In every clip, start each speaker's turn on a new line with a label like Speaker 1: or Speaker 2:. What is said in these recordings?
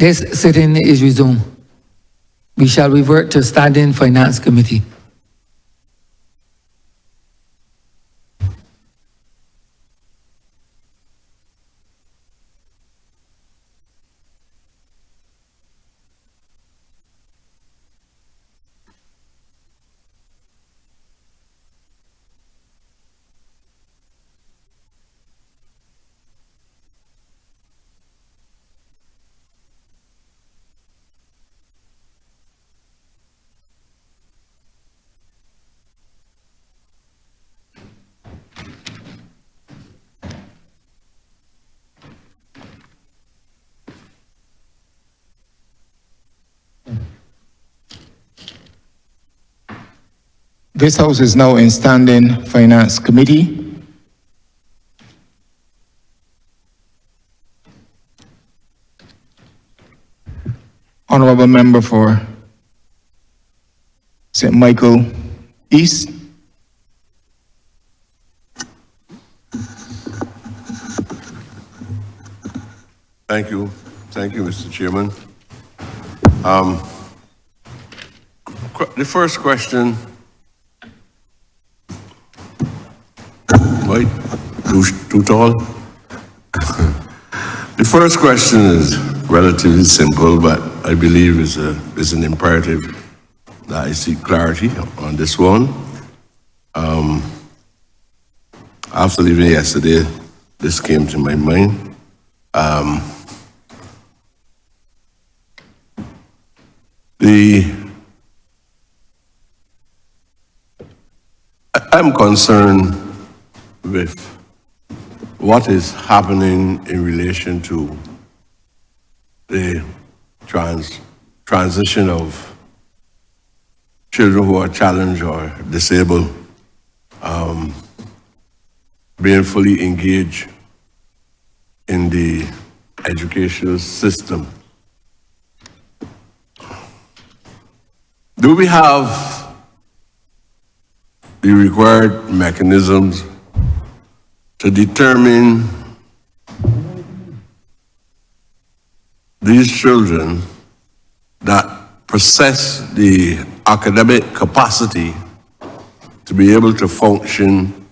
Speaker 1: This sitting is resumed. We shall revert to standing Finance Committee.
Speaker 2: This House is now in standing Finance Committee. Honourable Member for St. Michael East.
Speaker 3: Thank you, Mr. Chairman. The first question, wait, too tall? The first question is relatively simple, but I believe is an imperative that I seek clarity on this one. After leaving yesterday, this came to my mind. I'm concerned with what is happening in relation to the transition of children who are challenged or disabled being fully engaged in the educational system. Do we have the required mechanisms to determine these children that possess the academic capacity to be able to function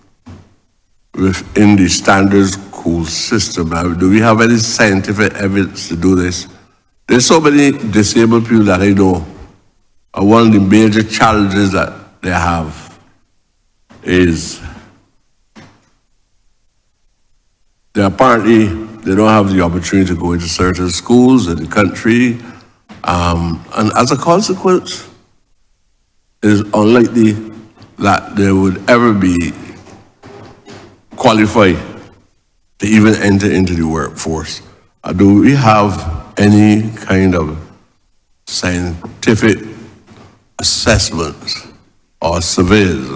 Speaker 3: within the standard school system? Do we have any scientific evidence to do this? There's so many disabled people that I know, and one of the major challenges that they have is they don't have the opportunity to go into certain schools in the country, and as a consequence, it is unlikely that they would ever be qualified to even enter into the workforce. Do we have any kind of scientific assessments or surveys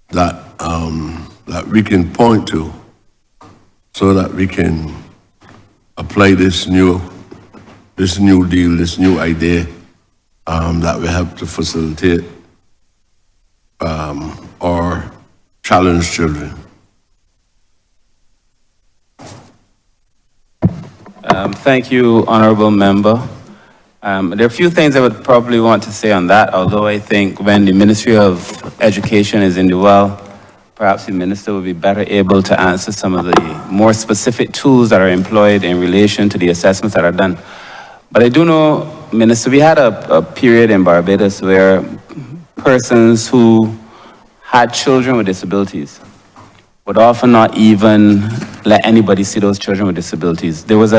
Speaker 3: that we can point to so that we can apply this new deal, this new idea that will help to facilitate or challenge children?
Speaker 4: Thank you, Honourable Member. There are a few things I would probably want to say on that, although I think when the Ministry of Education is in the well, perhaps the Minister will be better able to answer some of the more specific tools that are employed in relation to the assessments that are done. But I do know, Minister, we had a period in Barbados where persons who had children with disabilities would often not even let anybody see those children with disabilities. There was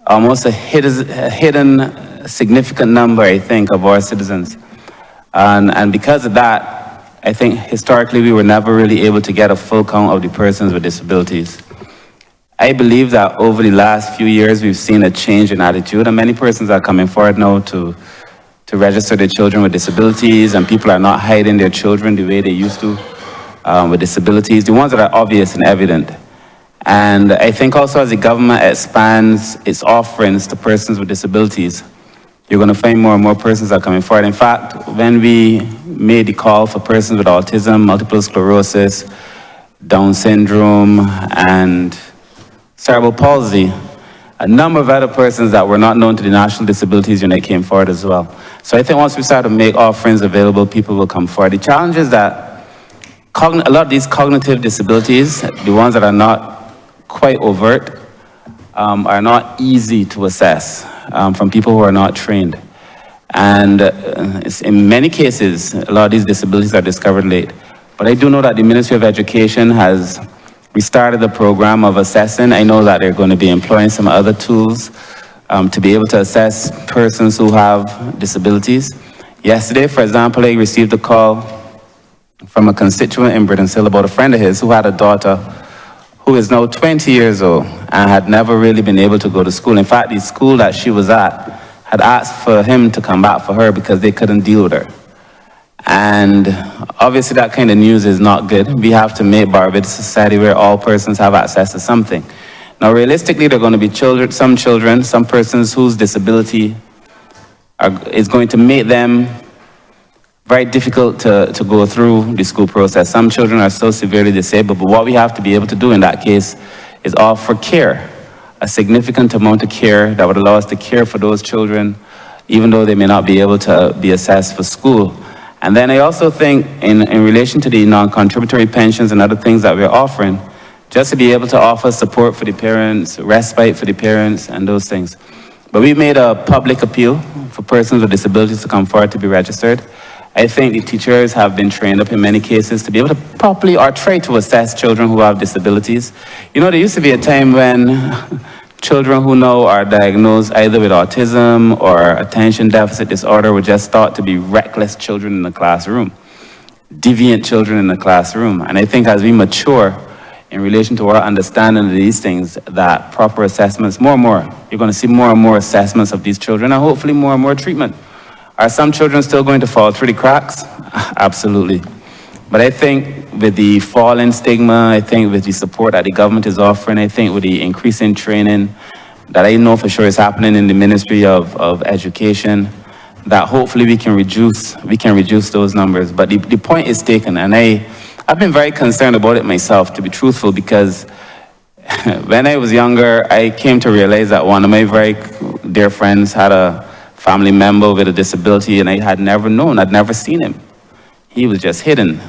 Speaker 4: almost a hidden significant number, I think, of our citizens. And because of that, I think historically we were never really able to get a full count of the persons with disabilities. I believe that over the last few years we've seen a change in attitude, and many persons are coming forward now to register their children with disabilities, and people are not hiding their children the way they used to with disabilities, the ones that are obvious and evident. And I think also as the government expands its offerings to persons with disabilities, you're going to find more and more persons are coming forward. In fact, when we made the call for persons with autism, multiple sclerosis, Down syndrome, and cerebral palsy, a number of other persons that were not known to the National Disabilities Unit came forward as well. So I think once we start to make offerings available, people will come forward. The challenge is that a lot of these cognitive disabilities, the ones that are not quite overt, are not easy to assess from people who are not trained. And in many cases, a lot of these disabilities are discovered late. But I do know that the Ministry of Education has restarted the program of assessing. I know that they're going to be employing some other tools to be able to assess persons who have disabilities. Yesterday, for example, I received a call from a constituent in Britain about a friend of his who had a daughter who is now 20 years old and had never really been able to go to school. In fact, the school that she was at had asked for him to come back for her because they couldn't deal with her. And obviously that kind of news is not good. We have to make Barbados a society where all persons have access to something. Now realistically, there are going to be some persons whose disability is going to make them very difficult to go through the school process. Some children are so severely disabled, but what we have to be able to do in that case is offer care, a significant amount of care that would allow us to care for those children, even though they may not be able to be assessed for school. And then I also think in relation to the non-contributory pensions and other things that we're offering, just to be able to offer support for the parents, respite for the parents and those things. But we made a public appeal for persons with disabilities to come forward to be registered. I think the teachers have been trained up in many cases to be able to properly or try to assess children who have disabilities. You know, there used to be a time when children who now are diagnosed either with autism or attention deficit disorder were just thought to be reckless children in the classroom, deviant children in the classroom. And I think as we mature in relation to our understanding of these things, that proper assessments, more and more, you're going to see more and more assessments of these children and hopefully more and more treatment. Are some children still going to fall through the cracks? Absolutely. But I think with the fall in stigma, I think with the support that the government is offering, I think with the increasing training that I know for sure is happening in the Ministry of Education, that hopefully we can reduce those numbers. But the point is taken, and I've been very concerned about it myself, to be truthful, because when I was younger, I came to realize that one of my very dear friends had a family member with a disability, and I had never known, I'd never seen him. He was just hidden.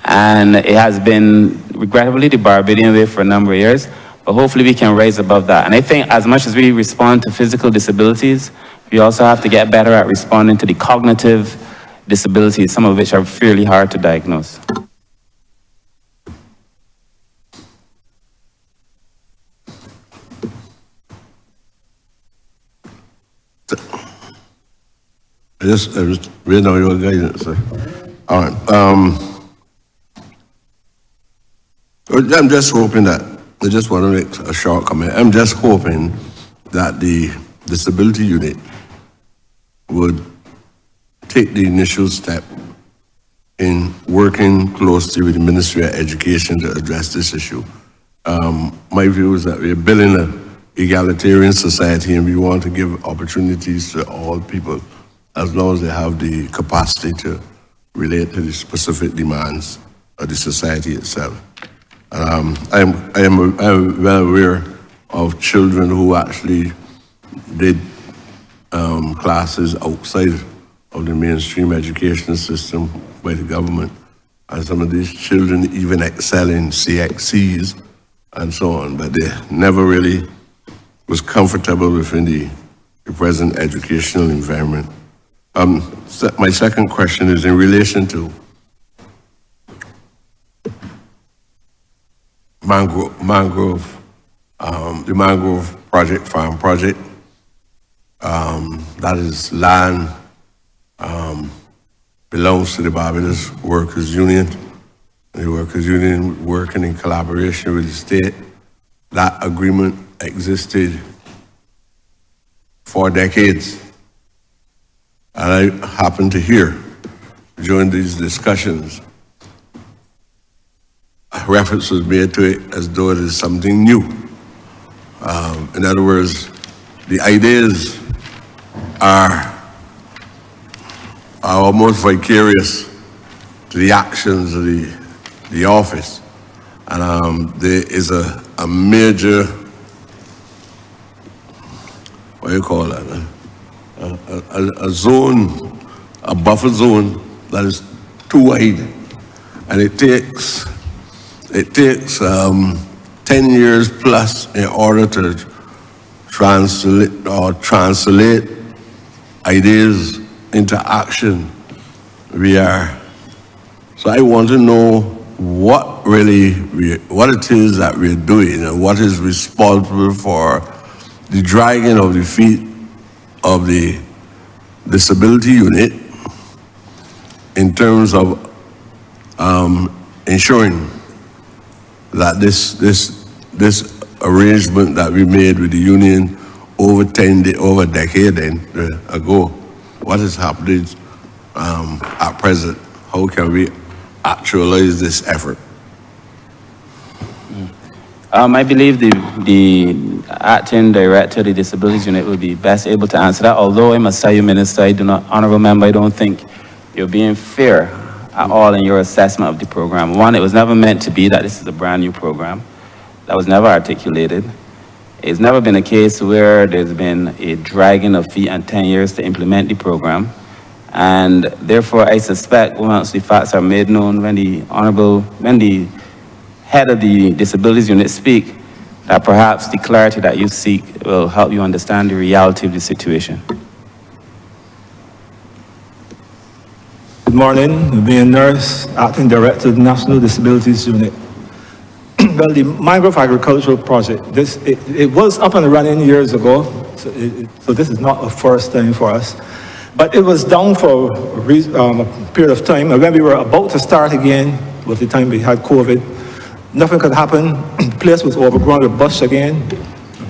Speaker 4: And it has been, regrettably, the Barbadian way for a number of years, but hopefully we can rise above that. And I think as much as we respond to physical disabilities, we also have to get better at responding to the cognitive disabilities, some of which are fairly hard to diagnose.
Speaker 3: I just read on your guidance, sir. All right. I'm just hoping that, I just want to make a short comment. I'm just hoping that the disability unit would take the initial step in working closely with the Ministry of Education to address this issue. My view is that we're building an egalitarian society and we want to give opportunities to all people as long as they have the capacity to relate to the specific demands of the society itself. I am well aware of children who actually did classes outside of the mainstream education system by the government. And some of these children even excel in CXCs and so on, but they never really was comfortable within the present educational environment. My second question is in relation to Mangrove, the Mangrove farm project. That is land belongs to the Barbados Workers Union. The Workers Union working in collaboration with the state. That agreement existed for decades. And I happened to hear during these discussions, reference was made to it as though it is something new. In other words, the ideas are almost vicarious to the actions of the office. And there is a major what do you call that? A zone, a buffer zone that is too wide, and it takes 10 years plus in order to translate ideas into action. So I want to know what it is that we're doing and what is responsible for the dragging of the feet of the disability unit in terms of ensuring that this arrangement that we made with the union over a decade ago, what is happening at present? How can we actualize this effort?
Speaker 4: I believe the acting director of the disabilities unit will be best able to answer that. Although I must tell you, Minister, Honourable Member, I don't think you're being fair at all in your assessment of the program. One, it was never meant to be that this is a brand new program. That was never articulated. It's never been a case where there's been a dragging of feet and 10 years to implement the program. And therefore, I suspect once the facts are made known, when the head of the disabilities unit speak, that perhaps the clarity that you seek will help you understand the reality of the situation.
Speaker 5: Good morning, being nurse, acting director of the National Disabilities Unit. Well, the Mangrove Agricultural Project, it was up and running years ago, so this is not a first time for us. But it was down for a period of time, and when we were about to start again, was the time we had COVID, nothing could happen. The place was overgrown with bush again.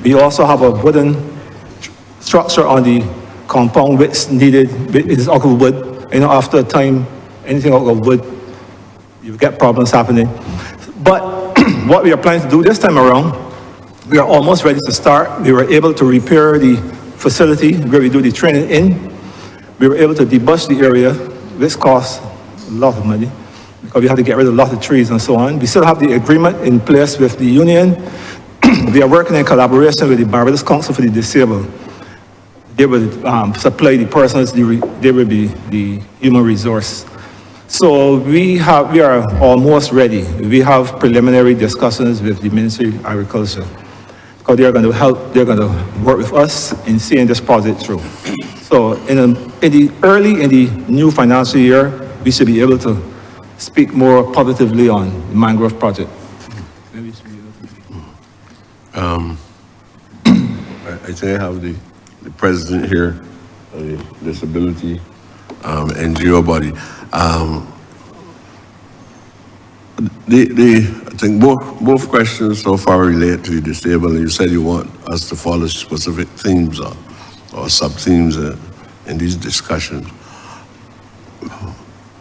Speaker 5: We also have a wooden structure on the compound which needed, it is out of wood. After a time, anything out of wood, you get problems happening. But what we are planning to do this time around, we are almost ready to start. We were able to repair the facility where we do the training in. We were able to debush the area, which cost a lot of money because we had to get rid of a lot of trees and so on. We still have the agreement in place with the union. We are working in collaboration with the Barbados Council for the Disabled. They will supply the persons, they will be the human resource. So we are almost ready. We have preliminary discussions with the Ministry of Agriculture because they're going to work with us in seeing this project through. So in the new financial year, we should be able to speak more positively on the Mangrove project.
Speaker 3: I think I have the president here, the disability NGO body. I think both questions so far relate to the disabled, and you said you want us to follow specific themes or sub-themes in these discussions.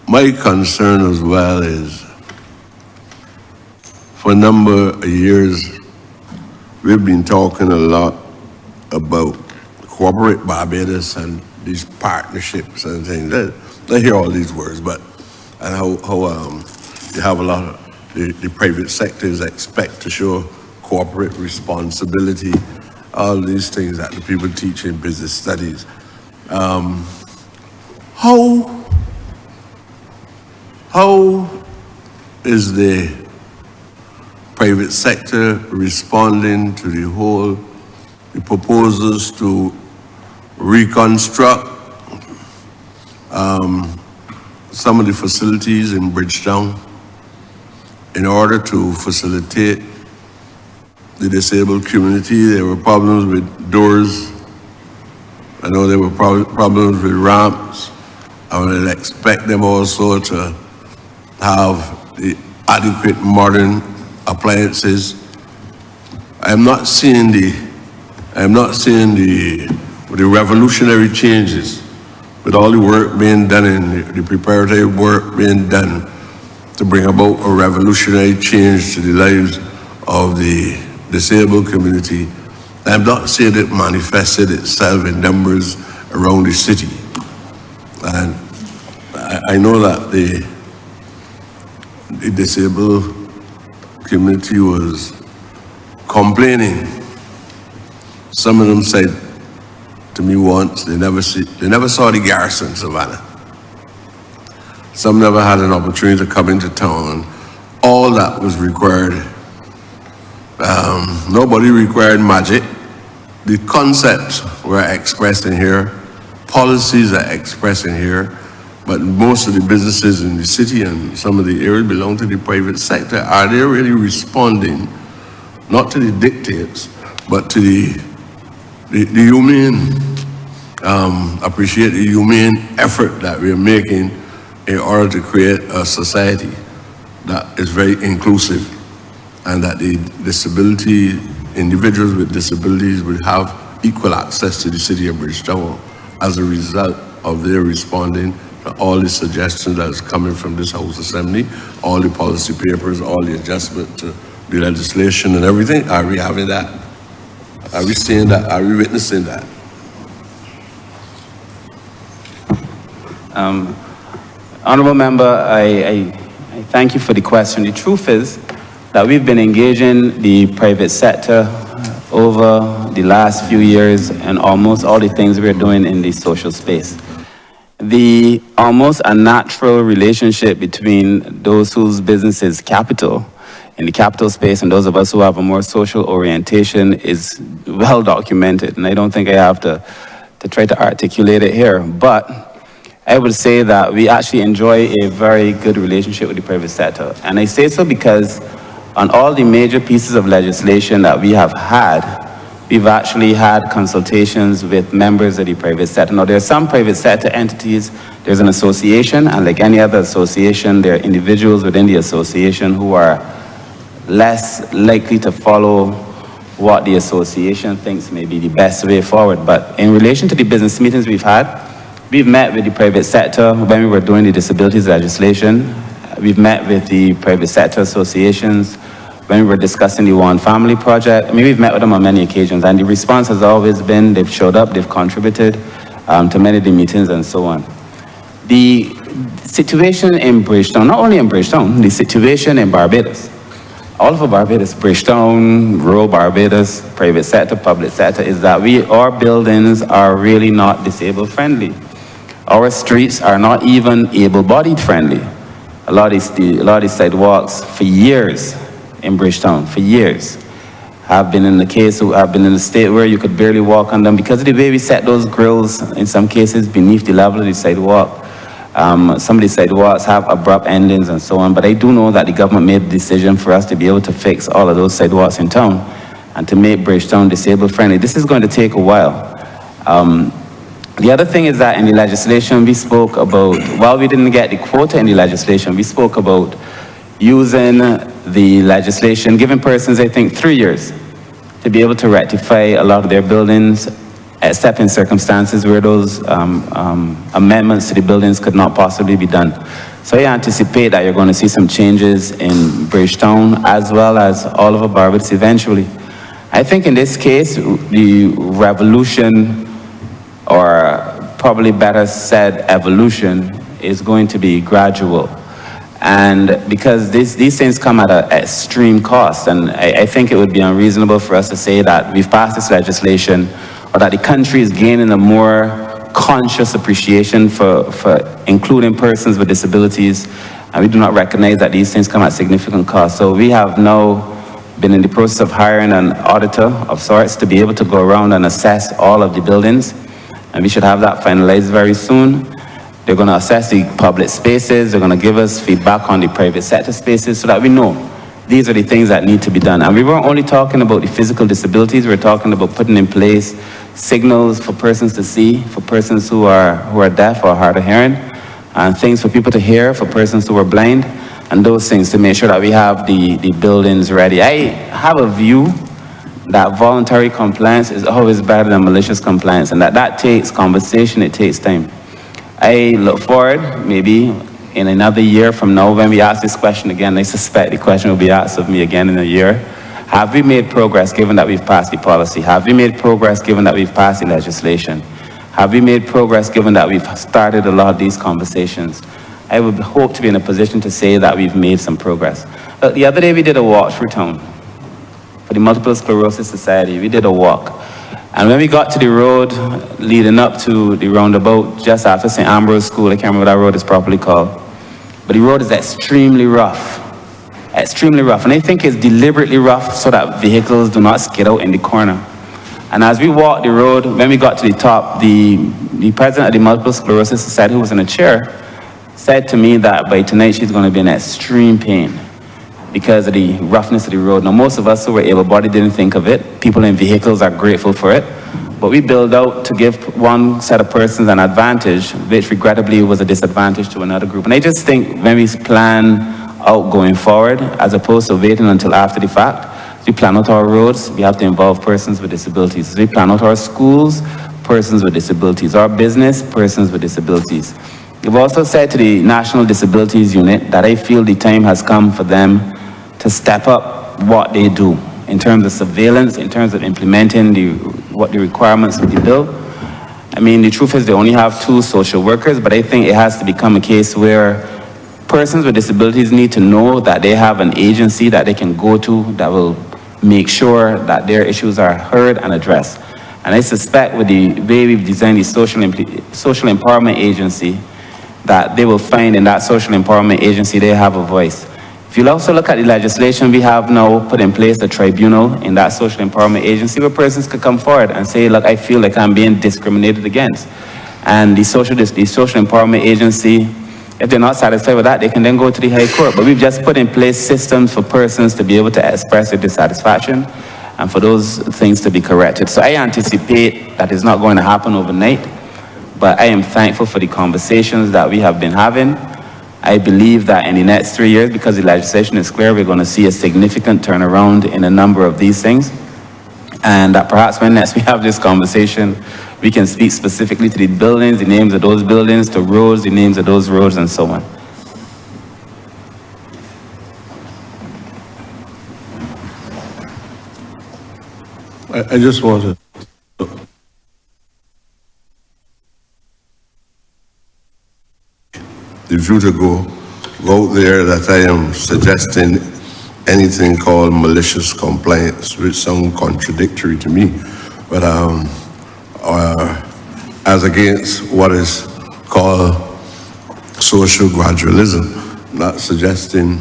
Speaker 3: My concern as well is, for a number of years, we've been talking a lot about corporate Barbados and these partnerships and things. I hear all these words, but and how you have a lot of the private sectors expect to show corporate responsibility, all these things that the people teach in business studies. How is the private sector responding to the proposals to reconstruct some of the facilities in Bridgetown in order to facilitate the disabled community? There were problems with doors. I know there were problems with ramps. I would expect them also to have the adequate modern appliances. I am not seeing the revolutionary changes with all the work being done and the preparatory work being done to bring about a revolutionary change to the lives of the disabled community. I'm not seeing it manifested itself in numbers around the city. And I know that the disabled community was complaining. Some of them said to me once. They never saw the garrison, Savannah. Some never had an opportunity to come into town. All that was required. Nobody required magic. The concepts were expressed in here. Policies are expressed in here. But most of the businesses in the city and some of the areas belong to the private sector. Are they really responding, not to the dictates, but to the humane, appreciate the humane effort that we are making in order to create a society that is very inclusive and that the individuals with disabilities will have equal access to the city of Bridgetown as a result of their responding to all the suggestions that is coming from this House Assembly, all the policy papers, all the adjustment to the legislation and everything. Are we having that? Are we seeing that? Are we witnessing that?
Speaker 4: Honourable Member, I thank you for the question. The truth is that we've been engaging the private sector over the last few years and almost all the things we're doing in the social space. The almost unnatural relationship between those whose business is capital, in the capital space, and those of us who have a more social orientation is well documented, and I don't think I have to try to articulate it here. But I would say that we actually enjoy a very good relationship with the private sector. And I say so because on all the major pieces of legislation that we have had, we've actually had consultations with members of the private sector. Now, there are some private sector entities, there's an association, and like any other association, there are individuals within the association who are less likely to follow what the association thinks may be the best way forward. But in relation to the business meetings we've had, we've met with the private sector when we were doing the disabilities legislation. We've met with the private sector associations when we were discussing the One Family project. I mean, we've met with them on many occasions, and the response has always been they've showed up, they've contributed to many of the meetings and so on. The situation in Bridgetown, not only in Bridgetown, the situation in Barbados, all over Barbados, Bridgetown, rural Barbados, private sector, public sector, is that our buildings are really not disabled friendly. Our streets are not even able-bodied friendly. A lot of these sidewalks for years in Bridgetown, for years, have been in the state where you could barely walk on them because of the way we set those grills, in some cases, beneath the level of the sidewalk. Some of the sidewalks have abrupt endings and so on, but I do know that the government made the decision for us to be able to fix all of those sidewalks in town and to make Bridgetown disabled friendly. This is going to take a while. The other thing is that in the legislation we spoke about, while we didn't get the quota in the legislation, we spoke about using the legislation, giving persons, I think, 3 years to be able to rectify a lot of their buildings, except in circumstances where those amendments to the buildings could not possibly be done. So I anticipate that you're going to see some changes in Bridgetown as well as all over Barbados eventually. I think in this case, the revolution, or probably better said evolution, is going to be gradual. And because these things come at an extreme cost, and I think it would be unreasonable for us to say that we've passed this legislation or that the country is gaining a more conscious appreciation for including persons with disabilities, and we do not recognize that these things come at significant cost. So we have now been in the process of hiring an auditor of sorts to be able to go around and assess all of the buildings, and we should have that finalized very soon. They're going to assess the public spaces, they're going to give us feedback on the private sector spaces so that we know these are the things that need to be done. And we weren't only talking about the physical disabilities, we're talking about putting in place signals for persons to see, for persons who are deaf or hard of hearing, and things for people to hear, for persons who are blind, and those things to make sure that we have the buildings ready. I have a view that voluntary compliance is always better than malicious compliance, and that takes conversation, it takes time. I look forward, maybe in another year from now, when we ask this question again, I suspect the question will be asked of me again in a year. Have we made progress given that we've passed the policy? Have we made progress given that we've passed the legislation? Have we made progress given that we've started a lot of these conversations? I would hope to be in a position to say that we've made some progress. The other day we did a walk through town for the Multiple Sclerosis Society. We did a walk. And when we got to the road leading up to the roundabout, just after St. Ambrose School, I can't remember what that road is properly called, but the road is extremely rough. Extremely rough. And I think it's deliberately rough so that vehicles do not skid out in the corner. And as we walked the road, when we got to the top, the president of the Multiple Sclerosis Society, who was in a chair, said to me that by tonight she's going to be in extreme pain because of the roughness of the road. Now, most of us who were able-bodied didn't think of it. People in vehicles are grateful for it. But we built out to give one set of persons an advantage, which regrettably was a disadvantage to another group. And I just think when we plan out going forward, as opposed to waiting until after the fact, as we plan out our roads, we have to involve persons with disabilities. As we plan out our schools, persons with disabilities. Our business, persons with disabilities. We've also said to the National Disabilities Unit that I feel the time has come for them to step up what they do in terms of surveillance, in terms of implementing what the requirements of the bill. I mean, the truth is they only have 2 social workers, but I think it has to become a case where persons with disabilities need to know that they have an agency that they can go to that will make sure that their issues are heard and addressed. And I suspect with the way we've designed the social empowerment agency, that they will find in that social empowerment agency they have a voice. If you also look at the legislation, we have now put in place a tribunal in that social empowerment agency where persons could come forward and say, look, I feel like I'm being discriminated against. And the social empowerment agency, if they're not satisfied with that, they can then go to the High Court. But we've just put in place systems for persons to be able to express their dissatisfaction and for those things to be corrected. So I anticipate that it's not going to happen overnight, but I am thankful for the conversations that we have been having. I believe that in the next 3 years, because the legislation is clear, we're going to see a significant turnaround in a number of these things. And that perhaps when next we have this conversation, we can speak specifically to the buildings, the names of those buildings, to roads, the names of those roads, and so on.
Speaker 3: I just want to if you to go out there that I am suggesting anything called malicious complaints, which sound contradictory to me, but as against what is called social gradualism, not suggesting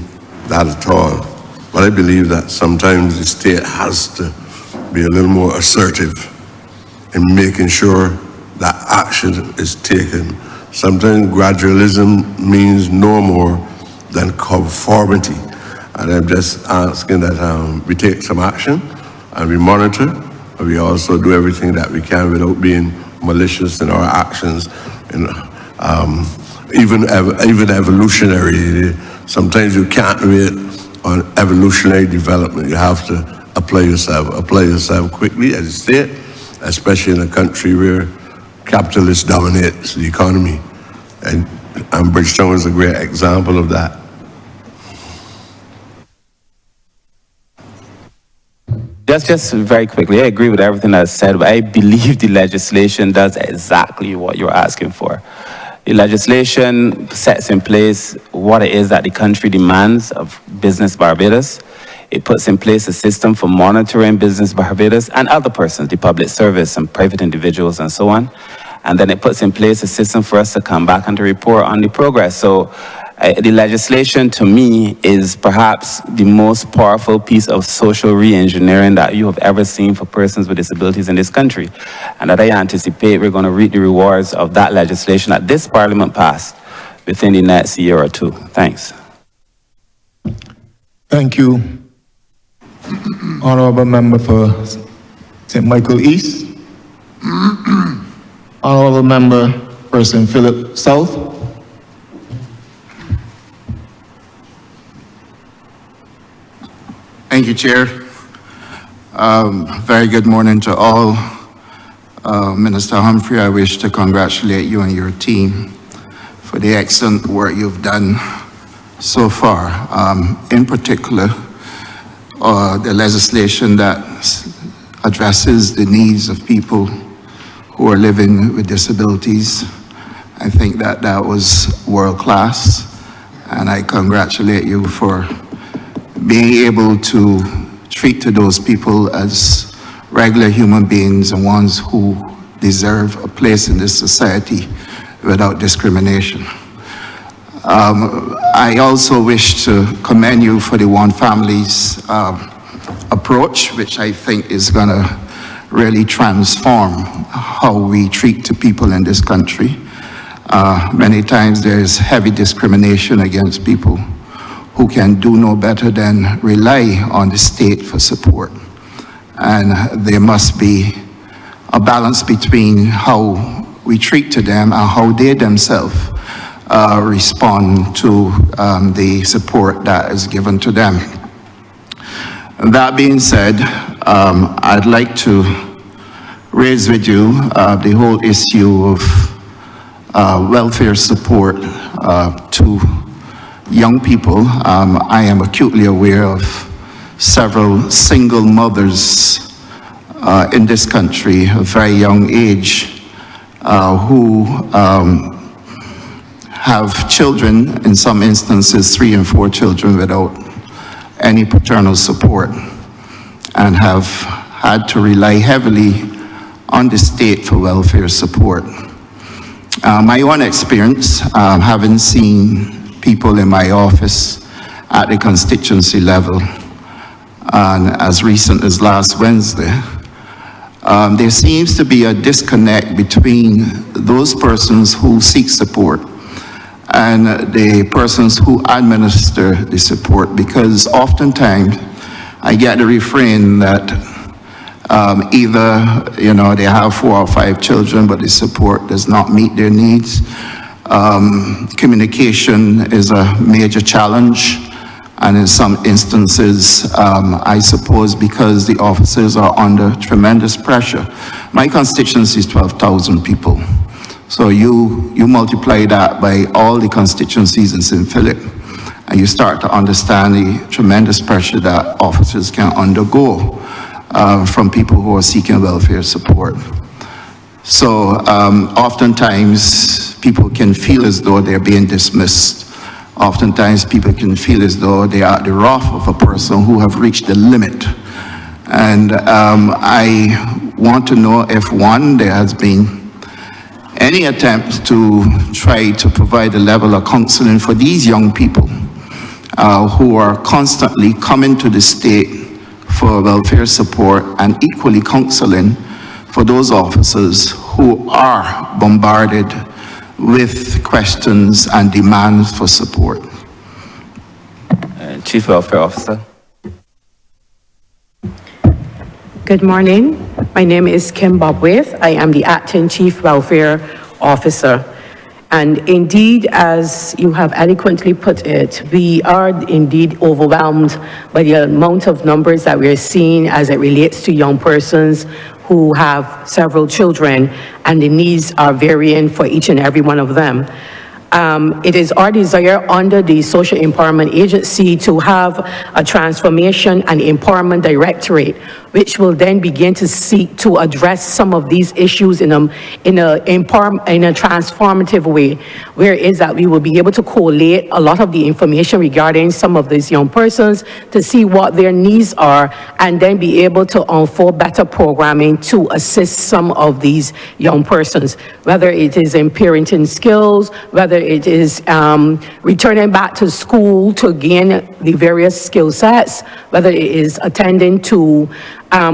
Speaker 3: that at all. But I believe that sometimes the state has to be a little more assertive in making sure that action is taken. Sometimes gradualism means no more than conformity. And I'm just asking that we take some action and we monitor, and we also do everything that we can without being malicious in our actions. And even evolutionary, sometimes you can't wait on evolutionary development. You have to apply yourself quickly, as you say it, especially in a country where capitalists dominates the economy. And Bridgetown is a great example of that.
Speaker 4: Just very quickly, I agree with everything that's said, but I believe the legislation does exactly what you're asking for. The legislation sets in place what it is that the country demands of Business Barbados. It puts in place a system for monitoring Business Barbados and other persons, the public service and private individuals and so on. And then it puts in place a system for us to come back and to report on the progress. So the legislation, to me, is perhaps the most powerful piece of social re-engineering that you have ever seen for persons with disabilities in this country. And that I anticipate we're going to reap the rewards of that legislation that this Parliament passed within the next year or two. Thanks.
Speaker 2: Thank you, Honourable Member for St. Michael East. Honourable Member for St. Philip South.
Speaker 6: Thank you, Chair. Very good morning to all. Minister Humphrey, I wish to congratulate you and your team for the excellent work you've done so far. In particular, the legislation that addresses the needs of people who are living with disabilities. I think that was world class, and I congratulate you for being able to treat to those people as regular human beings and ones who deserve a place in this society without discrimination. I also wish to commend you for the One Family's approach, which I think is going to really transform how we treat the people in this country. Many times there's heavy discrimination against people who can do no better than rely on the state for support. And there must be a balance between how we treat to them and how they themselves respond to the support that is given to them. That being said, I'd like to raise with you the whole issue of welfare support to young people. I am acutely aware of several single mothers in this country, a very young age, who have children, in some instances 3 and 4 children, without any paternal support, and have had to rely heavily on the state for welfare support. My own experience, having seen people in my office at the constituency level, and as recent as last Wednesday, there seems to be a disconnect between those persons who seek support and the persons who administer the support, because oftentimes I get the refrain that either, they have 4 or 5 children, but the support does not meet their needs. Communication is a major challenge, and in some instances, I suppose because the officers are under tremendous pressure. My constituency is 12,000 people. So you multiply that by all the constituencies in St. Philip, and you start to understand the tremendous pressure that officers can undergo from people who are seeking welfare support. So oftentimes people can feel as though they're being dismissed. Oftentimes people can feel as though they are at the wrath of a person who have reached the limit. And I want to know if, one, there has been any attempt to try to provide a level of counseling for these young people who are constantly coming to the state for welfare support, and equally counseling for those officers who are bombarded with questions and demands for support.
Speaker 4: Chief Welfare Officer.
Speaker 7: Good morning. My name is Kim Bobwith. I am the Acting Chief Welfare Officer. And indeed, as you have eloquently put it, we are indeed overwhelmed by the amount of numbers that we're seeing as it relates to young persons who have several children, and the needs are varying for each and every one of them. It is our desire under the Social Empowerment Agency to have a transformation and empowerment directorate, which will then begin to seek to address some of these issues in a transformative way, where is that we will be able to collate a lot of the information regarding some of these young persons to see what their needs are, and then be able to unfold better programming to assist some of these young persons, whether it is in parenting skills, whether it is returning back to school to gain the various skill sets, whether it is attending to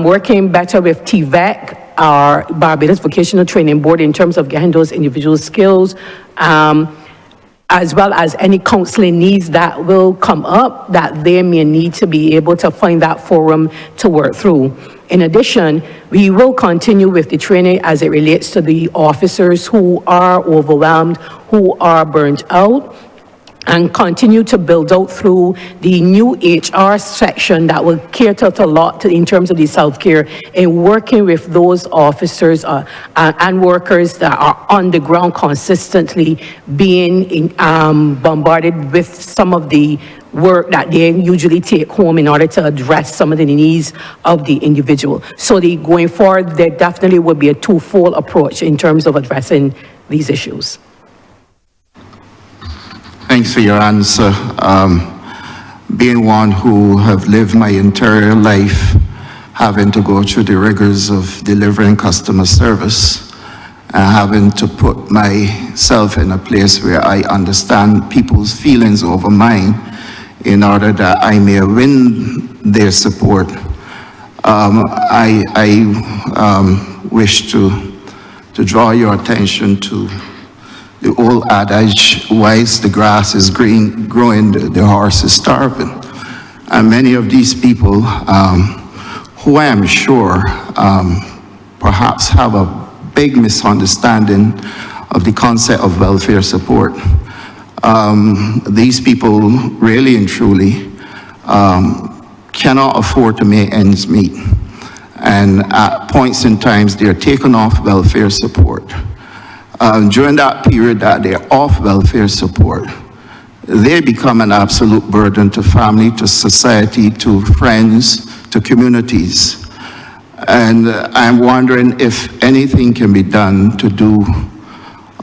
Speaker 7: working better with TVEC, our Barbados Vocational Training Board, in terms of getting those individual skills, as well as any counseling needs that will come up that they may need to be able to find that forum to work through. In addition, we will continue with the training as it relates to the officers who are overwhelmed, who are burnt out, and continue to build out through the new HR section that will cater to a lot in terms of the self-care, and working with those officers and workers that are on the ground consistently being bombarded with some of the work that they usually take home in order to address some of the needs of the individual. So going forward, there definitely will be a twofold approach in terms of addressing these issues.
Speaker 6: Thanks for your answer. Being one who have lived my entire life having to go through the rigors of delivering customer service, and having to put myself in a place where I understand people's feelings over mine in order that I may win their support. I wish to draw your attention to the old adage, whilst the grass is growing, the horse is starving. And many of these people, who I am sure perhaps have a big misunderstanding of the concept of welfare support. These people really and truly cannot afford to make ends meet. And at points in times, they're taken off welfare support. During that period that they're off welfare support, they become an absolute burden to family, to society, to friends, to communities. And I'm wondering if anything can be done to do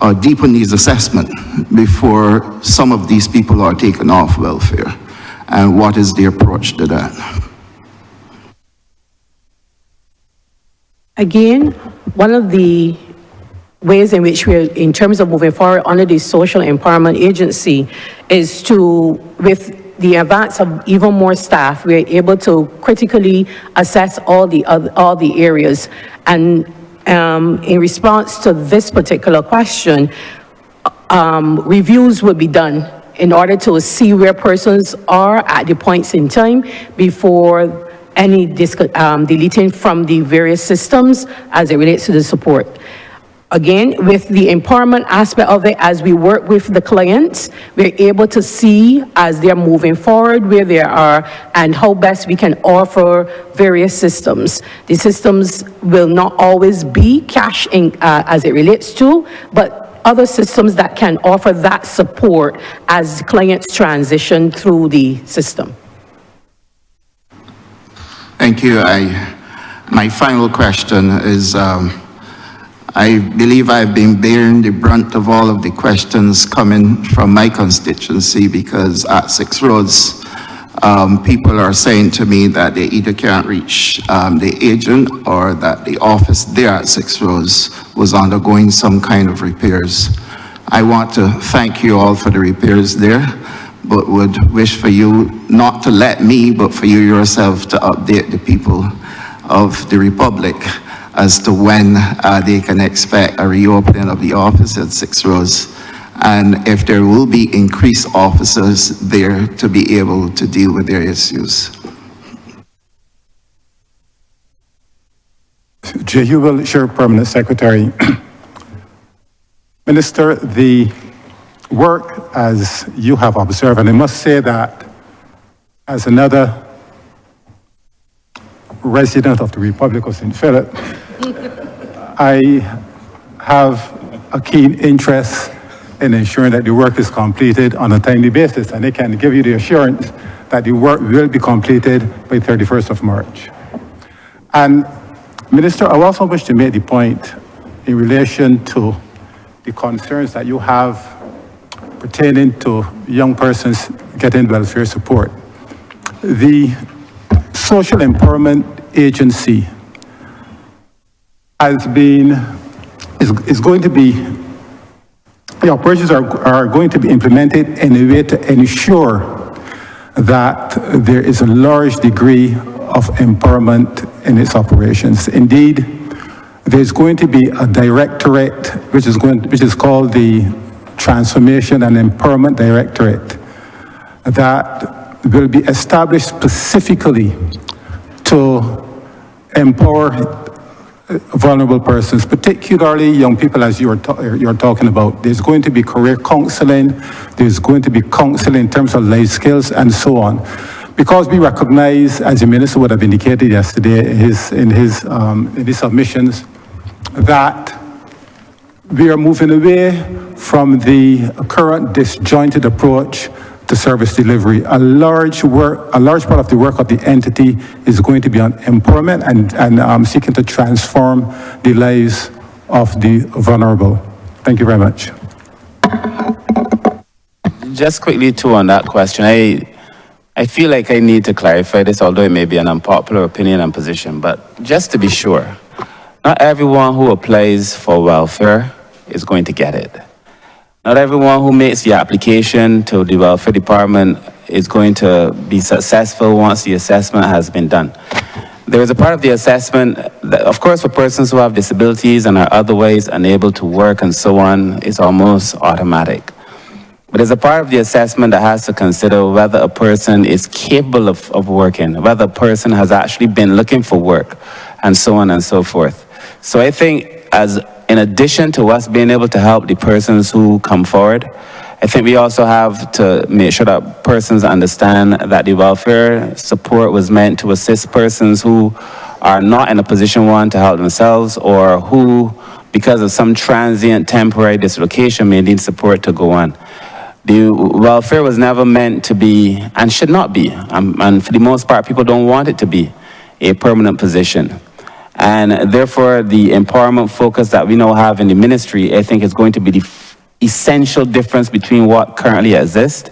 Speaker 6: a deeper needs assessment before some of these people are taken off welfare. And what is the approach to that?
Speaker 7: Again, one of the ways in which we're, in terms of moving forward under the Social Empowerment Agency, is to, with the advance of even more staff, we're able to critically assess all the areas. And in response to this particular question, reviews will be done in order to see where persons are at the points in time before any deleting from the various systems as it relates to the support. Again, with the empowerment aspect of it, as we work with the clients, we're able to see as they're moving forward where they are and how best we can offer various systems. The systems will not always be cash in, as it relates to, but other systems that can offer that support as clients transition through the system.
Speaker 6: Thank you. My final question is, I believe I've been bearing the brunt of all of the questions coming from my constituency, because at 6 Roads, people are saying to me that they either can't reach the agent or that the office there at 6 Roads was undergoing some kind of repairs. I want to thank you all for the repairs there, but would wish for you not to let me, but for you yourself to update the people of the Republic as to when they can expect a reopening of the office at 6 Roads, and if there will be increased officers there to be able to deal with their issues.
Speaker 8: J. Hubel, Sheriff Permanent Secretary. Minister, the work, as you have observed, and I must say that as another resident of the Republic of St. Philip, I have a keen interest in ensuring that the work is completed on a timely basis, and I can give you the assurance that the work will be completed by 31st of March. And Minister, I also wish to make the point in relation to the concerns that you have pertaining to young persons getting welfare support. The Social Empowerment Agency is going to be, the operations are going to be implemented in a way to ensure that there is a large degree of empowerment in its operations. Indeed, there's going to be a directorate which is called the Transformation and Empowerment Directorate that will be established specifically to empower vulnerable persons, particularly young people, as you're talking about. There's going to be career counseling, there's going to be counseling in terms of life skills and so on. Because we recognize, as the Minister would have indicated yesterday in his submissions, that we are moving away from the current disjointed approach to service delivery. A large part of the work of the entity is going to be on empowerment and seeking to transform the lives of the vulnerable. Thank you very much.
Speaker 4: Just quickly too on that question, I feel like I need to clarify this, although it may be an unpopular opinion and position, but just to be sure, not everyone who applies for welfare is going to get it. Not everyone who makes the application to the welfare department is going to be successful once the assessment has been done. There is a part of the assessment that, of course, for persons who have disabilities and are otherwise unable to work and so on, is almost automatic. But there's a part of the assessment that has to consider whether a person is capable of working, whether a person has actually been looking for work, and so on and so forth. So I think, as in addition to us being able to help the persons who come forward, I think we also have to make sure that persons understand that the welfare support was meant to assist persons who are not in a position, one, to help themselves, or who, because of some transient temporary dislocation, may need support to go on. The welfare was never meant to be, and should not be, and for the most part, people don't want it to be, a permanent position. And therefore, the empowerment focus that we now have in the ministry, I think, is going to be the essential difference between what currently exists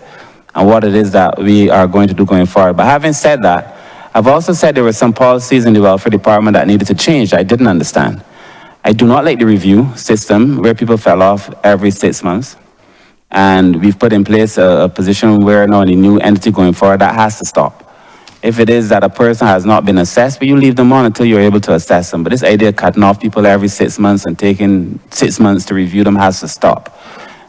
Speaker 4: and what it is that we are going to do going forward. But having said that, I've also said there were some policies in the welfare department that needed to change that I didn't understand. I do not like the review system where people fell off every 6 months. And we've put in place a position where now any new entity going forward, that has to stop. If it is that a person has not been assessed, but you leave them on until you're able to assess them. But this idea of cutting off people every 6 months and taking 6 months to review them has to stop.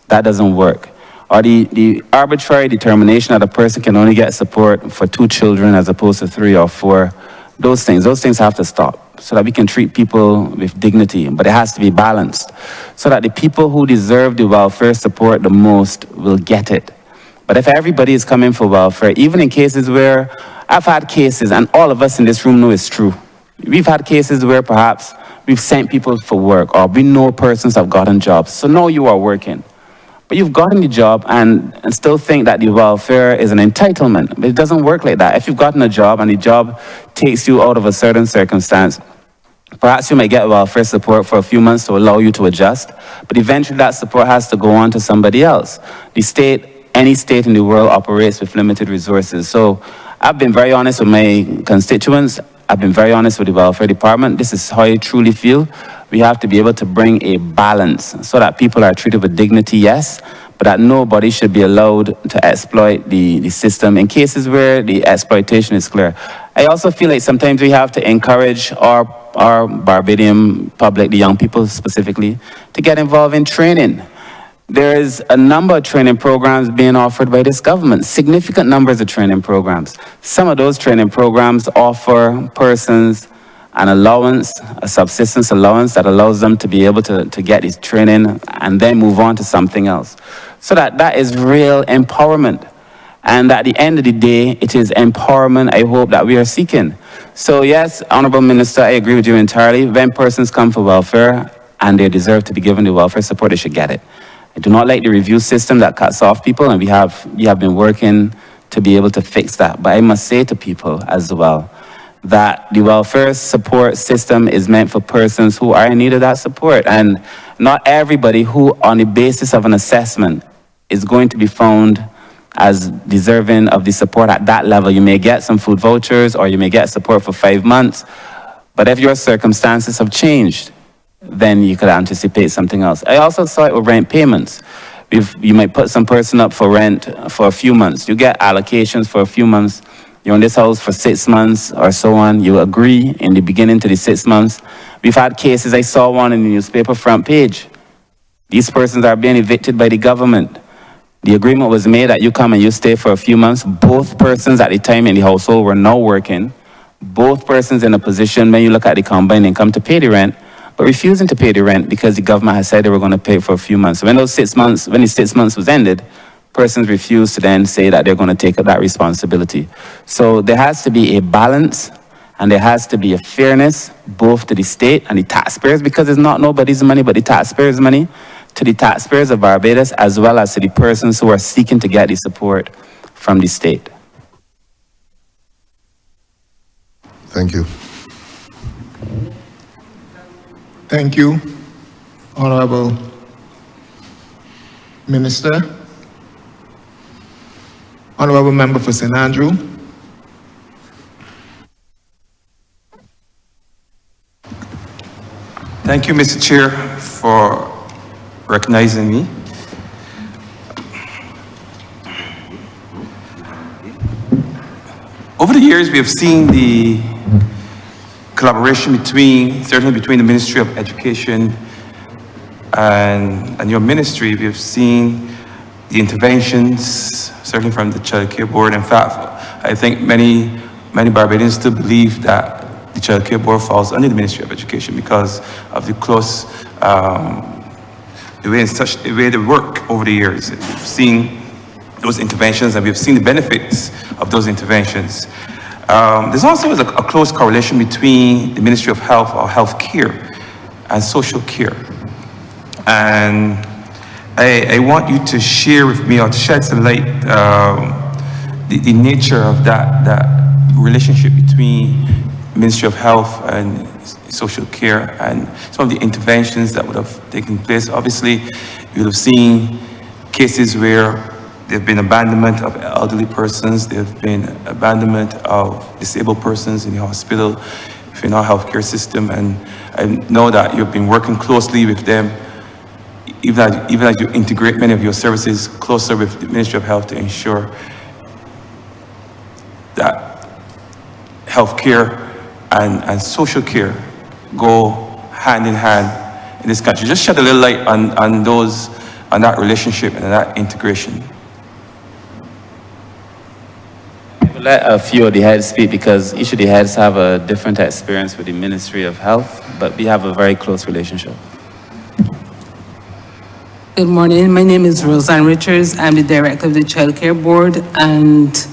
Speaker 4: That doesn't work. Or the arbitrary determination that a person can only get support for 2 children as opposed to 3 or 4, those things have to stop so that we can treat people with dignity. But it has to be balanced so that the people who deserve the welfare support the most will get it. But if everybody is coming for welfare, even in cases where I've had cases, and all of us in this room know it's true. We've had cases where perhaps we've sent people for work, or we know persons have gotten jobs. So now you are working. But you've gotten the job and still think that the welfare is an entitlement. But it doesn't work like that. If you've gotten a job and the job takes you out of a certain circumstance, perhaps you may get welfare support for a few months to allow you to adjust. But eventually that support has to go on to somebody else. The state, any state in the world, operates with limited resources. So I've been very honest with my constituents. I've been very honest with the welfare department. This is how I truly feel. We have to be able to bring a balance so that people are treated with dignity, yes, but that nobody should be allowed to exploit the system in cases where the exploitation is clear. I also feel like sometimes we have to encourage our Barbadian public, the young people specifically, to get involved in training. There is a number of training programs being offered by this government, significant numbers of training programs. Some of those training programs offer persons an allowance, a subsistence allowance that allows them to be able to get this training and then move on to something else. So that is real empowerment. And at the end of the day, it is empowerment, I hope, that we are seeking. So yes, Honourable Minister, I agree with you entirely. When persons come for welfare and they deserve to be given the welfare support, they should get it. I do not like the review system that cuts off people, and we have been working to be able to fix that. But I must say to people as well that the welfare support system is meant for persons who are in need of that support. And not everybody who, on the basis of an assessment, is going to be found as deserving of the support at that level. You may get some food vouchers, or you may get support for 5 months. But if your circumstances have changed, then you could anticipate something else. I also saw it with rent payments. You might put some person up for rent for a few months. You get allocations for a few months. You're in this house for 6 months or so on. You agree in the beginning to the 6 months. We've had cases, I saw one in the newspaper front page. These persons are being evicted by the government. The agreement was made that you come and you stay for a few months. Both persons at the time in the household were now working. Both persons in a position, when you look at the combined income, to pay the rent, but refusing to pay the rent because the government has said they were going to pay for a few months. So when the 6 months was ended, persons refused to then say that they're going to take up that responsibility. So there has to be a balance, and there has to be a fairness, both to the state and the taxpayers, because it's not nobody's money but the taxpayers' money, to the taxpayers of Barbados, as well as to the persons who are seeking to get the support from the state.
Speaker 3: Thank you.
Speaker 2: Thank you, Honourable Minister. Honourable Member for St. Andrew.
Speaker 9: Thank you, Mr. Chair, for recognizing me. Over the years, we have seen the collaboration certainly between the Ministry of Education and your ministry. We have seen the interventions, certainly from the Child Care Board. In fact, I think many Barbadians still believe that the Child Care Board falls under the Ministry of Education because of the close, the way they work over the years. We've seen those interventions and we've seen the benefits of those interventions. There's also a close correlation between the Ministry of Health or health care and social care. And I want you to share with me or to shed some light the nature of that relationship between Ministry of Health and social care and some of the interventions that would have taken place. Obviously, you would have seen cases where there have been abandonment of elderly persons, there have been abandonment of disabled persons in the hospital, in our healthcare system, and I know that you've been working closely with them, even as you integrate many of your services closer with the Ministry of Health to ensure that healthcare and social care go hand in hand in this country. Just shed a little light on that relationship and that integration.
Speaker 4: We'll let a few of the heads speak because each of the heads have a different experience with the Ministry of Health, but we have a very close relationship.
Speaker 10: Good morning. My name is Roseanne Richards. I'm the director of the Child Care Board, and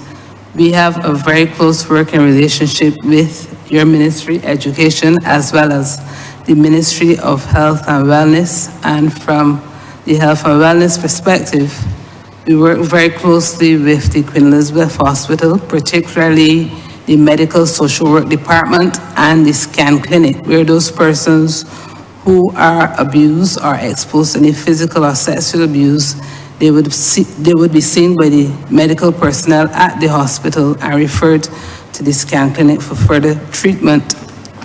Speaker 10: we have a very close working relationship with your ministry, Education, as well as the Ministry of Health and Wellness. And from the health and wellness perspective, we work very closely with the Queen Elizabeth Hospital, particularly the Medical Social Work Department and the Scan Clinic, where those persons who are abused or exposed to any physical or sexual abuse, they would be seen by the medical personnel at the hospital and referred to the Scan Clinic for further treatment.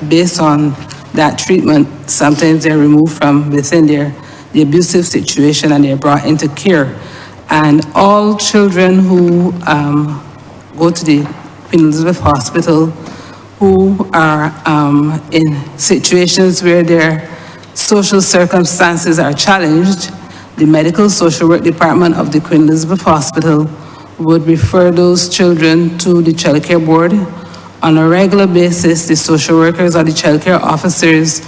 Speaker 10: Based on that treatment, sometimes they're removed from within the abusive situation and they're brought into care. And all children who go to the Queen Elizabeth Hospital who are in situations where their social circumstances are challenged, the Medical Social Work Department of the Queen Elizabeth Hospital would refer those children to the Child Care Board. On a regular basis, the social workers or the child care officers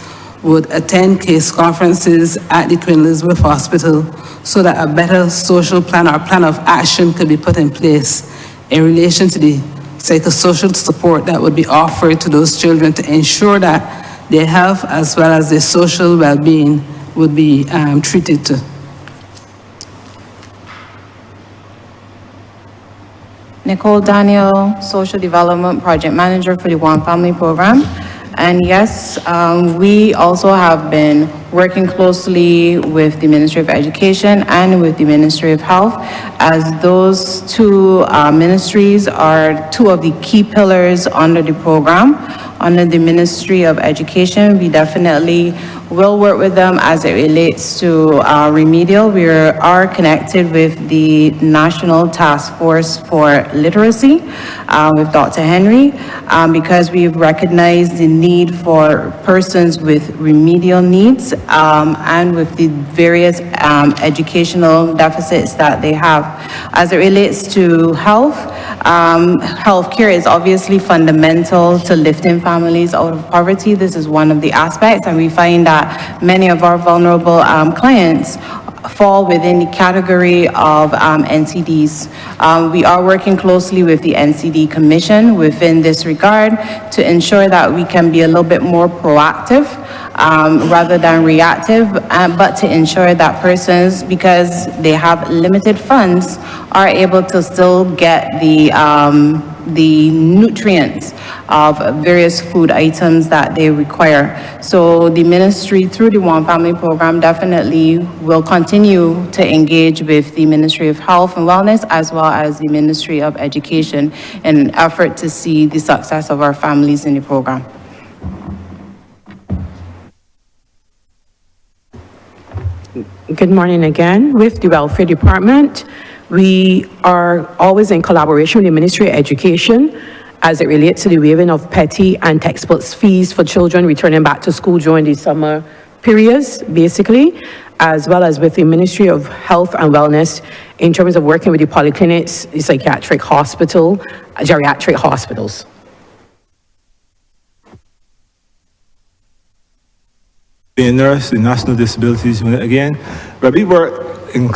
Speaker 10: would attend case conferences at the Queen Elizabeth Hospital so that a better social plan or plan of action could be put in place in relation to the psychosocial support that would be offered to those children to ensure that their health as well as their social well-being would be treated to.
Speaker 11: Nicole Daniel, Social Development Project Manager for the One Family Program. And yes, we also have been working closely with the Ministry of Education and with the Ministry of Health, as those two ministries are two of the key pillars under the program. Under the Ministry of Education, we definitely will work with them as it relates to remedial. We are connected with the National Task Force for Literacy with Dr. Henry because we've recognized the need for persons with remedial needs and with the various educational deficits that they have. As it relates to health, healthcare is obviously fundamental to lifting families out of poverty. This is one of the aspects, and we find that many of our vulnerable clients fall within the category of NCDs. We are working closely with the NCD Commission within this regard to ensure that we can be a little bit more proactive rather than reactive, but to ensure that persons, because they have limited funds, are able to still get the the nutrients of various food items that they require. So the ministry, through the One Family Program, definitely will continue to engage with the Ministry of Health and Wellness as well as the Ministry of Education in an effort to see the success of our families in the program.
Speaker 7: Good morning again. With the Welfare Department, we are always in collaboration with the Ministry of Education as it relates to the waiving of petty and textbooks fees for children returning back to school during the summer periods, basically, as well as with the Ministry of Health and Wellness in terms of working with the polyclinics, the psychiatric hospital, geriatric hospitals.
Speaker 5: Being nurse, the National Disabilities Unit again, where we work in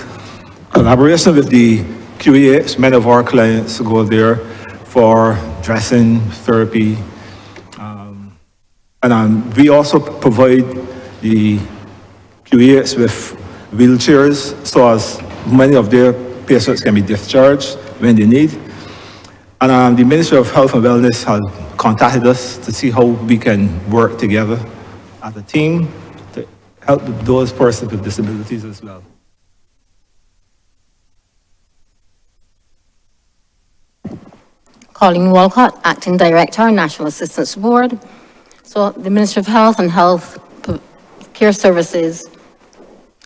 Speaker 5: collaboration with the QEH. Many of our clients go there for dressing, therapy, and we also provide the QEH with wheelchairs so as many of their patients can be discharged when they need. And the Ministry of Health and Wellness has contacted us to see how we can work together as a team to help those persons with disabilities as well.
Speaker 12: Colleen Walcott, Acting Director, National Assistance Board. So the Ministry of Health and Health Care Services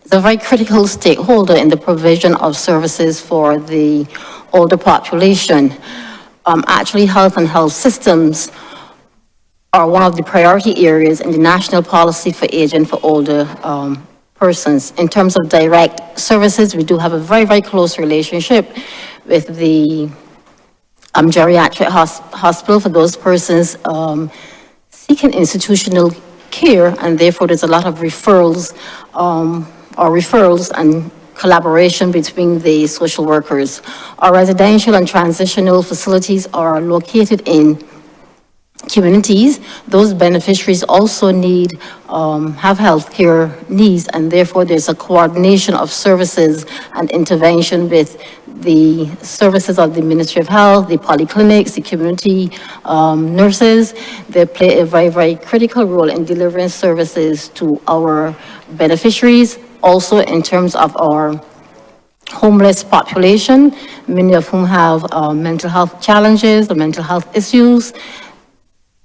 Speaker 12: is a very critical stakeholder in the provision of services for the older population. Actually, health and health systems are one of the priority areas in the national policy for aging for older persons. In terms of direct services, we do have a very, very close relationship with the geriatric hospital for those persons seeking institutional care, and therefore there's a lot of referrals and collaboration between the social workers. Our residential and transitional facilities are located in communities. Those beneficiaries also have healthcare needs, and therefore there's a coordination of services and intervention with the services of the Ministry of Health, the polyclinics, the community nurses. They play a very, very critical role in delivering services to our beneficiaries. Also in terms of our homeless population, many of whom have mental health challenges or mental health issues.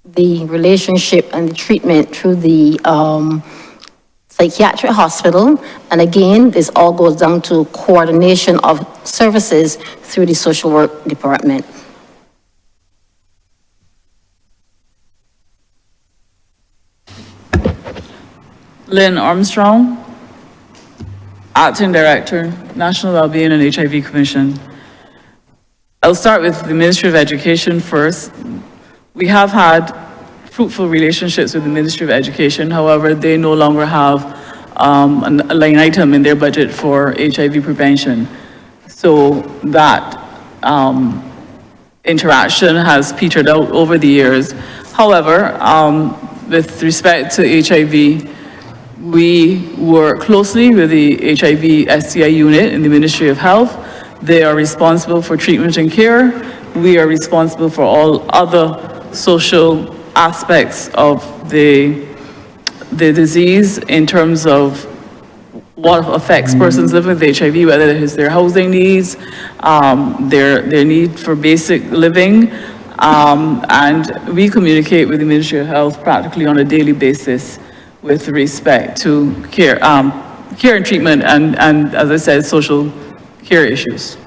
Speaker 12: The relationship and the treatment through the psychiatric hospital. And again, this all goes down to coordination of services through the social work department.
Speaker 13: Lynn Armstrong, Acting Director, National Wellbeing and HIV Commission. I'll start with the Ministry of Education first. We have had fruitful relationships with the Ministry of Education. However, they no longer have a line item in their budget for HIV prevention. So that interaction has petered out over the years. However, with respect to HIV, we work closely with the HIV STI unit in the Ministry of Health. They are responsible for treatment and care. We are responsible for all other social aspects of the disease in terms of what affects persons living with HIV, whether it is their housing needs, their need for basic living, and we communicate with the Ministry of Health practically on a daily basis with respect to care and treatment and, as I said, social care issues.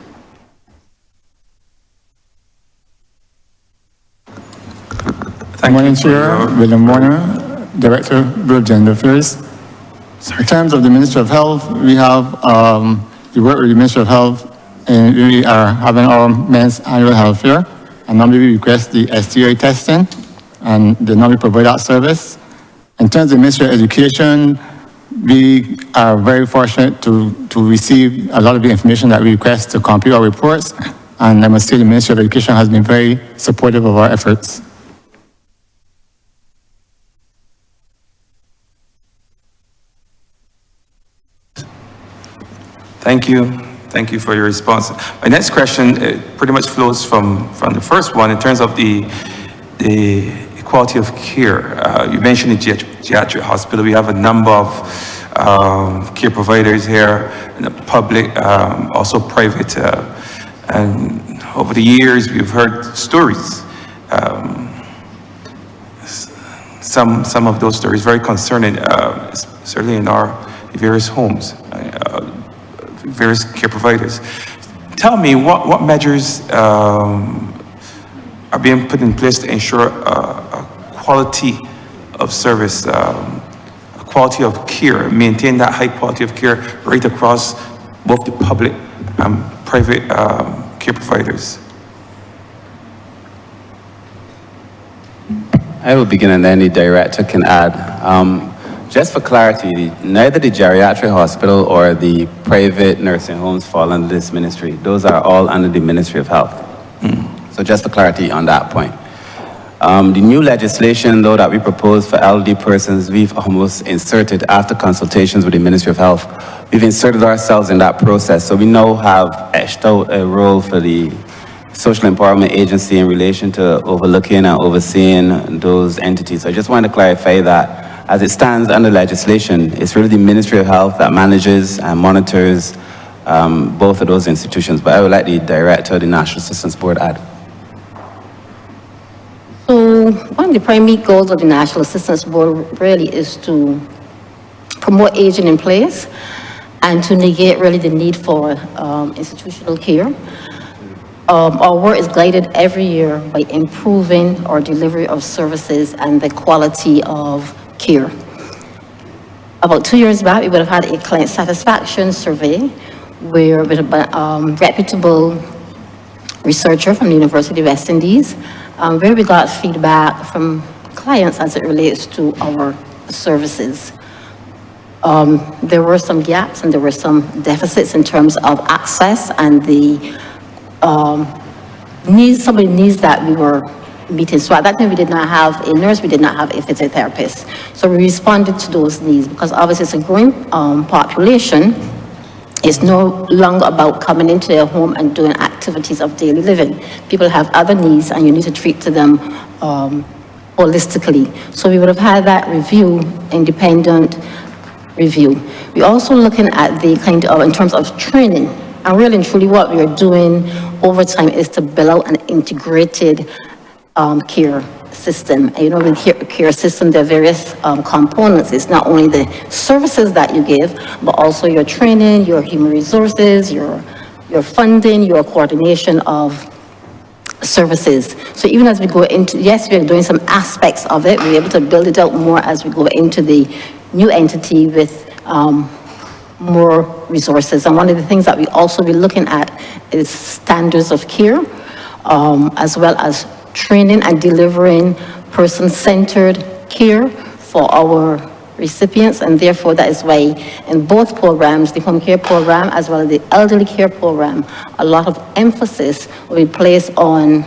Speaker 8: Good morning, Chair. William Warner, Director, Group Gender Affairs. In terms of the Ministry of Health, we have we work with the Ministry of Health, and we are having our men's annual health fair. And normally we request the STI testing, and they normally provide that service. In terms of the Ministry of Education, we are very fortunate to receive a lot of the information that we request to complete our reports. And I must say the Ministry of Education has been very supportive of our efforts.
Speaker 9: Thank you. Thank you for your response. My next question pretty much flows from the first one in terms of the quality of care. You mentioned the geriatric hospital. We have a number of care providers here, in the public, also private. And over the years, we've heard stories. Some of those stories very concerning, certainly in our various homes, various care providers. Tell me what measures are being put in place to ensure a quality of service, a quality of care, maintain that high quality of care right across both the public and private care providers.
Speaker 4: I will begin and then the director can add. Just for clarity, neither the geriatric hospital or the private nursing homes fall under this ministry. Those are all under the Ministry of Health. So just for clarity on that point. The new legislation, though, that we propose for elderly persons, we've almost inserted after consultations with the Ministry of Health. We've inserted ourselves in that process. So we now have etched out a role for the Social Empowerment Agency in relation to overlooking and overseeing those entities. I just wanted to clarify that as it stands under legislation, it's really the Ministry of Health that manages and monitors both of those institutions. But I would like the director of the National Assistance Board add.
Speaker 12: So one of the primary goals of the National Assistance Board really is to promote aging in place and to negate really the need for institutional care. Our work is guided every year by improving our delivery of services and the quality of care. About 2 years back, we would have had a client satisfaction survey where with a reputable researcher from the University of West Indies, where we got feedback from clients as it relates to our services. There were some gaps and there were some deficits in terms of access and the needs, some of the needs that we were meeting. So at that time, we did not have a nurse, we did not have a physiotherapist. So we responded to those needs because obviously it's a growing population. It's no longer about coming into their home and doing activities of daily living. People have other needs and you need to treat to them holistically. So we would have had that review, independent review. We're also looking at the kind of, in terms of training, and really and truly what we are doing over time is to build out an integrated care system. And, you know, with care system, there are various components. It's not only the services that you give, but also your training, your human resources, your funding, your coordination of services. So even as we go into, yes, we're doing some aspects of it, we're able to build it out more as we go into the new entity with more resources. And one of the things that we also be looking at is standards of care, as well as training and delivering person-centered care for our recipients. And therefore, that is why in both programs, the home care program as well as the elderly care program, a lot of emphasis will be placed on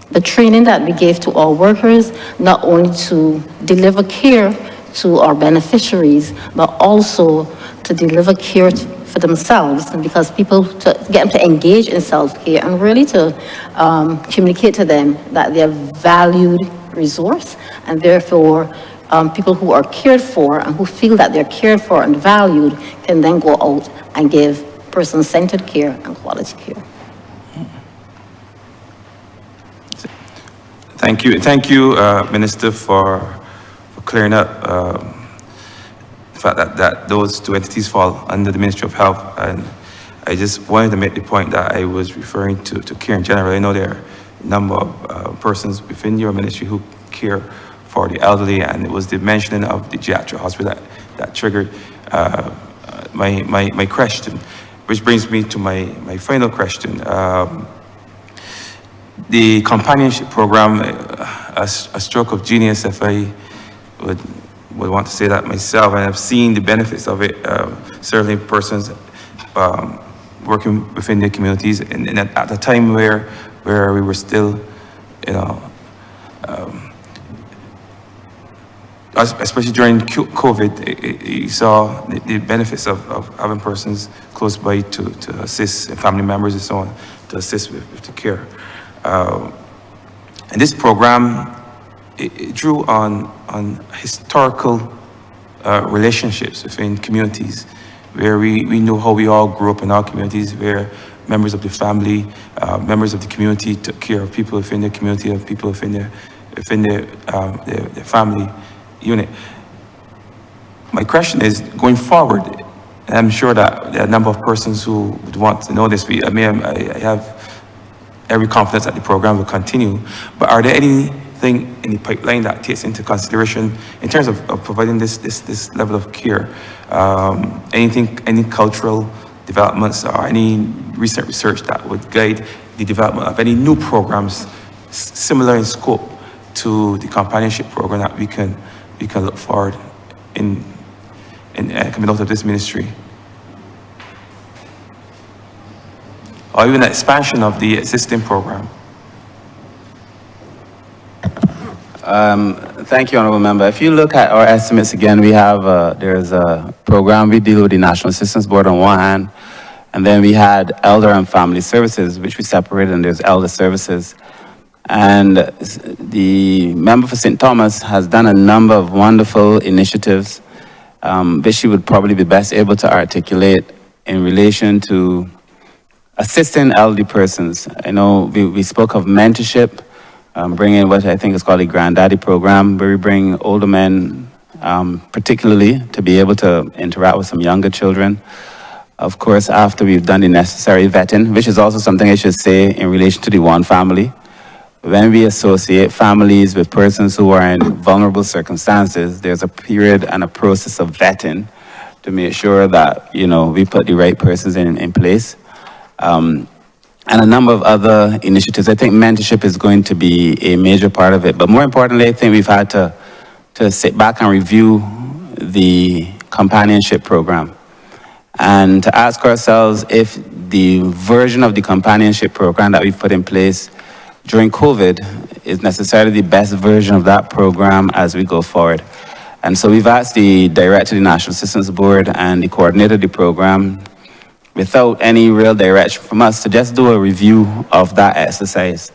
Speaker 12: the training that we gave to our workers, not only to deliver care to our beneficiaries, but also to deliver care for themselves, because people, to get them to engage in self-care and really to communicate to them that they're a valued resource, and therefore people who are cared for and who feel that they're cared for and valued can then go out and give person-centered care and quality care.
Speaker 9: Thank you, Minister, for clearing up the fact that those two entities fall under the Ministry of Health. And I just wanted to make the point that I was referring to care in general. I know there are a number of persons within your ministry who care for the elderly, and it was the mentioning of the geriatric hospital that triggered my question, which brings me to my final question. The Companionship program, a stroke of genius, if I would want to say that myself, and I've seen the benefits of it, certainly persons working within their communities, and at the time where we were still, especially during COVID, you saw the benefits of having persons close by to assist family members and so on, to assist with the care. And this program, it drew on historical relationships within communities, where we know how we all grew up in our communities, where members of the family, members of the community took care of people within their community, of people within their family unit. My question is, going forward, and I'm sure that there are a number of persons who would want to know this. I have every confidence that the program will continue, but are there anything in the pipeline that takes into consideration in terms of providing this level of care? Any cultural developments or any recent research that would guide the development of any new programs similar in scope to the companionship program that we can look forward in coming out of this ministry? Or even an expansion of the existing program?
Speaker 4: Thank you, Honourable Member. If you look at our estimates again, we have, there's a program we deal with the National Assistance Board on one hand, and then we had Elder and Family Services, which we separated, and there's Elder Services. And the member for St. Thomas has done a number of wonderful initiatives, which she would probably be best able to articulate in relation to assisting elderly persons. I know we spoke of mentorship, bringing what I think is called a granddaddy program, where we bring older men, particularly, to be able to interact with some younger children. Of course, after we've done the necessary vetting, which is also something I should say in relation to the one family. When we associate families with persons who are in vulnerable circumstances, there's a period and a process of vetting to make sure that, we put the right persons in place. And a number of other initiatives. I think mentorship is going to be a major part of it. But more importantly, I think we've had to sit back and review the companionship program and to ask ourselves if the version of the companionship program that we've put in place during COVID is necessarily the best version of that program as we go forward. And so we've asked the director of the National Assistance Board and the coordinator of the program, without any real direction from us, to just do a review of that exercise.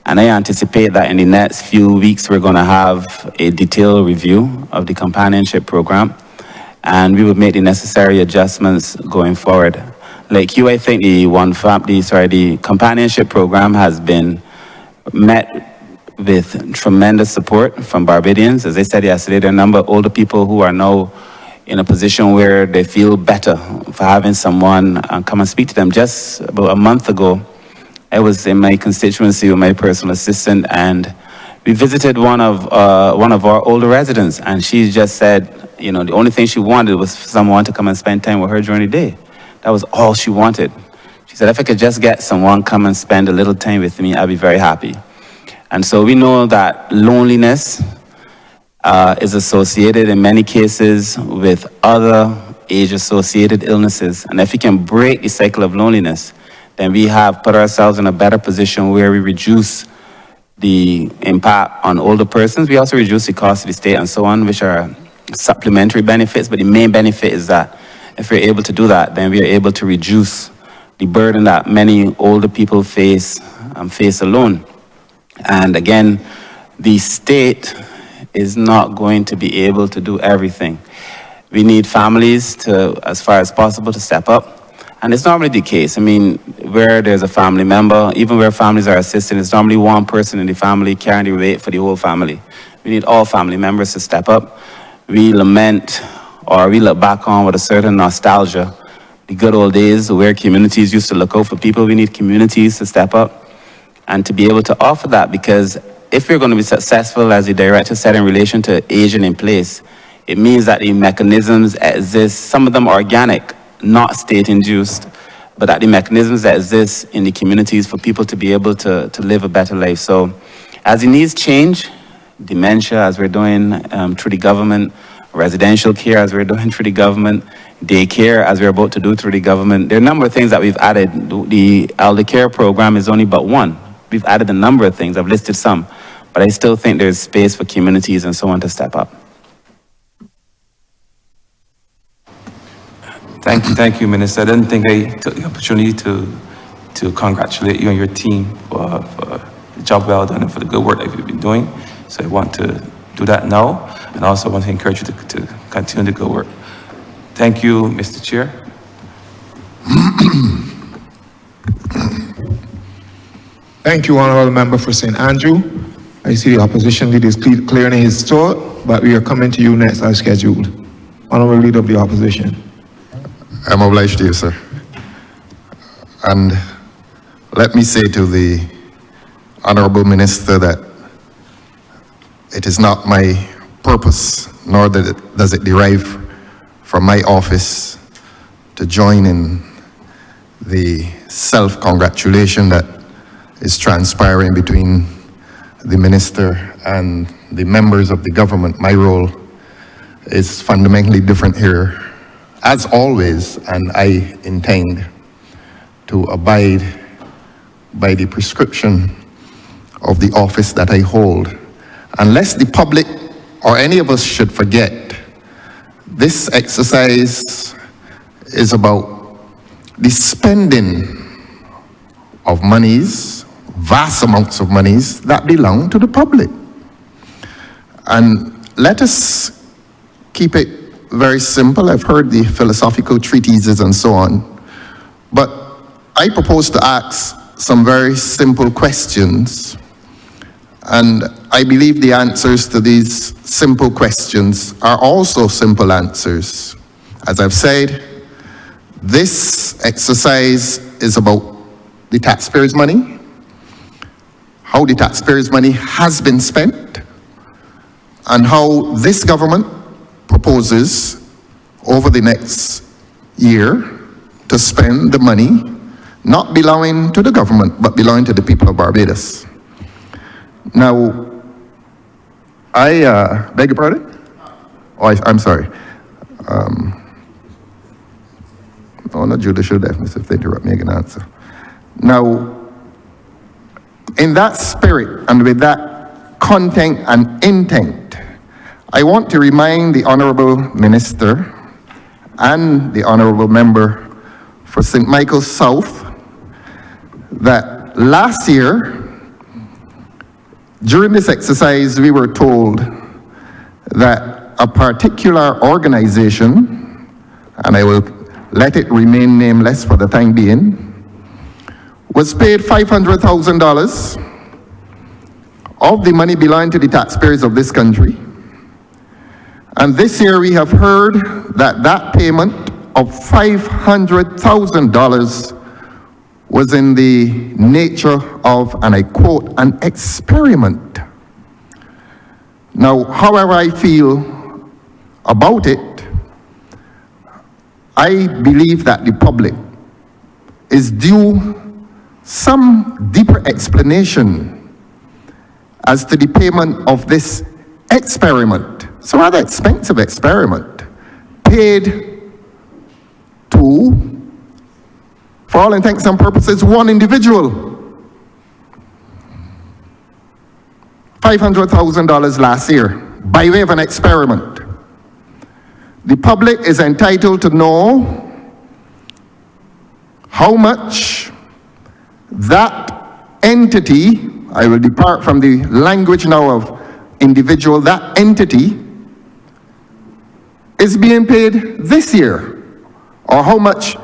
Speaker 4: And I anticipate that in the next few weeks, we're going to have a detailed review of the companionship program, and we would make the necessary adjustments going forward. Like you, I think the companionship program has been met with tremendous support from Barbadians. As I said yesterday, there are a number of older people who are now in a position where they feel better for having someone come and speak to them. Just about a month ago, I was in my constituency with my personal assistant, and we visited one of our older residents, and she just said, the only thing she wanted was for someone to come and spend time with her during the day. That was all she wanted. She said, if I could just get someone come and spend a little time with me, I'd be very happy. And so we know that loneliness is associated in many cases with other age-associated illnesses. And if we can break the cycle of loneliness, then we have put ourselves in a better position where we reduce the impact on older persons. We also reduce the cost of the state and so on, which are supplementary benefits. But the main benefit is that if we're able to do that, then we are able to reduce the burden that many older people face alone. And again, the state is not going to be able to do everything. We need families to, as far as possible, to step up. And it's normally the case. Where there's a family member, even where families are assisting, it's normally one person in the family carrying the weight for the whole family. We need all family members to step up. We lament, or we look back on with a certain nostalgia, the good old days where communities used to look out for people. We need communities to step up and to be able to offer that, because if we're going to be successful, as the director said, in relation to aging in place, it means that the mechanisms exist, some of them organic, not state-induced, but that the mechanisms that exist in the communities for people to be able to live a better life. So as the needs change, dementia, as we're doing through the government, residential care, as we're doing through the government, daycare, as we're about to do through the government, there are a number of things that we've added. The elder care program is only but one. We've added a number of things. I've listed some, but I still think there's space for communities and so on to step up.
Speaker 9: Thank you, Minister. I didn't think I took the opportunity to congratulate you and your team for the job well done and for the good work that you've been doing. So I want to do that now, and also want to encourage you to continue the good work. Thank you, Mr. Chair.
Speaker 2: Thank you, Honourable Member for St. Andrew. I see the opposition leader is clearing his throat, but we are coming to you next as scheduled. Honourable Leader of the Opposition.
Speaker 14: I'm obliged to you, sir. And let me say to the Honourable Minister that it is not my purpose, nor does it derive from my office to join in the self-congratulation that is transpiring between the Minister and the members of the government. My role is fundamentally different here, as always, and I intend to abide by the prescription of the office that I hold. Unless the public or any of us should forget, this exercise is about the spending of monies, vast amounts of monies that belong to the public. And let us keep it very simple. I've heard the philosophical treatises and so on, but I propose to ask some very simple questions, and I believe the answers to these simple questions are also simple answers. As I've said, this exercise is about the taxpayers' money, how the taxpayers' money has been spent, and how this government proposes over the next year to spend the money not belonging to the government, but belonging to the people of Barbados. Now, I beg your pardon? Oh, I'm sorry. No judicial deafness if they interrupt me, I can answer. Now, in that spirit and with that content and intent, I want to remind the Honourable Minister and the Honourable Member for St. Michael's South that last year, during this exercise, we were told that a particular organization, and I will let it remain nameless for the time being, was paid $500,000 of the money belonging to the taxpayers of this country. And this year we have heard that that payment of $500,000 was in the nature of, and I quote, an experiment. Now, however I feel about it, I believe that the public is due some deeper explanation as to the payment of this experiment. It's a rather expensive experiment, paid to, for all intents and purposes, one individual. $500,000 last year, by way of an experiment. The public is entitled to know how much that entity, I will depart from the language now of individual, that entity is being paid this year, or how much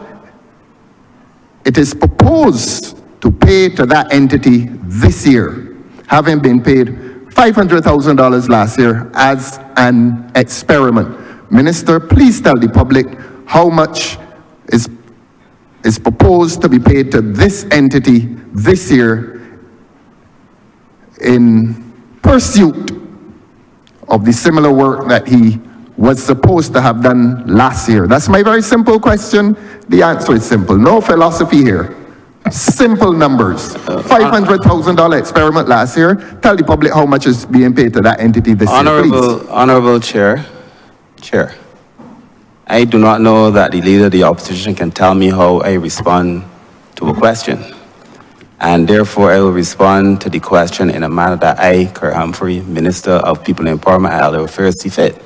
Speaker 14: it is proposed to pay to that entity this year, having been paid $500,000 last year as an experiment. Minister, please tell the public how much is proposed to be paid to this entity this year in pursuit of the similar work that he was supposed to have done last year. That's my very simple question. The answer is simple. No philosophy here. Simple numbers. $500,000 experiment last year. Tell the public how much is being paid to that entity this year, please.
Speaker 4: Honourable Chair, I do not know that the Leader of the Opposition can tell me how I respond to a question. And therefore, I will respond to the question in a manner that I, Kurt Humphrey, Minister of People Empowerment and Elder Affairs, see fit.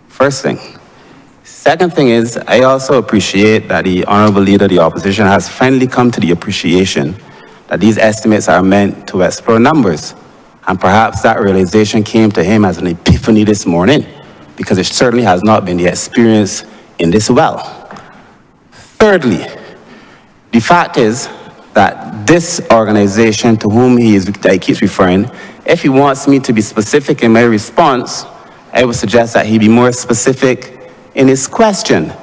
Speaker 4: First thing. Second thing is, I also appreciate that the Honourable Leader of the Opposition has finally come to the appreciation that these estimates are meant to explore numbers. And perhaps that realization came to him as an epiphany this morning, because it certainly has not been the experience in this well. Thirdly, the fact is that this organization to whom he keeps referring, if he wants me to be specific in my response, I would suggest that he be more specific in his question.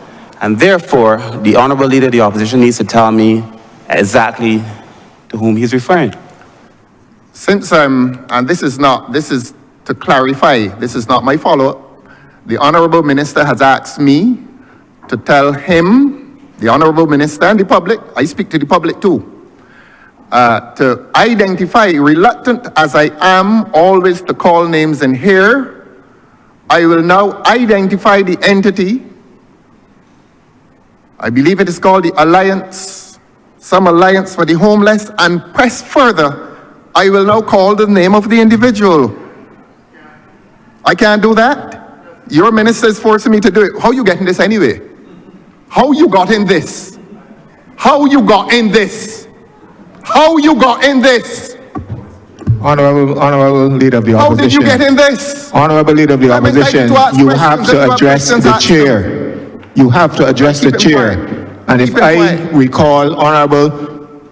Speaker 4: And therefore, the Honourable Leader of the Opposition needs to tell me exactly to whom he's referring.
Speaker 6: Since and this is to clarify, this is not my follow-up. The Honourable Minister has asked me to tell him, the Honourable Minister and the public, I speak to the public too, to identify, reluctant as I am always to call names in here, I will now identify the entity. I believe it is called the Alliance, some Alliance for the Homeless, and press further. I will now call the name of the individual. I can't do that. Your minister is forcing me to do it. How you getting this anyway? How you got in this? How you got in this? How you got in this?
Speaker 2: Honourable Leader of the Opposition.
Speaker 6: How did you get in this?
Speaker 2: Honourable Leader of the Opposition, you have to address the chair. You have to address the chair. And if I recall, Honourable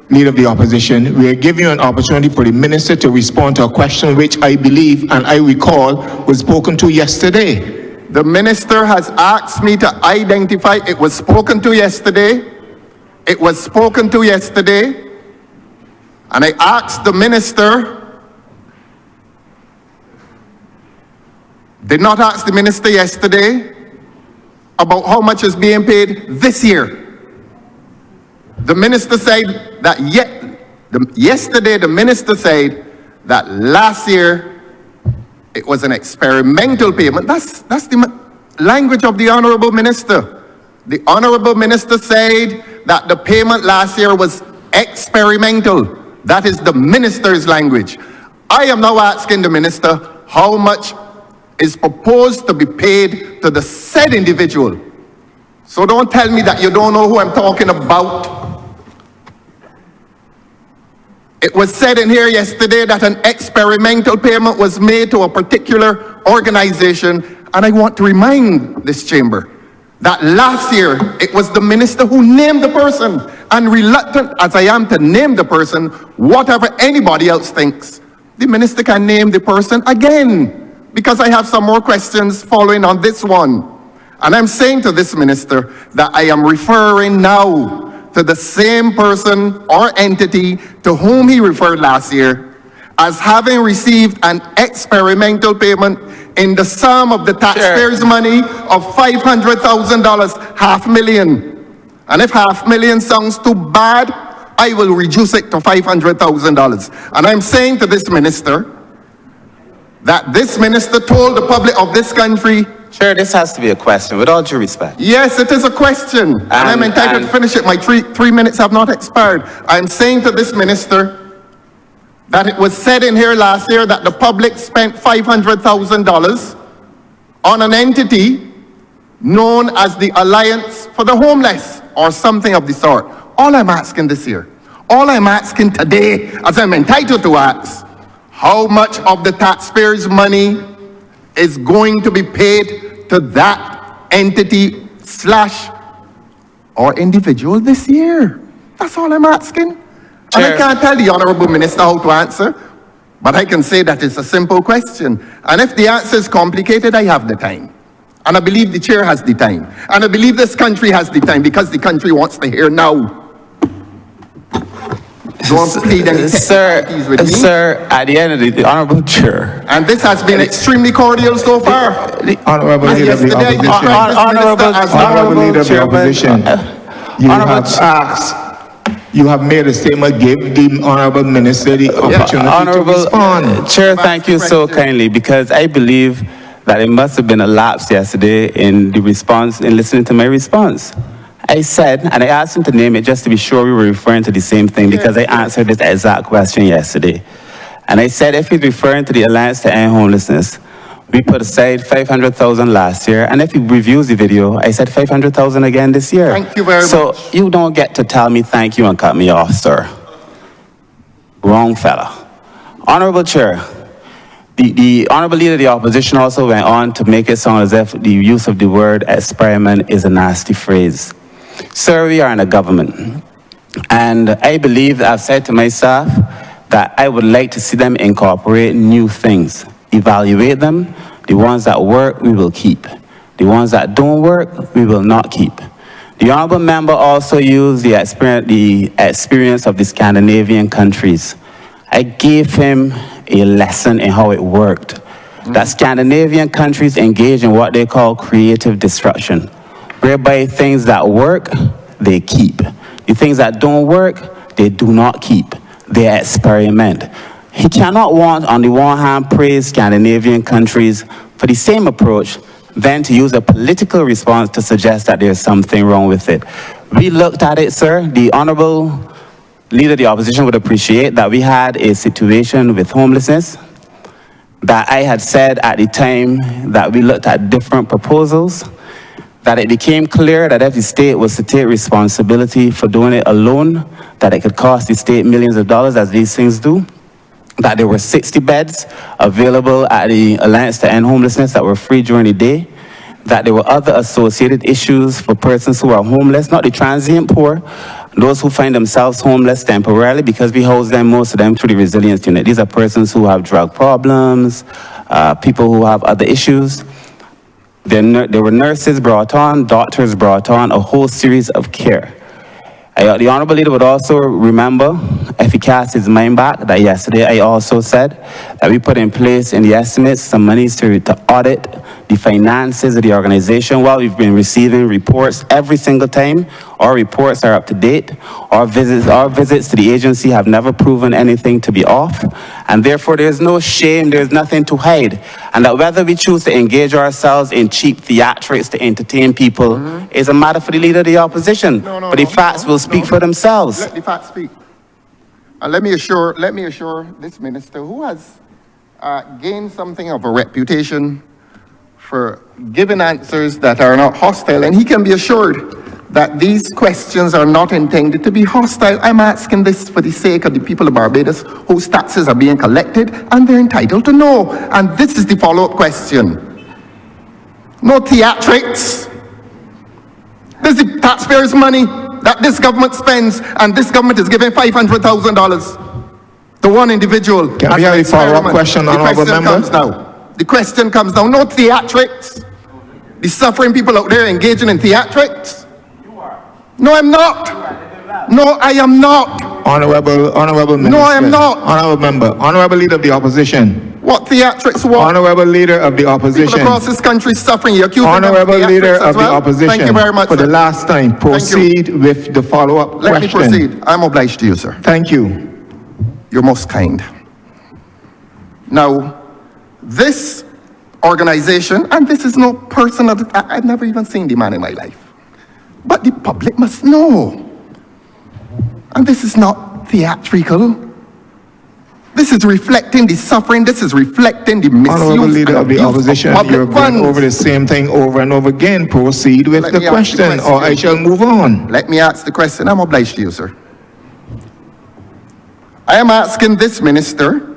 Speaker 2: Leader of the Opposition, we are giving you an opportunity for the Minister to respond to a question which I believe and I recall was spoken to yesterday.
Speaker 6: The Minister has asked me to identify, it was spoken to yesterday. It was spoken to yesterday. And I asked the Minister, did not ask the Minister yesterday about how much is being paid this year. The Minister said that yesterday the Minister said that last year it was an experimental payment. That's the language of the Honourable Minister. The Honourable Minister said that the payment last year was experimental. That is the Minister's language. I am now asking the Minister how much is proposed to be paid to the said individual. So don't tell me that you don't know who I'm talking about. It was said in here yesterday that an experimental payment was made to a particular organization, and I want to remind this chamber that last year it was the Minister who named the person, and reluctant as I am to name the person, whatever anybody else thinks, the Minister can name the person again, because I have some more questions following on this one. And I'm saying to this Minister that I am referring now to the same person or entity to whom he referred last year as having received an experimental payment in the sum of the taxpayers' money of $500,000, $500,000. And if $500,000 sounds too bad, I will reduce it to $500,000. And I'm saying to this Minister that this Minister told the public of this country.
Speaker 4: Chair, this has to be a question, with all due respect.
Speaker 6: Yes, it is a question, and I'm entitled to finish it. My three minutes have not expired. I'm saying to this Minister that it was said in here last year that the public spent $500,000 on an entity known as the Alliance for the Homeless, or something of the sort. All I'm asking this year, all I'm asking today, as I'm entitled to ask, how much of the taxpayers' money is going to be paid to that entity / or individual this year? That's all I'm asking. Chair. And I can't tell the Honourable Minister how to answer, but I can say that it's a simple question. And if the answer is complicated, I have the time. And I believe the Chair has the time. And I believe this country has the time, because the country wants to hear now.
Speaker 4: Sir, at the end of the Honourable Chair.
Speaker 6: And this has been extremely cordial so far.
Speaker 2: Honourable Leader of the Opposition. Honourable Leader of the Opposition. You have asked, you have made a statement, give the Honourable Minister the opportunity to respond.
Speaker 4: Chair, thank you so kindly, because I believe that it must have been a lapse yesterday in the response, in listening to my response. I said, and I asked him to name it just to be sure we were referring to the same thing, because I answered this exact question yesterday. And I said, if he's referring to the Alliance to End Homelessness, We put aside 500,000 last year, and if you reviews the video, I said 500,000 again this year.
Speaker 2: Thank you very much.
Speaker 4: So you don't get to tell me thank you and cut me off, sir. Wrong fella. Honorable Chair, the Honorable Leader of the Opposition also went on to make it sound as if the use of the word experiment is a nasty phrase. Sir, we are in a government, and I believe I've said to my staff that I would like to see them incorporate new things, evaluate them. The ones that work, we will keep. The ones that don't work, we will not keep. The Honourable Member also used the experience of the Scandinavian countries. I gave him a lesson in how it worked. That Scandinavian countries engage in what they call creative destruction, whereby things that work, they keep. The things that don't work, they do not keep. They experiment. He cannot want, on the one hand, praise Scandinavian countries for the same approach, then to use a political response to suggest that there's something wrong with it. We looked at it, sir. The Honourable Leader of the Opposition would appreciate that we had a situation with homelessness, that I had said at the time that we looked at different proposals, that it became clear that if the state was to take responsibility for doing it alone, that it could cost the state millions of dollars, as these things do, that there were 60 beds available at the Alliance to End Homelessness that were free during the day, that there were other associated issues for persons who are homeless, not the transient poor, those who find themselves homeless temporarily, because we house them, most of them, through the resilience unit. These are persons who have drug problems, people who have other issues. There were nurses brought on, doctors brought on, a whole series of care. The Honourable Leader would also remember, if he casts his mind back, that yesterday I also said that we put in place in the estimates some monies to audit the finances of the organization. While we've been receiving reports every single time, our reports are up to date. Our visits to the agency have never proven anything to be off, and therefore there's no shame, there's nothing to hide. And that whether we choose to engage ourselves in cheap theatrics to entertain people is a matter for the Leader of the Opposition. But the facts will speak for themselves.
Speaker 2: Let the facts speak. And let me assure this minister, who has gained something of a reputation for giving answers that are not hostile, and he can be assured that these questions are not intended to be hostile. I'm asking this for the sake of the people of Barbados whose taxes are being collected, and they're entitled to know. And this is the follow-up question. No theatrics. This is the taxpayers' money that this government spends, and this government is giving $500,000 to one individual. Can we have a follow-up question, Honourable Member?
Speaker 15: The question comes now, no theatrics. The suffering people out there engaging in theatrics. No, I'm not. No, I am not.
Speaker 2: Honourable Minister.
Speaker 15: No, I am not.
Speaker 2: Honourable Member. Honourable Leader of the Opposition.
Speaker 15: What theatrics? What?
Speaker 2: Honourable Leader of the Opposition.
Speaker 15: People across this country suffering. You're accusing them of
Speaker 2: Honourable Leader
Speaker 15: theatrics as
Speaker 2: of
Speaker 15: well?
Speaker 2: the Opposition.
Speaker 15: Thank you very much,
Speaker 2: For the
Speaker 15: sir.
Speaker 2: last time, proceed with the follow-up question.
Speaker 15: Let me proceed. I'm obliged to you, sir.
Speaker 2: Thank you.
Speaker 15: You're most kind. Now, this organization, and this is no personal, I've never even seen the man in my life, but the public must know. And this is not theatrical. This is reflecting the suffering. This is reflecting the misuse
Speaker 2: Honourable Leader of the Opposition, you're going
Speaker 15: funds.
Speaker 2: over the same thing over and over again. Proceed with the question, or I shall move on.
Speaker 15: Let me ask the question. I'm obliged to you, sir. I am asking this minister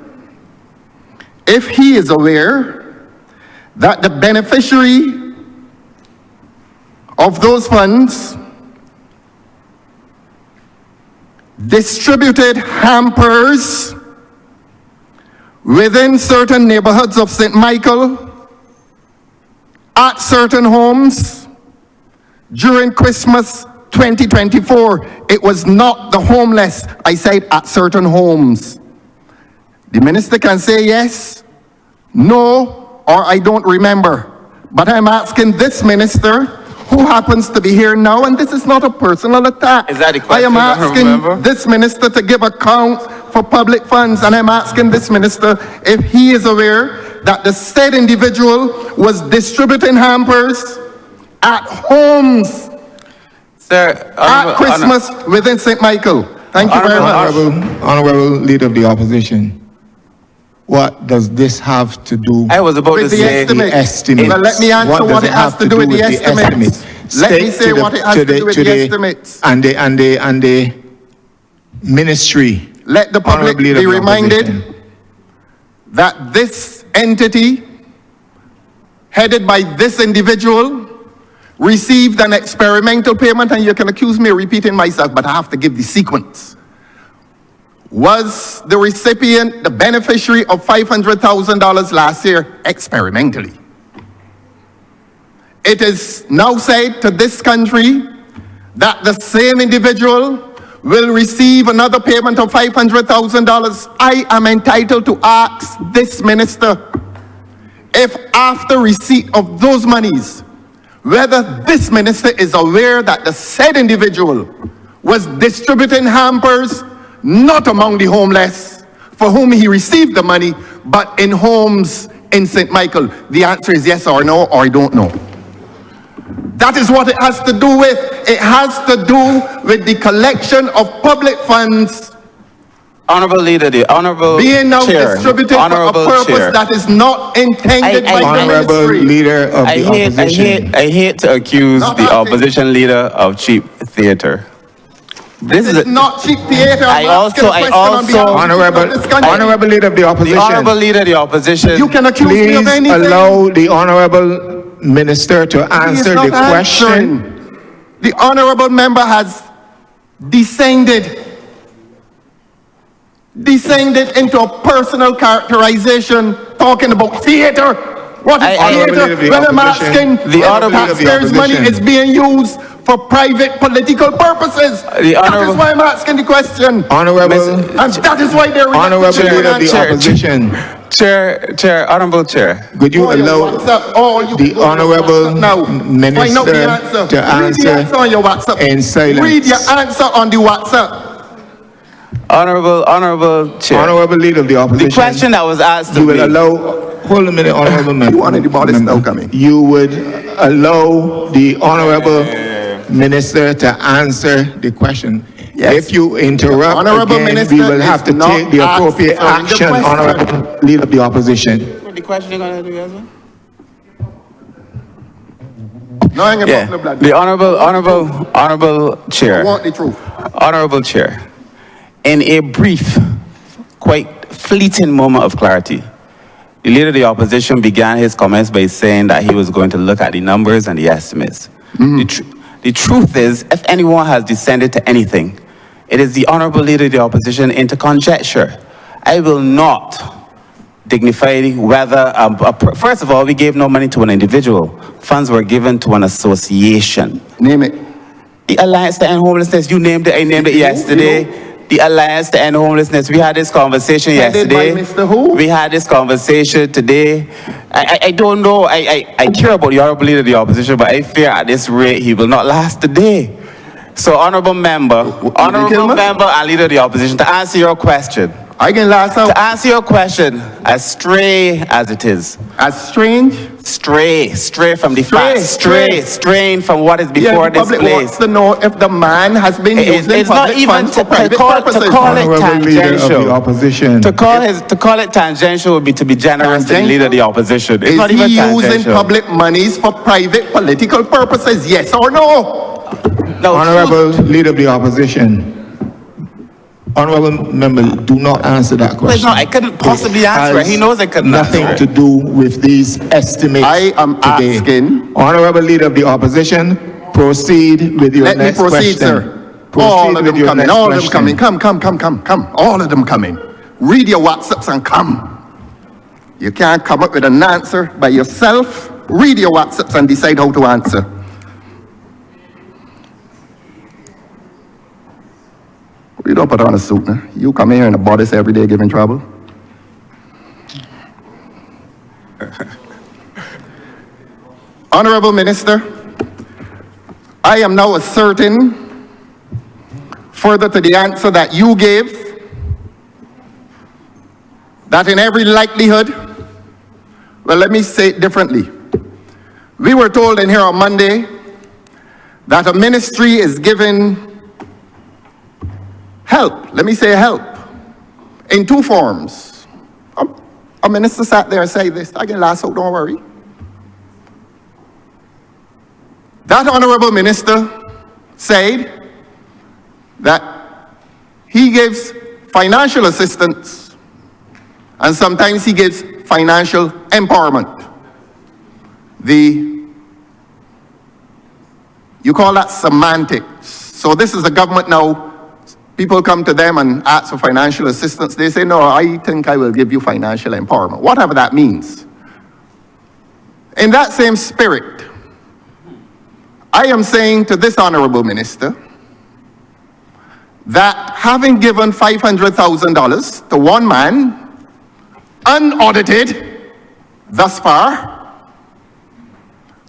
Speaker 15: if he is aware that the beneficiary of those funds distributed hampers within certain neighborhoods of St. Michael, at certain homes, during Christmas 2024. It was not the homeless. I said at certain homes. The minister can say yes, no, or I don't remember. But I'm asking this minister, who happens to be here now, and this is not a personal attack.
Speaker 4: Is that the
Speaker 15: I am
Speaker 4: question,
Speaker 15: asking
Speaker 4: Honourable?
Speaker 15: this minister to give account for public funds, and I'm asking this minister if he is aware that the said individual was distributing hampers at homes
Speaker 4: Sir,
Speaker 15: at Christmas within St. Michael. Thank you very much.
Speaker 2: Honourable Leader of the Opposition. What does this have to do
Speaker 4: I was about to
Speaker 15: With the
Speaker 4: say,
Speaker 15: estimate.
Speaker 2: estimates?
Speaker 15: Well, let me answer
Speaker 2: does
Speaker 15: what it has
Speaker 2: have
Speaker 15: to do with the estimates. Let me
Speaker 2: Stick
Speaker 15: say
Speaker 2: to the-
Speaker 15: what it has
Speaker 2: to
Speaker 15: to
Speaker 2: the-
Speaker 15: do with
Speaker 2: to
Speaker 15: the estimates.
Speaker 2: And the ministry.
Speaker 15: Let the public
Speaker 2: Honorable Leader
Speaker 15: be
Speaker 2: of the
Speaker 15: reminded
Speaker 2: Opposition.
Speaker 15: that this entity, headed by this individual, received an experimental payment, and you can accuse me of repeating myself, but I have to give the sequence. Was the recipient the beneficiary of $500,000 last year experimentally? It is now said to this country that the same individual will receive another payment of $500,000. I am entitled to ask this minister if after receipt of those monies, whether this minister is aware that the said individual was distributing hampers not among the homeless for whom he received the money, but in homes in St. Michael. The answer is yes or no, or I don't know. That is what it has to do with. It has to do with the collection of public funds
Speaker 4: Honourable Leader, the Honourable
Speaker 15: being now
Speaker 4: Chair,
Speaker 15: distributed for a
Speaker 4: Honourable
Speaker 15: purpose
Speaker 4: Chair.
Speaker 15: that is not intended by the
Speaker 2: Honorable
Speaker 15: ministry.
Speaker 2: Leader of the Opposition.
Speaker 4: I hate to accuse
Speaker 15: Not
Speaker 4: the
Speaker 15: acting.
Speaker 4: opposition leader of cheap theatre. This is
Speaker 15: It's not cheap theater.
Speaker 4: I also-
Speaker 2: Honorable Leader of the Opposition.
Speaker 4: the Honourable Leader of the opposition.
Speaker 15: You can accuse me of
Speaker 2: Please
Speaker 15: anything.
Speaker 2: allow the Honorable Minister to
Speaker 15: He is
Speaker 2: answer
Speaker 15: not
Speaker 2: the question.
Speaker 15: answering. The honorable member has descended into a personal characterization, talking about theater. What is
Speaker 2: Honourable Leader of
Speaker 15: theater?
Speaker 2: the
Speaker 15: When I'm
Speaker 2: Opposition.
Speaker 15: asking,
Speaker 4: The
Speaker 15: if
Speaker 4: Honourable Leader of the
Speaker 15: taxpayers' money
Speaker 2: Opposition.
Speaker 15: is being used for private political purposes.
Speaker 4: The
Speaker 15: That
Speaker 4: Honourable-
Speaker 15: is why I'm asking the question.
Speaker 2: Honorable,
Speaker 15: And that is why they're
Speaker 2: Honorable
Speaker 15: rejecting
Speaker 2: Leader of the
Speaker 4: Chair.
Speaker 2: Opposition,
Speaker 4: Chair, Honourable Chair.
Speaker 2: could you allow the Honorable
Speaker 15: Find out the
Speaker 2: Minister
Speaker 15: answer.
Speaker 2: to
Speaker 15: Read the
Speaker 2: answer
Speaker 15: answer on your WhatsApp.
Speaker 2: in silence?
Speaker 15: Read your answer on the WhatsApp.
Speaker 4: Honourable Chair.
Speaker 2: Honorable Leader of the Opposition.
Speaker 4: The question that was asked
Speaker 2: You
Speaker 4: of
Speaker 2: will
Speaker 4: me.
Speaker 2: allow, hold a minute, Honorable Member.
Speaker 15: You want anybody now coming?
Speaker 2: You would allow the Honorable Minister to answer the question.
Speaker 15: Yes.
Speaker 2: If you interrupt
Speaker 15: Honorable
Speaker 2: again,
Speaker 15: Minister
Speaker 2: we will have to
Speaker 15: is not
Speaker 2: take the appropriate
Speaker 15: answering the
Speaker 2: action,
Speaker 15: question.
Speaker 2: Honorable Leader of the Opposition.
Speaker 4: The question you're gonna do,
Speaker 15: No, I ain't gonna
Speaker 4: Yeah,
Speaker 15: talk no blood.
Speaker 4: the Honourable
Speaker 15: I
Speaker 4: Chair.
Speaker 15: want the truth.
Speaker 4: Honourable Chair, in a brief, quite fleeting moment of clarity, the Leader of the Opposition began his comments by saying that he was going to look at the numbers and the estimates. The truth is, if anyone has descended to anything, it is the Honourable Leader of the Opposition into conjecture. I will not dignify whether, first of all, we gave no money to an individual. Funds were given to an association.
Speaker 15: Name it.
Speaker 4: The Alliance to End Homelessness, you named it, I named it yesterday. The Alliance to End Homelessness, we had this conversation
Speaker 15: Headed by
Speaker 4: yesterday.
Speaker 15: Mr. Who?
Speaker 4: We had this conversation today. I don't know, I care about the Honourable Leader of the Opposition, but I fear at this rate he will not last the day. So Honourable Member and Leader of the Opposition, to answer your question.
Speaker 15: I can last out.
Speaker 4: To answer your question, as stray as it is.
Speaker 15: As strange?
Speaker 4: Stray from the facts. Straying from what is before
Speaker 15: the
Speaker 4: this
Speaker 15: public
Speaker 4: place.
Speaker 15: wants to know if the man has been using
Speaker 4: It's not
Speaker 15: public
Speaker 4: even
Speaker 15: funds for
Speaker 4: to
Speaker 15: private
Speaker 4: call
Speaker 15: purposes.
Speaker 4: it
Speaker 2: Honorable Leader of the
Speaker 4: tangential.
Speaker 2: Opposition.
Speaker 4: To call it tangential would be to be generous to the Leader of the Opposition. It's
Speaker 15: Is
Speaker 4: not
Speaker 15: he
Speaker 4: even
Speaker 15: using
Speaker 4: tangential.
Speaker 15: public monies for private political purposes? Yes or no?
Speaker 4: No,
Speaker 2: Honorable Leader of the Opposition. Honorable Member, do not answer that question.
Speaker 4: No, I couldn't possibly answer it. He knows I couldn't
Speaker 2: nothing
Speaker 4: answer it.
Speaker 2: to do with these estimates.
Speaker 15: I am
Speaker 2: today.
Speaker 15: asking.
Speaker 2: Honorable Leader of the Opposition, proceed with your
Speaker 15: Let me
Speaker 2: next
Speaker 15: proceed,
Speaker 2: question.
Speaker 15: sir.
Speaker 2: Proceed
Speaker 15: All of
Speaker 2: with
Speaker 15: them
Speaker 2: your
Speaker 15: coming.
Speaker 2: next
Speaker 15: All of them
Speaker 2: question.
Speaker 15: coming. Come. All of them coming. Read your WhatsApps and come. You can't come up with an answer by yourself. Read your WhatsApps and decide how to answer. You don't put on a suit, nah? You come here in a bodice every day giving trouble. Honorable Minister, I am now asserting, further to the answer that you gave, that in every likelihood, well, let me say it differently. We were told in here on Monday that a ministry is given help, let me say help, in two forms. a minister sat there and said this, I can last out, don't worry. That honorable minister said that he gives financial assistance and sometimes he gives financial empowerment. You call that semantics. So this is the government now. People come to them and ask for financial assistance. They say, no, I think I will give you financial empowerment, whatever that means. In that same spirit, I am saying to this honorable minister that having given $500,000 to one man, unaudited thus far,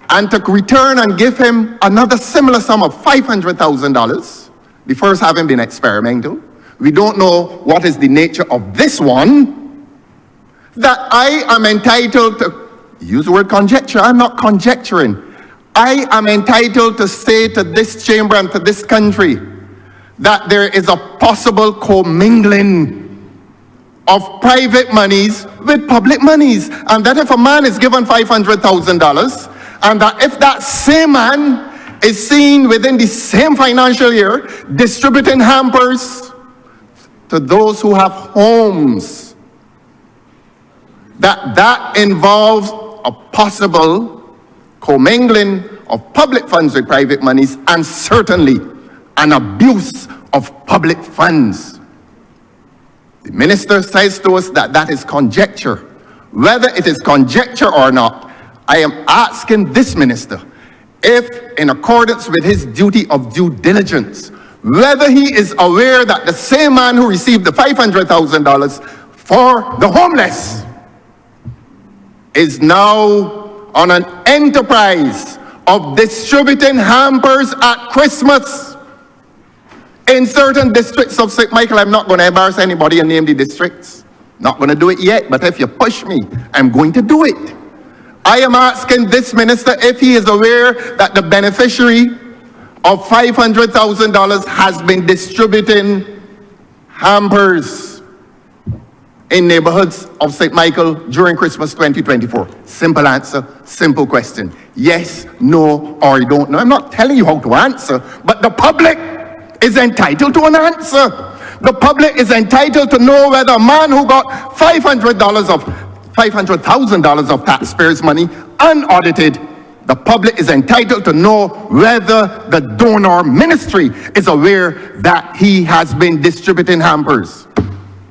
Speaker 15: and to return and give him another similar sum of $500,000, the first having been experimental. We don't know what is the nature of this one, that I am entitled to, use the word conjecture, I'm not conjecturing. I am entitled to say to this chamber and to this country that there is a possible commingling of private monies with public monies, and that if a man is given $500,000, and that if that same man is seen within the same financial year distributing hampers to those who have homes, that involves a possible commingling of public funds with private monies and certainly an abuse of public funds. The minister says to us that that is conjecture. Whether it is conjecture or not, I am asking this minister if, in accordance with his duty of due diligence, whether he is aware that the same man who received the $500,000 for the homeless is now on an enterprise of distributing hampers at Christmas in certain districts of St. Michael. I'm not going to embarrass anybody and name the districts. Not going to do it yet, but if you push me, I'm going to do it. I am asking this minister if he is aware that the beneficiary of $500,000 has been distributing hampers in neighborhoods of St. Michael during Christmas 2024. Simple answer, simple question. Yes, no, or you don't know. I'm not telling you how to answer, but the public is entitled to an answer. The public is entitled to know whether a man who got $500,000 of taxpayers' money unaudited, the public is entitled to know whether the donor ministry is aware that he has been distributing hampers.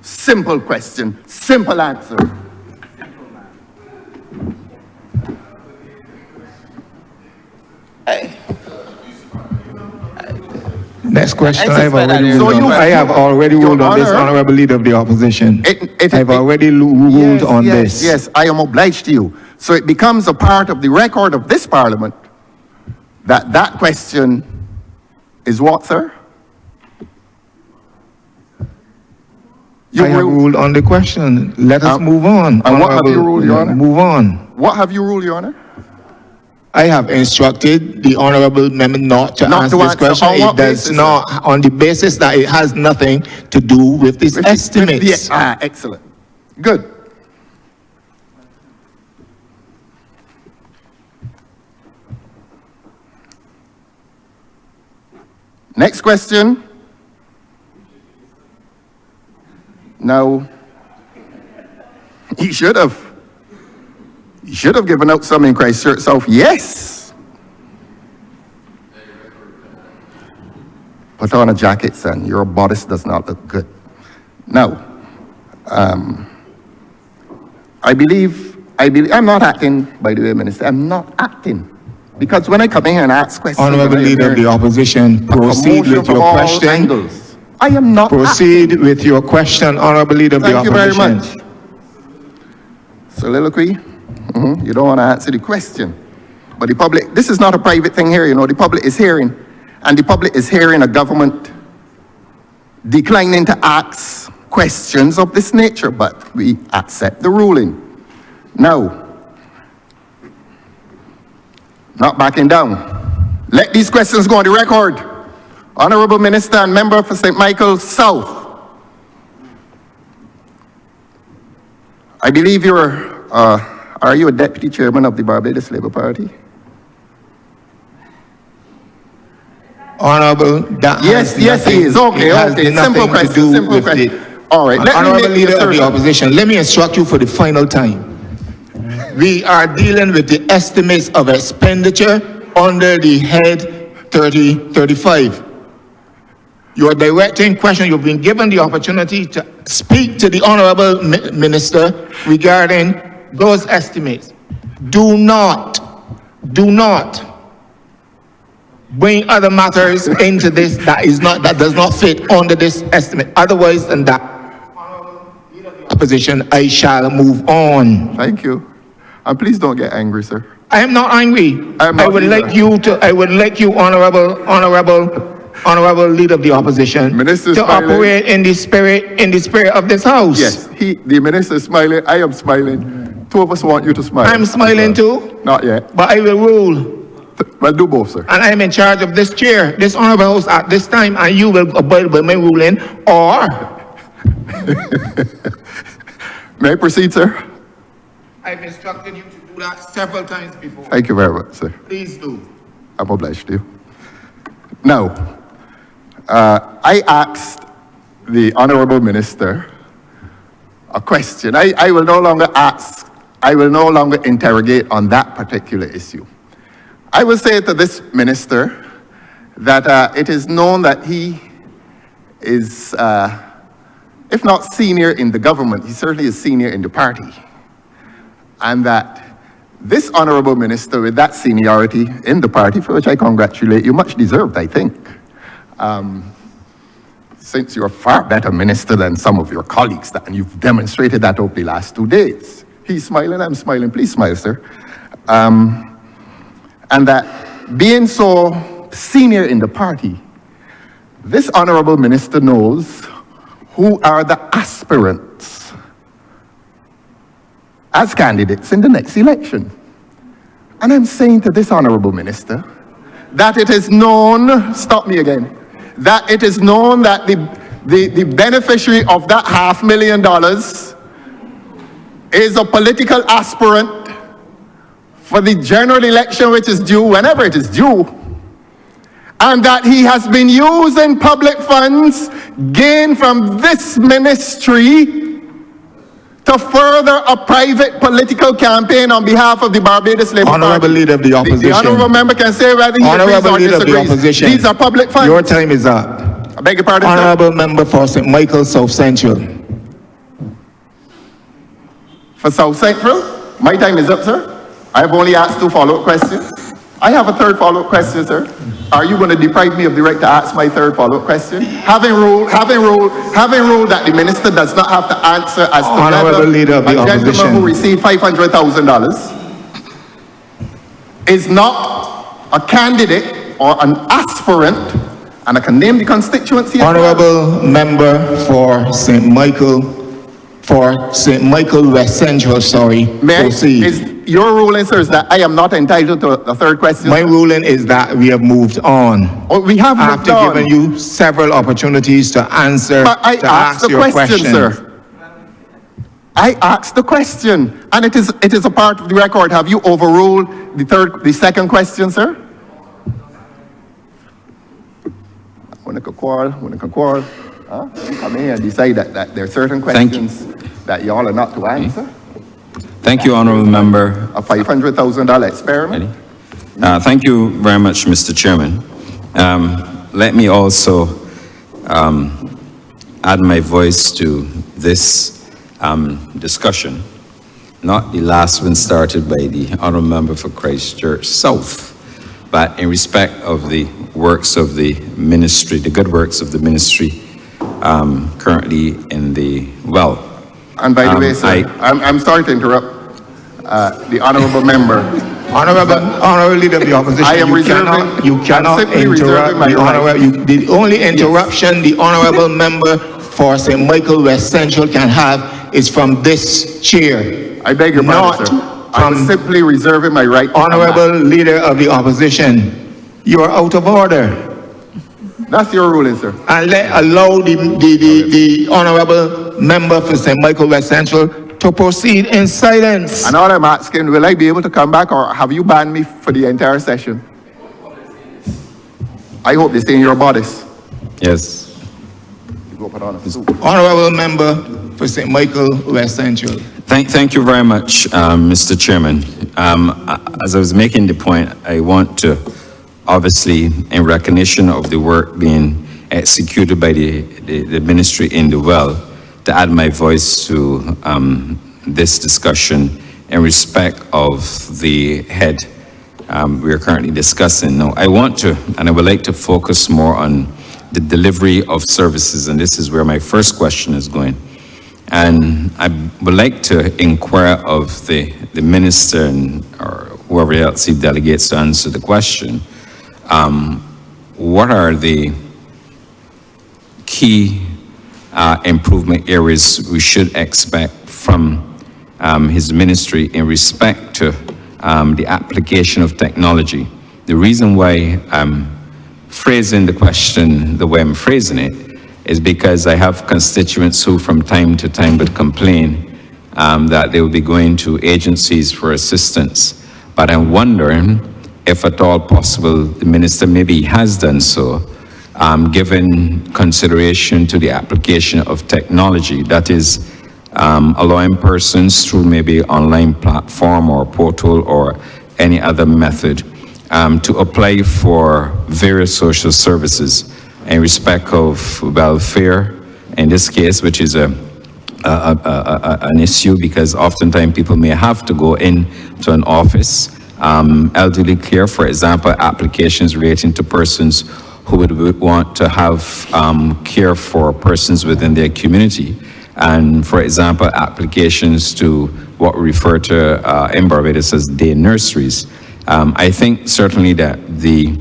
Speaker 15: Simple question, simple answer. Hey.
Speaker 2: Next question. I have already
Speaker 15: Your
Speaker 2: ruled on this,
Speaker 15: Honor,
Speaker 2: Honourable Leader of the Opposition. I've already ruled on this.
Speaker 15: Yes, I am obliged to you. So it becomes a part of the record of this Parliament that that question is what, sir?
Speaker 2: I have ruled on the question. Let us move on.
Speaker 15: And what have you ruled, Your Honor?
Speaker 2: Move on.
Speaker 15: What have you ruled, Your Honor?
Speaker 2: I have instructed the honourable member not to answer this question.
Speaker 15: On what
Speaker 2: It does
Speaker 15: basis,
Speaker 2: not, on the basis that it has nothing to do with these estimates.
Speaker 15: Excellent. Good. Next question. Now, he should have given out some in Christchurch South. Yes. Put on a jacket, son. Your bodice does not look good. Now, I believe, I'm not acting, by the way, Minister. I'm not acting. Because when I come in here and ask questions...
Speaker 2: Honourable Leader of the Opposition, proceed with your question.
Speaker 15: I am not
Speaker 2: Proceed with your question, Honourable Leader of the
Speaker 15: Thank you very
Speaker 2: Opposition.
Speaker 15: much. Soliloquy? You don't want to answer the question. But the public, this is not a private thing here, you know, the public is hearing. And the public is hearing a government declining to ask questions of this nature, but we accept the ruling. Now, not backing down. Let these questions go on the record. Honourable Minister and Member for St. Michael South.
Speaker 6: I believe are you a deputy chairman of the Barbados Labour Party?
Speaker 2: Honourable, that
Speaker 6: Yes,
Speaker 2: has
Speaker 6: yes, he
Speaker 2: nothing-
Speaker 6: is. Okay,
Speaker 2: it has
Speaker 6: okay.
Speaker 2: nothing
Speaker 6: Simple
Speaker 2: to
Speaker 6: question,
Speaker 2: do
Speaker 6: simple
Speaker 2: with
Speaker 6: question.
Speaker 2: the-
Speaker 6: All right, let me
Speaker 2: Honourable
Speaker 6: make
Speaker 2: Leader
Speaker 6: the
Speaker 2: of the
Speaker 6: assertion.
Speaker 2: Opposition, let me instruct you for the final time. We are dealing with the estimates of expenditure under the head 3035. You are directing question. You've been given the opportunity to speak to the Honourable Minister regarding those estimates. Do not bring other matters into this that does not fit under this estimate. Otherwise than that, opposition, I shall move on.
Speaker 6: Thank you. And please don't get angry, sir.
Speaker 2: I am not angry. I would like you, honorable leader of the opposition,
Speaker 6: Minister
Speaker 2: to
Speaker 6: smiling.
Speaker 2: operate in the spirit of this house.
Speaker 6: Yes, the minister is smiling, I am smiling. Two of us want you to smile.
Speaker 2: I'm smiling too,
Speaker 6: Not yet.
Speaker 2: but I will rule.
Speaker 6: Well, do both, sir.
Speaker 2: And I'm in charge of this chair, this honorable house at this time, and you will abide by my ruling, or
Speaker 6: May I proceed, sir?
Speaker 2: I've instructed you to do that several times before.
Speaker 6: Thank you very much, sir.
Speaker 2: Please do.
Speaker 6: I'm obliged to you. Now, I asked the Honourable Minister a question. I will no longer ask, I will no longer interrogate on that particular issue. I will say to this minister that it is known that he is, if not senior in the government, he certainly is senior in the party. And that this honourable minister with that seniority in the party, for which I congratulate you, much deserved, I think. Since you're a far better minister than some of your colleagues, and you've demonstrated that over the last 2 days. He's smiling, I'm smiling, please smile, sir. And that being so senior in the party, this honourable minister knows who are the aspirants as candidates in the next election. And I'm saying to this honourable minister that it is known, stop me again, that it is known that the beneficiary of that $500,000 is a political aspirant for the general election which is due whenever it is due, and that he has been using public funds gained from this ministry to further a private political campaign on behalf of the Barbados Labour Party.
Speaker 2: Honourable Leader of the Opposition.
Speaker 6: The honourable member can say whether he agrees
Speaker 2: Honourable
Speaker 6: or
Speaker 2: Leader of the
Speaker 6: disagrees.
Speaker 2: Opposition.
Speaker 6: These are public funds.
Speaker 2: Your time is up.
Speaker 6: I beg your pardon, sir?
Speaker 2: Honourable Member for St. Michael South Central.
Speaker 6: For South Central, my time is up, sir. I have only asked 2 follow-up questions. I have a 3rd follow-up question, sir. Are you going to deprive me of the right to ask my 3rd follow-up question? Having ruled that the minister does not have to answer as to
Speaker 2: Honourable
Speaker 6: whether
Speaker 2: Leader of the
Speaker 6: a gentleman
Speaker 2: Opposition.
Speaker 6: who received $500,000 is not a candidate or an aspirant, and I can name the constituency.
Speaker 2: Honourable Member for St. Michael West Central, sorry.
Speaker 6: May I?
Speaker 2: Proceed.
Speaker 6: Is your ruling, sir, is that I am not entitled to a 3rd question?
Speaker 2: My ruling is that we have moved on.
Speaker 6: Oh, we have moved on.
Speaker 2: After giving you several opportunities to answer,
Speaker 6: But I
Speaker 2: to
Speaker 6: asked
Speaker 2: ask
Speaker 6: the
Speaker 2: your
Speaker 6: question,
Speaker 2: questions.
Speaker 6: sir. I asked the question, and it is a part of the record. Have you overruled the 2nd question, sir? When I could quarrel. Huh? You come here and decide that there are certain questions that y'all are not to answer.
Speaker 16: Thank you, Honourable Member.
Speaker 6: A $500,000 experiment.
Speaker 16: Thank you very much, Mr. Chairman. Let me also add my voice to this discussion, not the last one started by the Honourable Member for Christchurch South, but in respect of the works of the ministry, the good works of the ministry currently in the, well.
Speaker 6: And by the way, sir, I'm sorry to interrupt the honourable member.
Speaker 2: Honourable Leader of the Opposition,
Speaker 6: I am
Speaker 2: you cannot interrupt the honourable. The only interruption the honourable member for St. Michael West Central can have is from this chair.
Speaker 6: I beg your pardon, sir. I'm simply reserving my right.
Speaker 2: Honourable Leader of the Opposition, you are out of order.
Speaker 6: That's your ruling, sir.
Speaker 2: And allow the honourable member for St. Michael West Central to to proceed in silence.
Speaker 15: And all I'm asking, will I be able to come back, or have you banned me for the entire session? I hope they stay in your bodies.
Speaker 16: Yes.
Speaker 15: You go put on a suit.
Speaker 2: Honourable member for St. Michael West Central.
Speaker 16: Thank you very much, Mr. Chairman. As I was making the point, I want to, obviously, in recognition of the work being executed by the ministry in the well, to add my voice to this discussion in respect of the head we are currently discussing. Now, I want to, and I would like to focus more on the delivery of services, and this is where my first question is going. And I would like to inquire of the minister and, or whoever else he delegates to answer the question. What are the key improvement areas we should expect from his ministry in respect to the application of technology? The reason why I'm phrasing the question the way I'm phrasing it is because I have constituents who from time to time would complain that they will be going to agencies for assistance. But I'm wondering if at all possible, the minister maybe has done so, given consideration to the application of technology, that is allowing persons through maybe online platform or portal or any other method to apply for various social services in respect of welfare, in this case, which is an issue because oftentimes people may have to go into an office. Elderly care, for example, applications relating to persons who would want to have care for persons within their community. And for example, applications to what we refer to in Barbados as day nurseries. I think certainly that the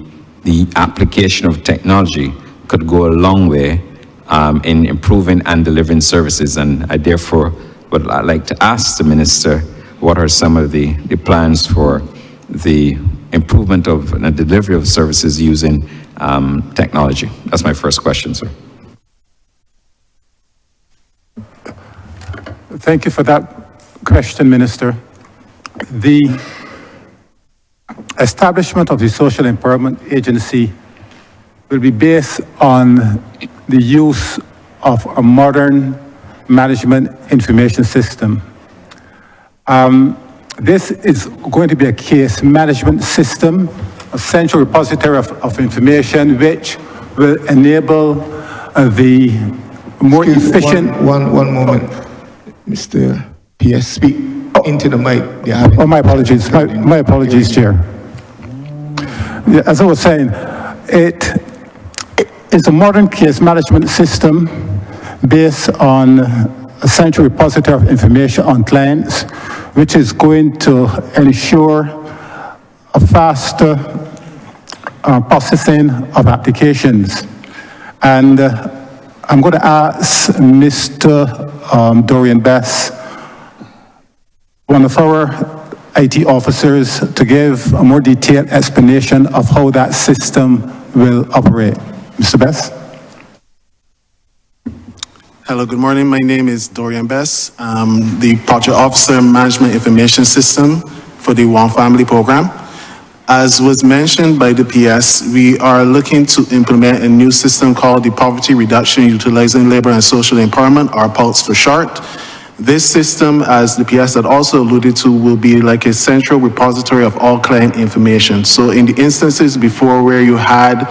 Speaker 16: application of technology could go a long way in improving and delivering services. And I therefore would like to ask the minister, what are some of the plans for the improvement of the delivery of services using technology? That's my first question, sir.
Speaker 8: Thank you for that question, Minister. The establishment of the Social Empowerment Agency will be based on the use of a modern management information system. This is going to be a case management system, a central repository of information, which will enable the more efficient...
Speaker 2: One moment, Mr. PS, speak into the mic.
Speaker 8: Oh, my apologies. My apologies, Chair. Yeah, as I was saying, it is a modern case management system based on a central repository of information on clients, which is going to ensure a faster processing of applications. And I'm going to ask Mr. Dorian Bess, one of our IT officers, to give a more detailed explanation of how that system will operate. Mr. Bess?
Speaker 17: Hello, good morning. My name is Dorian Bess. I'm the Project Officer Management Information System for the One Family Program. As was mentioned by the PS, we are looking to implement a new system called the Poverty Reduction Utilizing Labor and Social Empowerment, or PULSE for short. This system, as the PS had also alluded to, will be like a central repository of all client information. So in the instances before where you had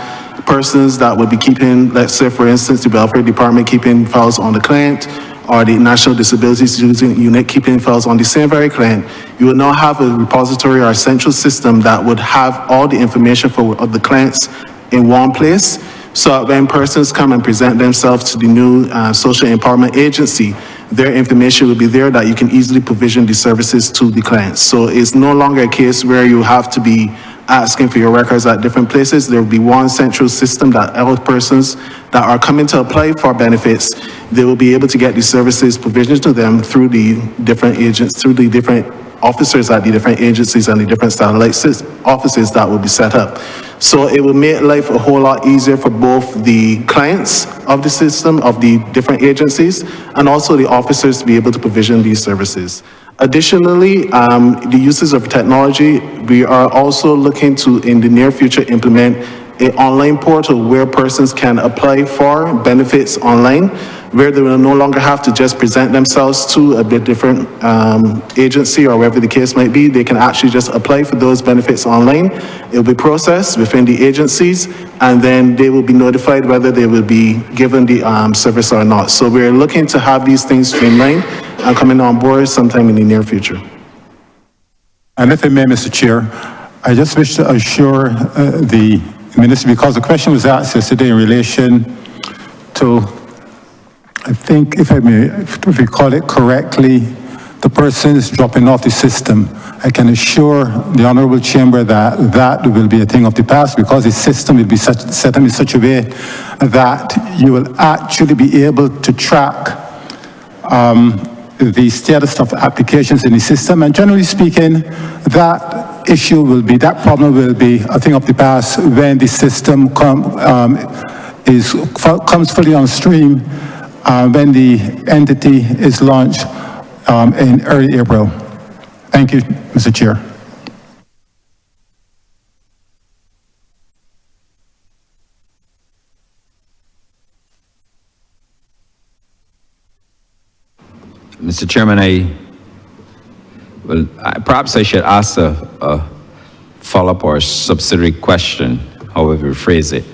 Speaker 17: persons that would be keeping, let's say for instance, the welfare department keeping files on the client, or the National Disabilities Unit keeping files on the same very client, you will now have a repository or a central system that would have all the information of the clients in one place. So when persons come and present themselves to the new Social Empowerment Agency, their information will be there that you can easily provision the services to the clients. So it's no longer a case where you have to be asking for your records at different places. There will be one central system that all persons that are coming to apply for benefits, they will be able to get the services provisioned to them through the different agents, through the different officers at the different agencies and the different satellite offices that will be set up. So it will make life a whole lot easier for both the clients of the system, of the different agencies, and also the officers to be able to provision these services. Additionally, the uses of technology, we are also looking to, in the near future, implement an online portal where persons can apply for benefits online, where they will no longer have to just present themselves to a bit different agency or wherever the case might be. They can actually just apply for those benefits online. It will be processed within the agencies, and then they will be notified whether they will be given the service or not. So we're looking to have these things streamlined and coming on board sometime in the near future.
Speaker 8: And if I may, Mr. Chair, I just wish to assure the Minister, because the question was asked yesterday in relation to, I think, if I recall it correctly, the person is dropping off the system. I can assure the Honourable Chamber that that will be a thing of the past, because the system will be set up in such a way that you will actually be able to track the status of applications in the system. And generally speaking, that problem will be a thing of the past when the system comes fully on stream, when the entity is launched in early April. Thank you, Mr. Chair.
Speaker 16: Mr. Chairman, perhaps I should ask a follow-up or subsidiary question, however you phrase it.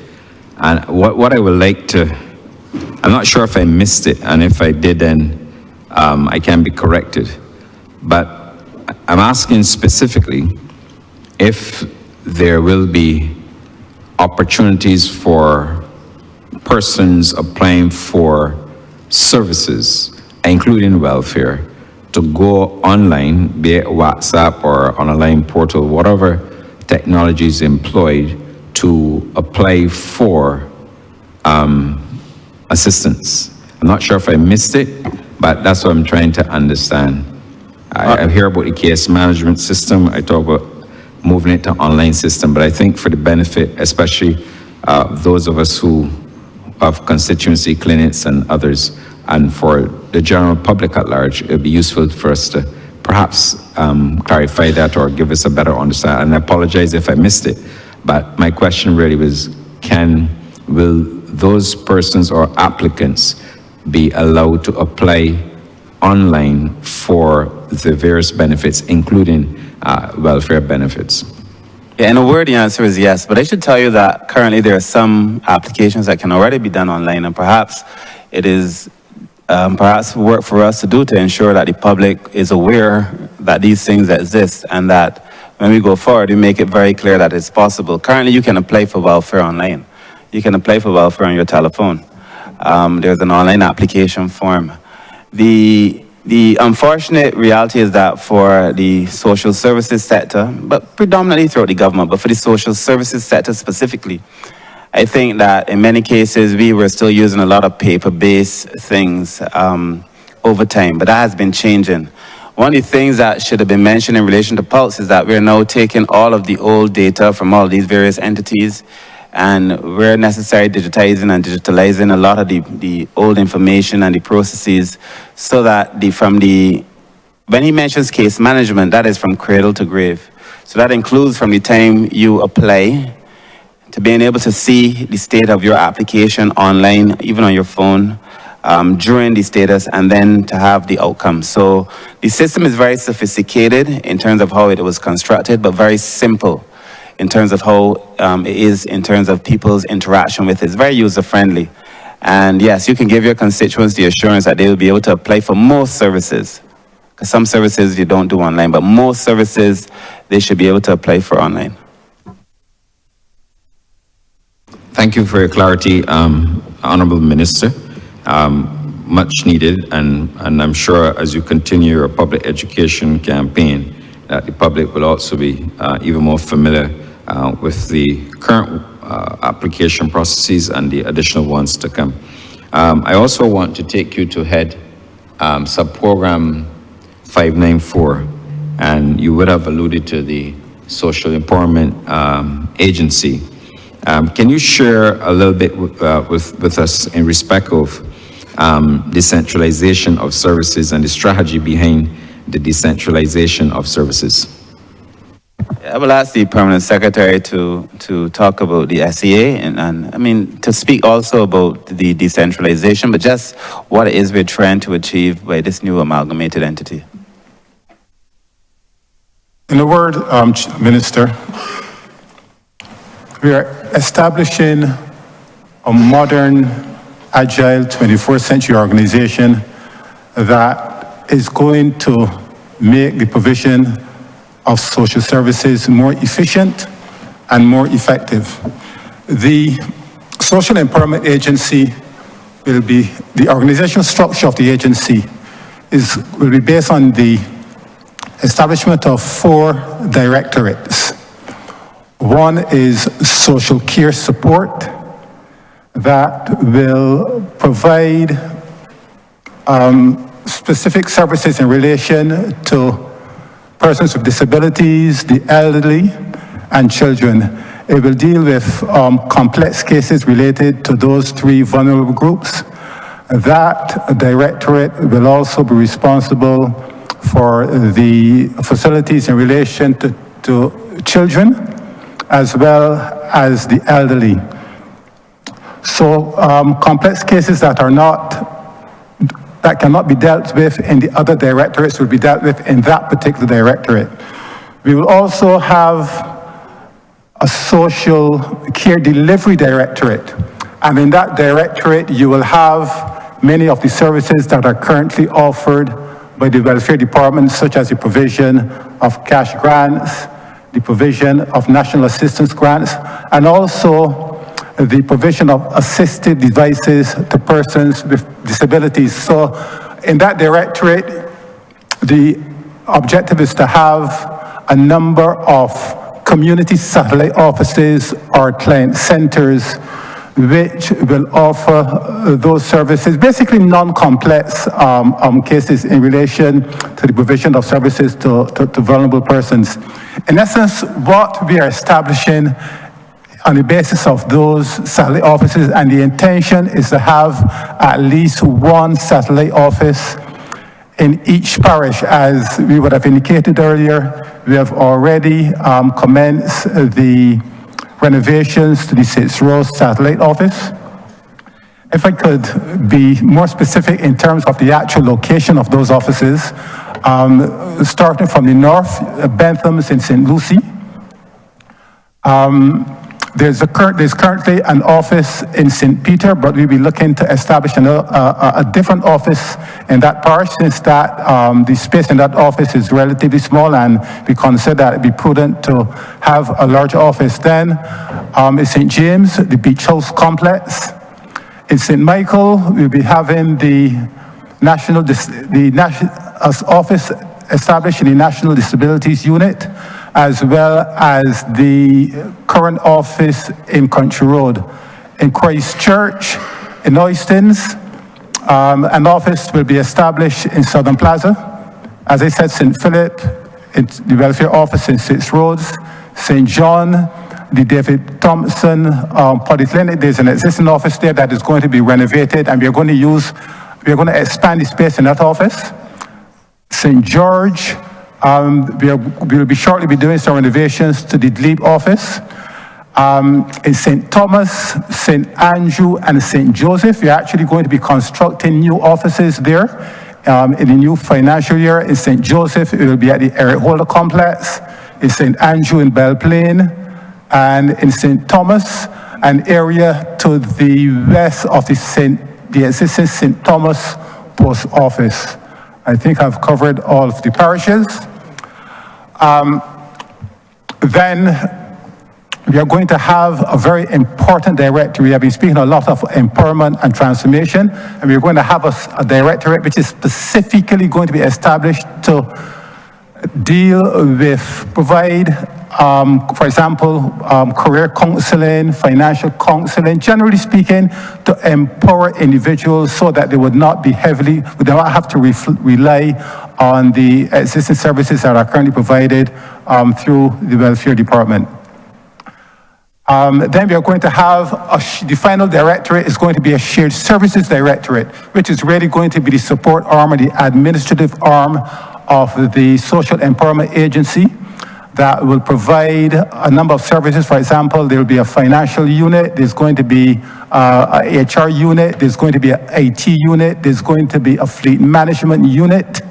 Speaker 16: And what I would like to, I'm not sure if I missed it, and if I did, then I can be corrected. But I'm asking specifically if there will be opportunities for persons applying for services, including welfare, to go online, be it WhatsApp or on a line portal, whatever technology is employed, to apply for assistance. I'm not sure if I missed it, but that's what I'm trying to understand. I hear about the case management system. I talk about moving it to online system, but I think for the benefit, especially those of us who have constituency clinics and others, and for the general public at large, it would be useful for us to perhaps clarify that or give us a better understanding. And I apologize if I missed it, but my question really was, will those persons or applicants be allowed to apply online for the various benefits, including welfare benefits?
Speaker 4: Yeah, in a word, the answer is yes, but I should tell you that currently there are some applications that can already be done online, and perhaps it is perhaps work for us to do to ensure that the public is aware that these things exist, and that when we go forward, we make it very clear that it's possible. Currently, you can apply for welfare online. You can apply for welfare on your telephone. There's an online application form. The unfortunate reality is that for the social services sector, but predominantly throughout the government, but for the social services sector specifically, I think that in many cases we were still using a lot of paper-based things over time, but that has been changing. One of the things that should have been mentioned in relation to Pulse is that we're now taking all of the old data from all these various entities, and we're necessarily digitizing and digitalizing a lot of the old information and the processes, so that when he mentions case management, that is from cradle to grave. So that includes from the time you apply to being able to see the state of your application online, even on your phone, during the status, and then to have the outcome. So the system is very sophisticated in terms of how it was constructed, but very simple in terms of how it is in terms of people's interaction with it. It's very user-friendly. And yes, you can give your constituents the assurance that they will be able to apply for most services. Because some services you don't do online, but most services they should be able to apply for online.
Speaker 16: Thank you for your clarity, Honourable Minister. Much needed, and I'm sure as you continue your public education campaign, that the public will also be even more familiar with the current application processes and the additional ones to come. I also want to take you to head sub-program 594, and you would have alluded to the Social Empowerment Agency. Can you share a little bit with us in respect of decentralization of services and the strategy behind the decentralization of services?
Speaker 4: I will ask the permanent secretary to talk about the SEA and I mean, to speak also about the decentralization, but just what it is we're trying to achieve by this new amalgamated entity.
Speaker 8: In a word, Minister, we are establishing a modern, agile 21st century organization that is going to make the provision of social services more efficient and more effective. The Social Empowerment Agency will be, the organizational structure of the agency will be based on the establishment of 4 directorates. One is social care support that will provide specific services in relation to persons with disabilities, the elderly, and children. It will deal with complex cases related to those 3 vulnerable groups. That directorate will also be responsible for the facilities in relation to children, as well as the elderly. So complex cases that cannot be dealt with in the other directorates will be dealt with in that particular directorate. We will also have a social care delivery directorate. And in that directorate, you will have many of the services that are currently offered by the welfare department, such as the provision of cash grants, the provision of national assistance grants, and also the provision of assisted devices to persons with disabilities. So in that directorate, the objective is to have a number of community satellite offices or client centers which will offer those services, basically non-complex cases in relation to the provision of services to vulnerable persons. In essence, what we are establishing on the basis of those satellite offices, and the intention is to have at least 1 satellite office in each parish. As we would have indicated earlier, we have already commenced the renovations to the St. Rose satellite office. If I could be more specific in terms of the actual location of those offices, starting from the north, Bentham is in St. Lucie. There's currently an office in St. Peter, but we'll be looking to establish a different office in that parish, since that the space in that office is relatively small, and we consider that it'd be prudent to have a larger office. Then in St. James, the Beach House complex. In St. Michael, we'll be having the office established in the National Disabilities Unit, as well as the current office in Country Road. In Christchurch, in Oistins, an office will be established in Southern Plaza. As I said, St. Philip, the welfare office in 6 Roads. St. John, the David Thompson Polyclinic, there's an existing office there that is going to be renovated, and we're going to expand the space in that office. St. George, we'll be shortly doing some renovations to the Glebe office. In St. Thomas, St. Andrew, and St. Joseph, we're actually going to be constructing new offices there in the new financial year. In St. Joseph, it will be at the Eric Holder complex. In St. Andrew in Belle Plaine, and in St. Thomas, an area to the west of the existing St. Thomas post office. I think I've covered all of the parishes. Then we are going to have a very important directory. We have been speaking a lot of empowerment and transformation, and we're going to have a directorate which is specifically going to be established to provide for example, career counseling, financial counseling, generally speaking, to empower individuals so that they would not have to rely on the existing services that are currently provided through the Welfare Department. Then we are going to have, the final directorate is going to be a shared services directorate, which is really going to be the support arm or the administrative arm of the Social Empowerment Agency that will provide a number of services. For example, there will be a financial unit, there's going to be a HR unit, there's going to be an IT unit, there's going to be a fleet management unit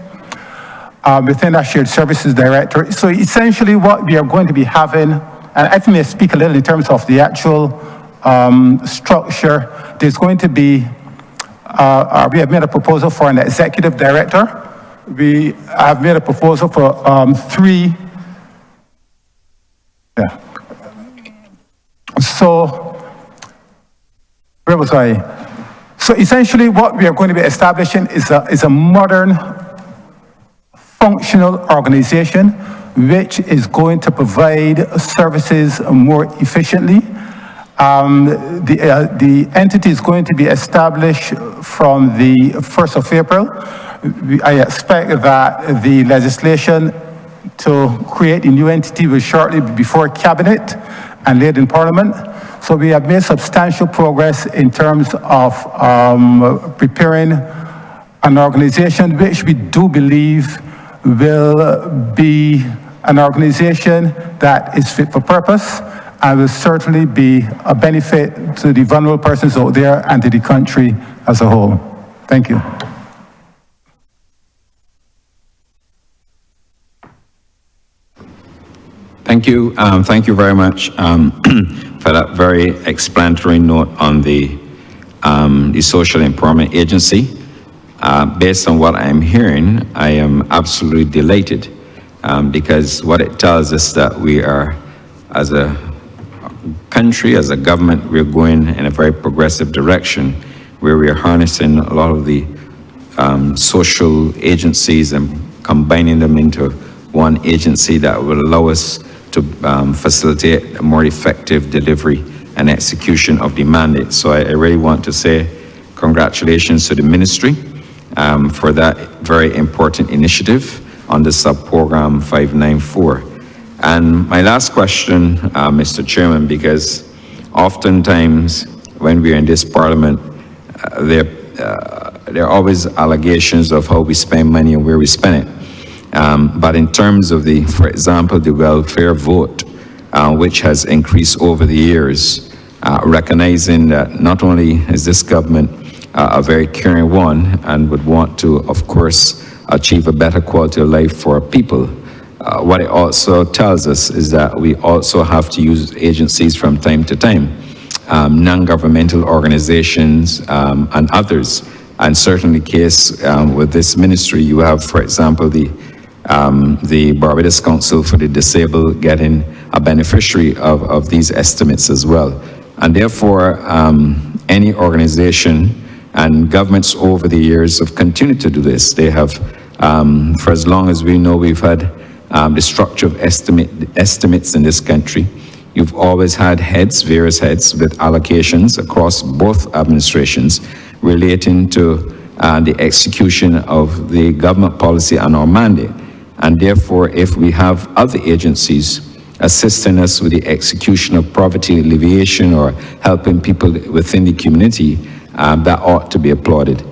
Speaker 8: within that shared services directorate. So essentially what we are going to be having, and I think I speak a little in terms of the actual structure. There's going to be, we have made a proposal for an executive director. We have made a proposal for 3. Yeah. So, where was I? So essentially what we are going to be establishing is a modern, functional organization which is going to provide services more efficiently. The entity is going to be established from the 1st of April. I expect that the legislation to create a new entity will shortly be before Cabinet and laid in Parliament. So we have made substantial progress in terms of preparing an organization which we do believe will be an organization that is fit for purpose and will certainly be a benefit to the vulnerable persons out there and to the country as a whole. Thank you.
Speaker 16: Thank you. Thank you very much for that very explanatory note on the Social Empowerment Agency. Based on what I'm hearing, I am absolutely delighted because what it tells us that we are, as a country, as a government, we're going in a very progressive direction where we are harnessing a lot of the social agencies and combining them into one agency that will allow us to facilitate a more effective delivery and execution of the mandate. So I really want to say congratulations to the ministry for that very important initiative on the sub-program 594. And my last question, Mr. Chairman, because oftentimes when we're in this parliament, there are always allegations of how we spend money and where we spend it. But in terms of for example, the welfare vote, which has increased over the years, recognizing that not only is this government a very caring one and would want to, of course, achieve a better quality of life for people, what it also tells us is that we also have to use agencies from time to time, non-governmental organizations and others. And certainly the case with this ministry, you have, for example, the Barbados Council for the Disabled getting a beneficiary of these estimates as well. And therefore, any organization and governments over the years have continued to do this. They have, for as long as we know, we've had the structure of estimates in this country. You've always had various heads with allocations across both administrations relating to the execution of the government policy and our mandate. And therefore, if we have other agencies assisting us with the execution of poverty alleviation or helping people within the community, that ought to be applauded.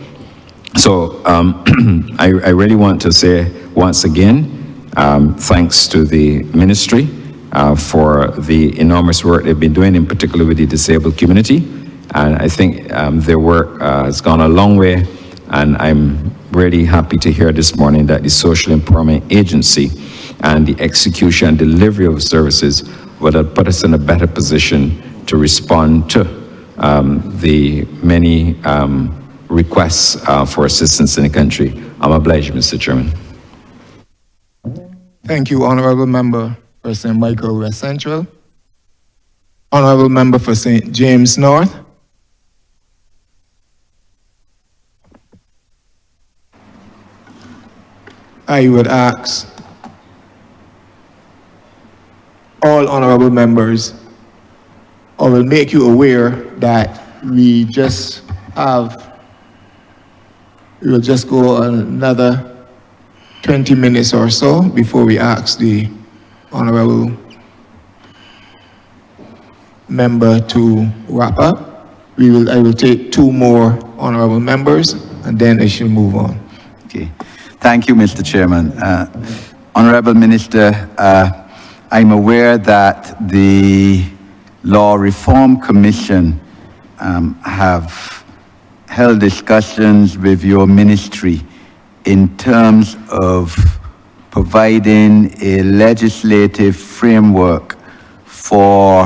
Speaker 16: So I really want to say once again, thanks to the ministry for the enormous work they've been doing, in particular with the disabled community. And I think their work has gone a long way, and I'm really happy to hear this morning that the Social Empowerment Agency and the execution and delivery of services will put us in a better position to respond to the many requests for assistance in the country. I'm obliged, Mr. Chairman.
Speaker 2: Thank you, Honourable Member for St. Michael West Central. Honourable Member for St. James North. I would ask all honorable members, I will make you aware that we will just go another 20 minutes or so before we ask the honorable member to wrap up. I will take 2 more honorable members and then I shall move on.
Speaker 18: Okay. Thank you, Mr. Chairman. Honorable Minister, I'm aware that the Law Reform Commission have held discussions with your ministry in terms of providing a legislative framework for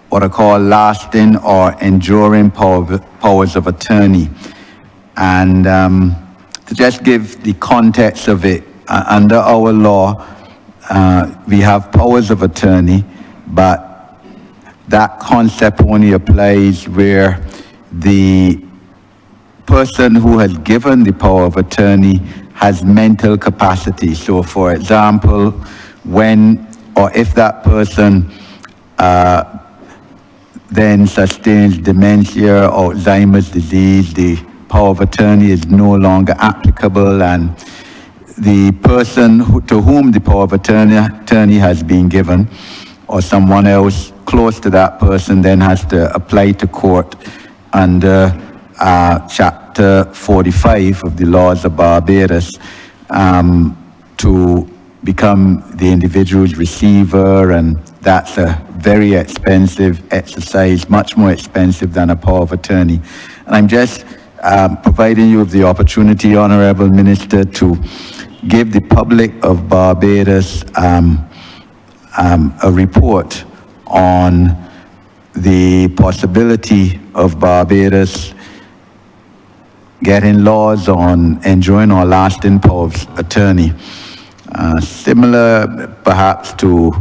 Speaker 18: what I call lasting or enduring powers of attorney. And to just give the context of it, under our law, we have powers of attorney, but that concept only applies where the person who has given the power of attorney has mental capacity. So for example, when or if that person then sustains dementia or Alzheimer's disease, the power of attorney is no longer applicable, and the person to whom the power of attorney has been given, or someone else close to that person, then has to apply to court under Chapter 45 of the laws of Barbados to become the individual's receiver, and that's a very expensive exercise, much more expensive than a power of attorney. And I'm just providing you with the opportunity, Honourable Minister, to give the public of Barbados a report on the possibility of Barbados getting laws on enjoying or lasting power of attorney, similar perhaps to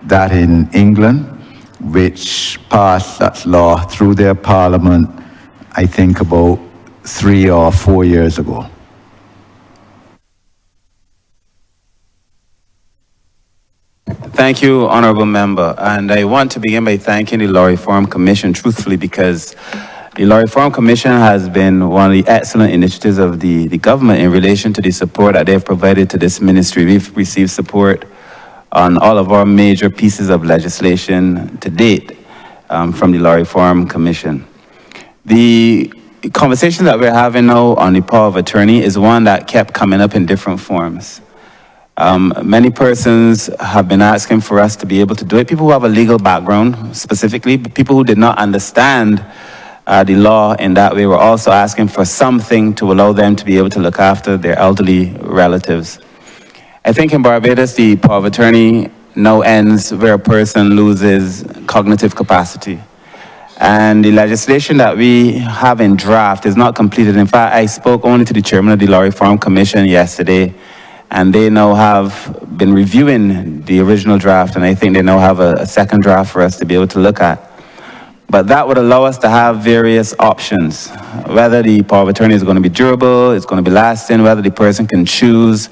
Speaker 18: that in England, which passed such law through their parliament, I think about 3 or 4 years ago.
Speaker 4: Thank you, Honourable Member. And I want to begin by thanking the Law Reform Commission, truthfully, because the Law Reform Commission has been one of the excellent initiatives of the government in relation to the support that they've provided to this ministry. We've received support on all of our major pieces of legislation to date from the Law Reform Commission. The conversation that we're having now on the power of attorney is one that kept coming up in different forms. Many persons have been asking for us to be able to do it. People who have a legal background, specifically, but people who did not understand the law in that way were also asking for something to allow them to be able to look after their elderly relatives. I think in Barbados, the power of attorney now ends where a person loses cognitive capacity. And the legislation that we have in draft is not completed. In fact, I spoke only to the chairman of the Law Reform Commission yesterday, and they now have been reviewing the original draft, and I think they now have a second draft for us to be able to look at. But that would allow us to have various options, whether the power of attorney is going to be durable, it's going to be lasting, whether the person can choose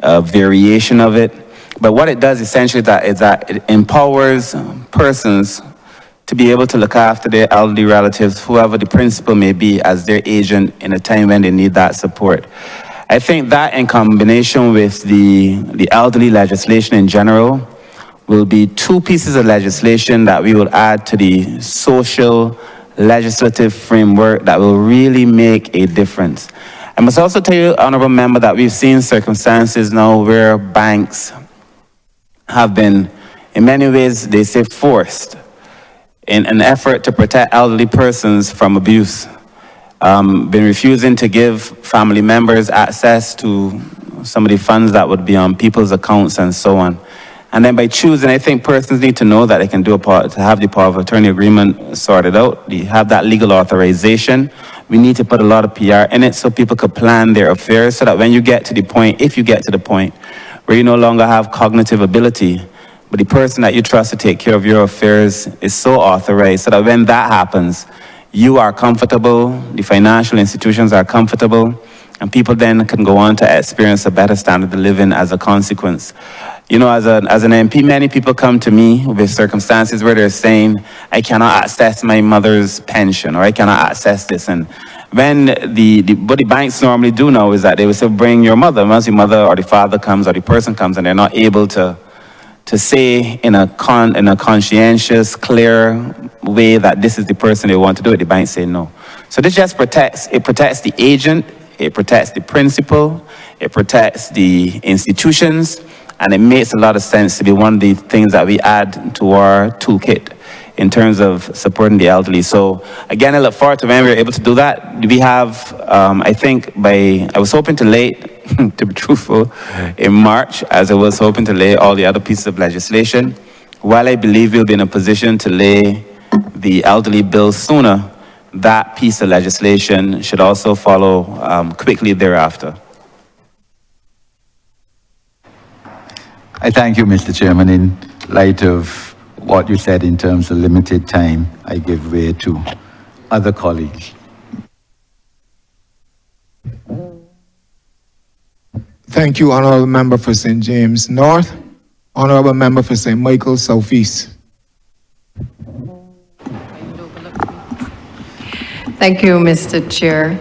Speaker 4: a variation of it. But what it does essentially is that it empowers persons to be able to look after their elderly relatives, whoever the principal may be, as their agent in a time when they need that support. I think that in combination with the elderly legislation in general will be 2 pieces of legislation that we will add to the social legislative framework that will really make a difference. I must also tell you, Honourable Member, that we've seen circumstances now where banks have been, in many ways, they say forced, in an effort to protect elderly persons from abuse, been refusing to give family members access to some of the funds that would be on people's accounts and so on. And then by choosing, I think persons need to know that they can do to have the power of attorney agreement sorted out. They have that legal authorization. We need to put a lot of PR in it so people could plan their affairs, so that when you get to the point, if you get to the point where you no longer have cognitive ability, but the person that you trust to take care of your affairs is so authorized, so that when that happens, you are comfortable, the financial institutions are comfortable, and people then can go on to experience a better standard of living as a consequence. You know, as an MP, many people come to me with circumstances where they're saying, I cannot access my mother's pension, or I cannot access this. And when what the banks normally do now is that they will say, bring your mother. Once your mother or the father comes or the person comes and they're not able to say in a conscientious, clear way that this is the person they want to do it, the bank say no. So this just protects the agent, it protects the principal, it protects the institutions, and it makes a lot of sense to be one of the things that we add to our toolkit in terms of supporting the elderly. So again, I look forward to when we're able to do that. We have, I think I was hoping to lay, to be truthful, in March, as I was hoping to lay all the other pieces of legislation. While I believe we'll be in a position to lay the elderly bill sooner, that piece of legislation should also follow quickly thereafter.
Speaker 18: I thank you, Mr. Chairman. In light of what you said in terms of limited time, I give way to other colleagues.
Speaker 2: Thank you, Honourable Member for St. James North. Honourable Member for St. Michael Southeast.
Speaker 19: Thank you, Mr. Chair.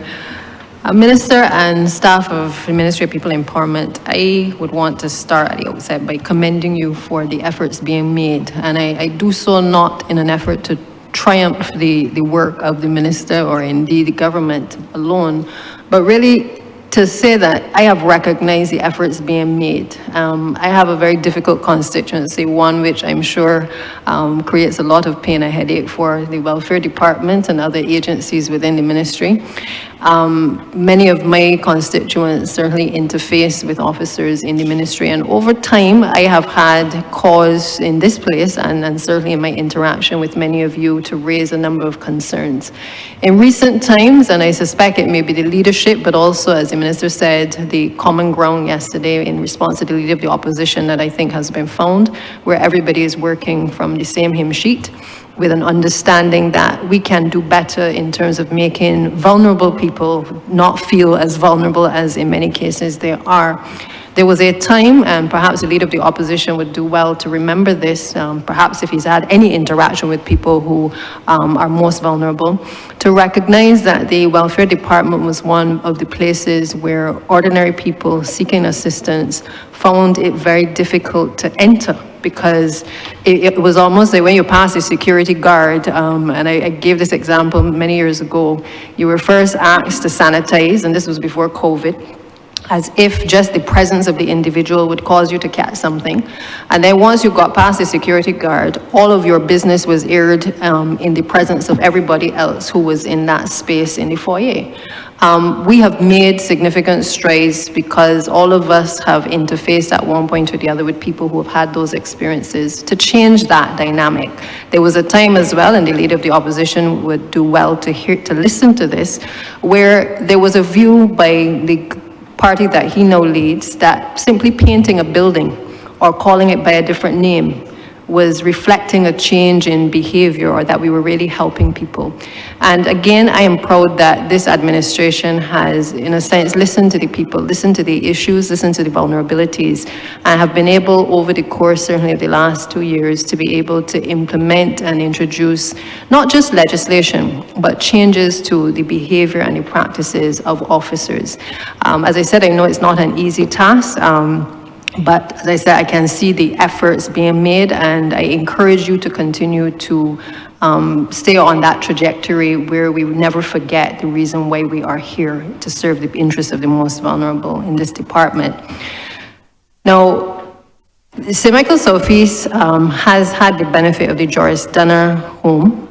Speaker 19: Minister and staff of the Ministry of People Empowerment, I would want to start at the outset by commending you for the efforts being made. And I do so not in an effort to triumph the work of the minister or indeed the government alone, but really to say that I have recognized the efforts being made. I have a very difficult constituency, one which I'm sure creates a lot of pain and headache for the welfare department and other agencies within the ministry. Many of my constituents certainly interface with officers in the ministry, and over time I have had cause in this place and certainly in my interaction with many of you to raise a number of concerns. In recent times, and I suspect it may be the leadership, but also, as the minister said, the common ground yesterday in response to the leader of the opposition that I think has been found, where everybody is working from the same hymn sheet, with an understanding that we can do better in terms of making vulnerable people not feel as vulnerable as in many cases they are. There was a time, and perhaps the leader of the opposition would do well to remember this, perhaps if he's had any interaction with people who are most vulnerable, to recognize that the welfare department was one of the places where ordinary people seeking assistance found it very difficult to enter, because it was almost like when you pass a security guard, and I gave this example many years ago, you were first asked to sanitize, and this was before COVID, as if just the presence of the individual would cause you to catch something. And then once you got past the security guard, all of your business was aired in the presence of everybody else who was in that space in the foyer. We have made significant strides because all of us have interfaced at one point or the other with people who have had those experiences to change that dynamic. There was a time as well, and the leader of the opposition would do well to listen to this, where there was a view by the party that he now leads that simply painting a building or calling it by a different name was reflecting a change in behavior, or that we were really helping people. And again, I am proud that this administration has, in a sense, listened to the people, listened to the issues, listened to the vulnerabilities, and have been able, over the course certainly of the last 2 years, to be able to implement and introduce not just legislation, but changes to the behavior and the practices of officers. As I said, I know it's not an easy task, but as I said, I can see the efforts being made, and I encourage you to continue to stay on that trajectory where we never forget the reason why we are here, to serve the interests of the most vulnerable in this department. Now, St. Michael Southeast has had the benefit of the Joris Dunner home,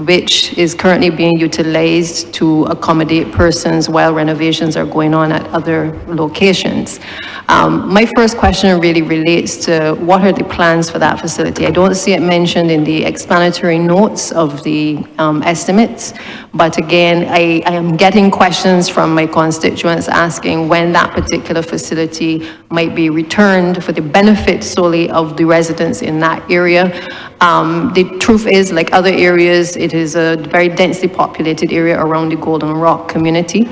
Speaker 19: which is currently being utilized to accommodate persons while renovations are going on at other locations. My first question really relates to what are the plans for that facility? I don't see it mentioned in the explanatory notes of the estimates, but again, I am getting questions from my constituents asking when that particular facility might be returned for the benefit solely of the residents in that area. The truth is, like other areas, it is a very densely populated area around the Golden Rock community.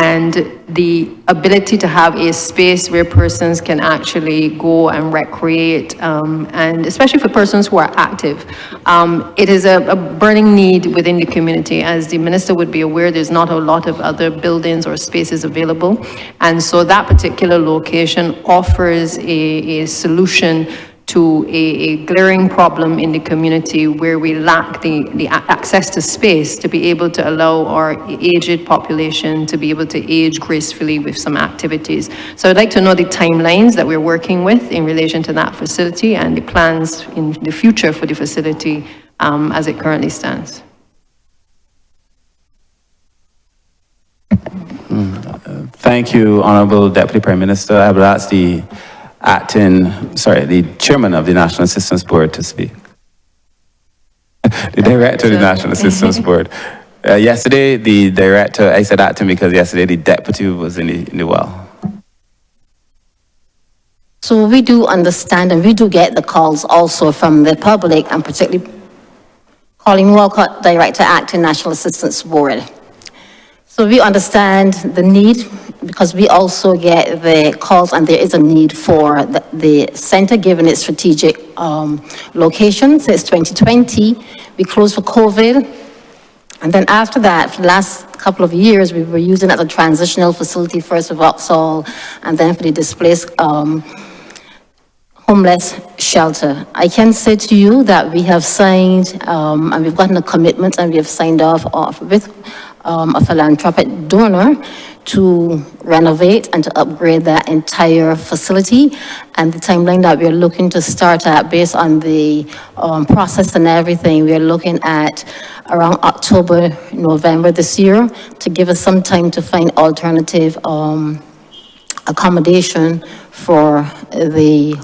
Speaker 19: and the ability to have a space where persons can actually go and recreate, and especially for persons who are active. It is a burning need within the community. As the minister would be aware, there's not a lot of other buildings or spaces available, and so that particular location offers a solution to a glaring problem in the community where we lack the access to space to be able to allow our aged population to be able to age gracefully with some activities. So I'd like to know the timelines that we're working with in relation to that facility and the plans in the future for the facility as it currently stands.
Speaker 4: Thank you, Honourable Deputy Prime Minister. I will ask the chairman of the National Assistance Board to speak. The director of the National Assistance Board. Yesterday, the director, I said acting because yesterday the deputy was in the well.
Speaker 12: So we do understand and we do get the calls also from the public, and particularly Colleen Walcott, Director Acting National Assistance Board. So we understand the need because we also get the calls, and there is a need for the center given its strategic location since 2020. We closed for COVID. And then after that, for the last couple of years, we were using it as a transitional facility, first for Vauxhall, and then for the displaced homeless shelter. I can say to you that we have signed, and we've gotten a commitment, and we have signed off with a philanthropic donor to renovate and to upgrade that entire facility. And the timeline that we're looking to start at, based on the process and everything, we're looking at around October, November this year, to give us some time to find alternative accommodation for the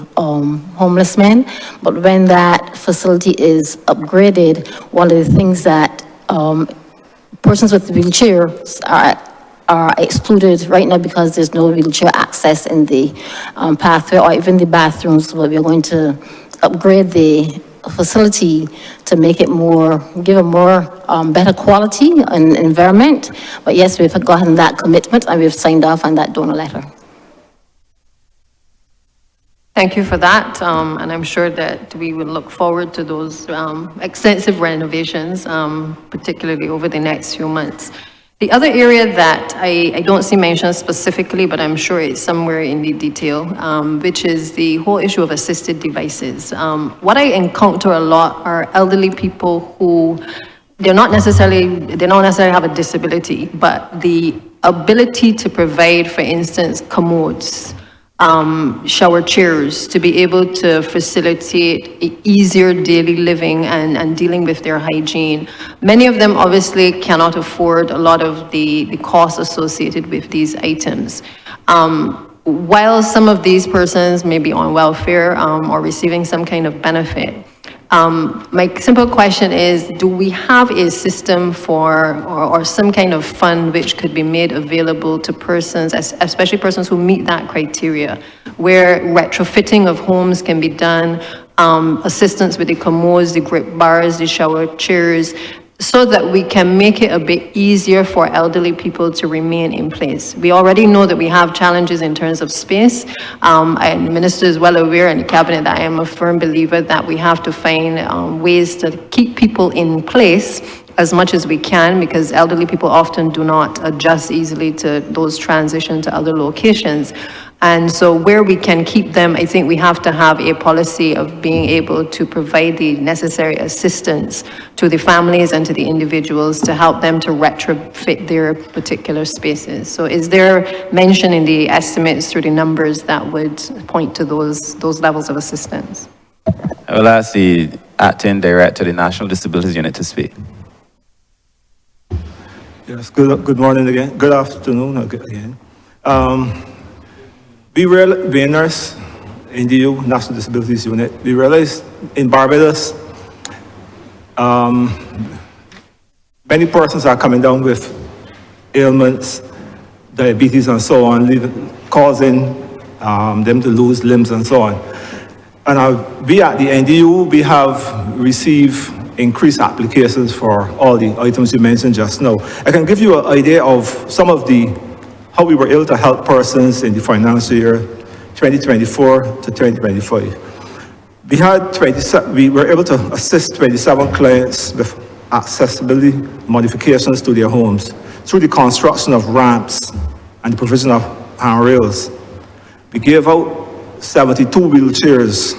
Speaker 12: homeless men. But when that facility is upgraded, one of the things that persons with wheelchairs are excluded right now because there's no wheelchair access in the pathway or even the bathrooms. So we're going to upgrade the facility to make it more, give a more better quality and environment. But yes, we've gotten that commitment and we've signed off on that donor letter.
Speaker 19: Thank you for that, and I'm sure that we will look forward to those extensive renovations, particularly over the next few months. The other area that I don't see mentioned specifically, but I'm sure it's somewhere in the detail, which is the whole issue of assisted devices. What I encounter a lot are elderly people who they don't necessarily have a disability, but the ability to provide, for instance, commodes, shower chairs, to be able to facilitate easier daily living and dealing with their hygiene. Many of them obviously cannot afford a lot of the costs associated with these items. While some of these persons may be on welfare or receiving some kind of benefit, my simple question is, do we have a system for, or some kind of fund which could be made available to persons, especially persons who meet that criteria, where retrofitting of homes can be done, assistance with the commodes, the grip bars, the shower chairs, so that we can make it a bit easier for elderly people to remain in place. We already know that we have challenges in terms of space, and the minister is well aware, and the cabinet, that I am a firm believer that we have to find ways to keep people in place as much as we can, because elderly people often do not adjust easily to those transitions to other locations. And so where we can keep them, I think we have to have a policy of being able to provide the necessary assistance to the families and to the individuals to help them to retrofit their particular spaces. So is there mention in the estimates through the numbers that would point to those levels of assistance?
Speaker 4: I will ask the Acting Director of the National Disabilities Unit to speak.
Speaker 5: Yes, good morning again. Good afternoon again. We a nurse in the National Disabilities Unit. We realized in Barbados, many persons are coming down with ailments, diabetes and so on, causing them to lose limbs and so on. And we at the NDU, we have received increased applications for all the items you mentioned just now. I can give you an idea of some of the how we were able to help persons in the financial year 2024 to 2025. We were able to assist 27 clients with accessibility modifications to their homes through the construction of ramps and the provision of handrails. We gave out 72 wheelchairs.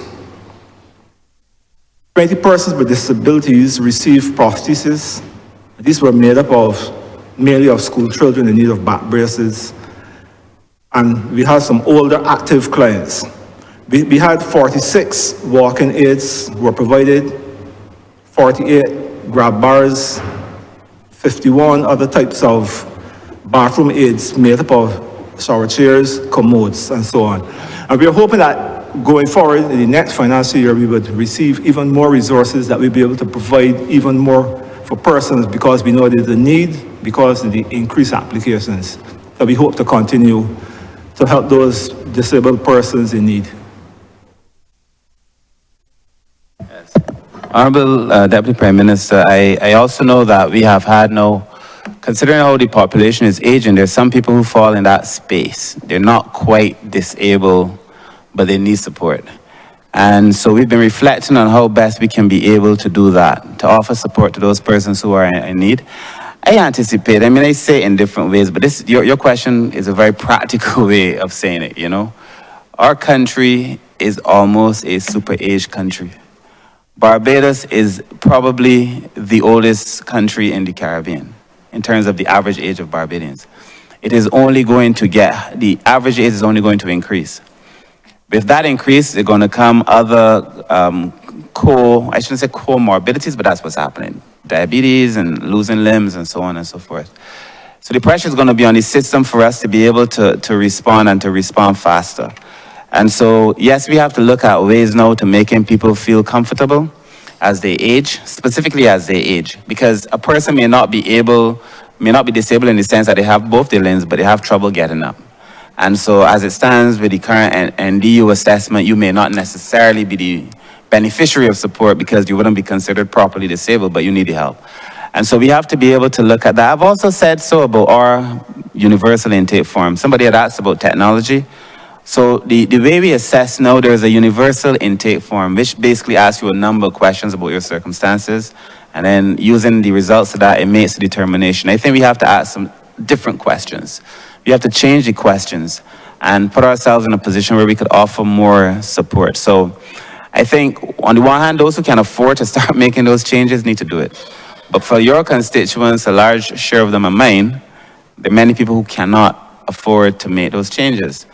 Speaker 5: 20 persons with disabilities received prostheses. These were made up of mainly of school children in need of back braces. And we had some older active clients. We had 46 walking aids were provided, 48 grab bars, 51 other types of bathroom aids made up of shower chairs, commodes, and so on. And we're hoping that going forward in the next financial year, we would receive even more resources that we'll be able to provide even more for persons because we know there's a need because of the increased applications. So we hope to continue to help those disabled persons in need.
Speaker 4: Honourable Deputy Prime Minister, I also know that we have had considering how the population is aging, there's some people who fall in that space. They're not quite disabled, but they need support. And so we've been reflecting on how best we can be able to do that, to offer support to those persons who are in need. I anticipate, I say it in different ways, but your question is a very practical way of saying it, you know. Our country is almost a super aged country. Barbados is probably the oldest country in the Caribbean in terms of the average age of Barbadians. It is only going to the average age is only going to increase. With that increase, there are going to come other I shouldn't say comorbidities, but that's what's happening. Diabetes and losing limbs and so on and so forth. So the pressure is going to be on the system for us to be able to respond and to respond faster. And so, yes, we have to look at ways now to making people feel comfortable as they age, specifically as they age, because a person may not be disabled in the sense that they have both their limbs, but they have trouble getting up. And so as it stands with the current NDU assessment, you may not necessarily be the beneficiary of support because you wouldn't be considered properly disabled, but you need the help. And so we have to be able to look at that. I've also said so about our universal intake form. Somebody had asked about technology. So the way we assess now, there's a universal intake form, which basically asks you a number of questions about your circumstances. And then using the results of that, it makes a determination. I think we have to ask some different questions. We have to change the questions and put ourselves in a position where we could offer more support. So I think on the one hand, those who can afford to start making those changes need to do it. But for your constituents, a large share of them are mine, there are many people who cannot afford to make those changes.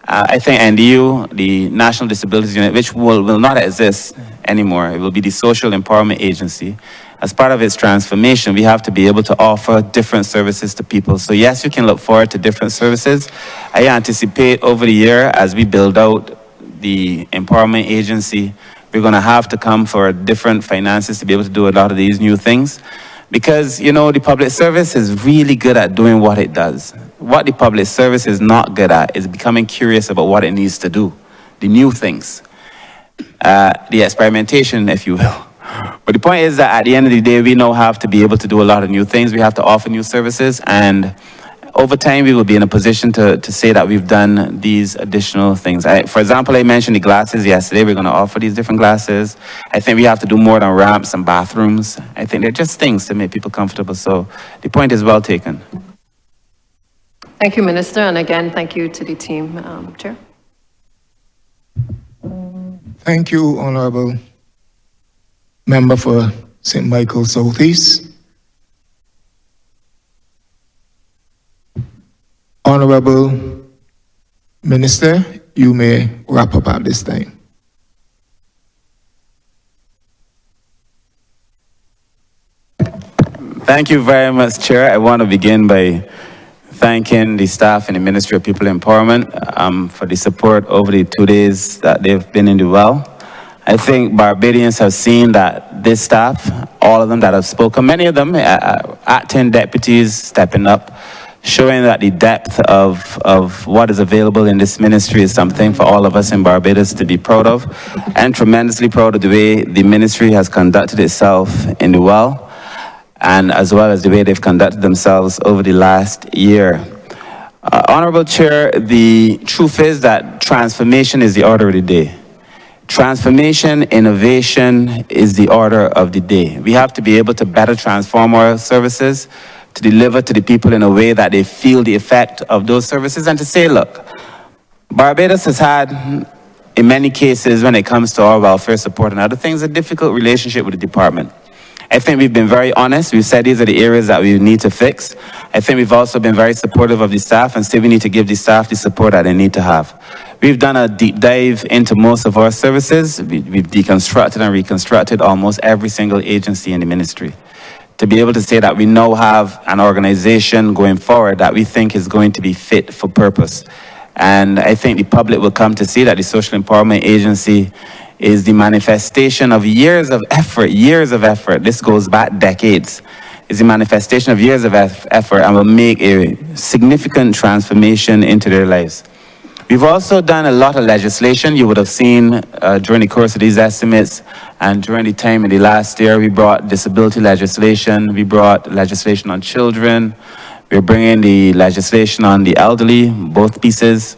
Speaker 4: I think NDU, the National Disabilities Unit, which will not exist anymore, it will be the Social Empowerment Agency. As part of its transformation, we have to be able to offer different services to people. So yes, you can look forward to different services. I anticipate over the year, as we build out the Empowerment Agency, we're going to have to come for different finances to be able to do a lot of these new things. Because, you know, the public service is really good at doing what it does. What the public service is not good at is becoming curious about what it needs to do, the new things, the experimentation, if you will. But the point is that at the end of the day, we now have to be able to do a lot of new things. We have to offer new services, and over time, we will be in a position to say that we've done these additional things. For example, I mentioned the glasses yesterday. We're going to offer these different glasses. I think we have to do more than ramps and bathrooms. I think they're just things to make people comfortable. So the point is well taken.
Speaker 19: Thank you, Minister, and again, thank you to the team. Chair.
Speaker 2: Thank you, Honourable Member for St. Michael Southeast. Honourable Minister, you may wrap up at this time.
Speaker 4: Thank you very much, Chair. I want to begin by thanking the staff in the Ministry of People Empowerment for the support over the 2 days that they've been in the well. I think Barbadians have seen that this staff, all of them that have spoken, many of them acting deputies stepping up, showing that the depth of what is available in this ministry is something for all of us in Barbados to be proud of, and tremendously proud of the way the ministry has conducted itself in the well, and as well as the way they've conducted themselves over the last year. Honorable Chair, the truth is that transformation is the order of the day. Transformation, innovation is the order of the day. We have to be able to better transform our services, to deliver to the people in a way that they feel the effect of those services, and to say, look, Barbados has had, in many cases, when it comes to our welfare support and other things, a difficult relationship with the department. I think we've been very honest. We've said these are the areas that we need to fix. I think we've also been very supportive of the staff and say we need to give the staff the support that they need to have. We've done a deep dive into most of our services. We've deconstructed and reconstructed almost every single agency in the ministry to be able to say that we now have an organization going forward that we think is going to be fit for purpose. And I think the public will come to see that the Social Empowerment Agency is the manifestation of years of effort, this goes back decades, is the manifestation of years of effort and will make a significant transformation into their lives. We've also done a lot of legislation. You would have seen during the course of these estimates and during the time in the last year, we brought disability legislation, we brought legislation on children, we're bringing the legislation on the elderly, both pieces.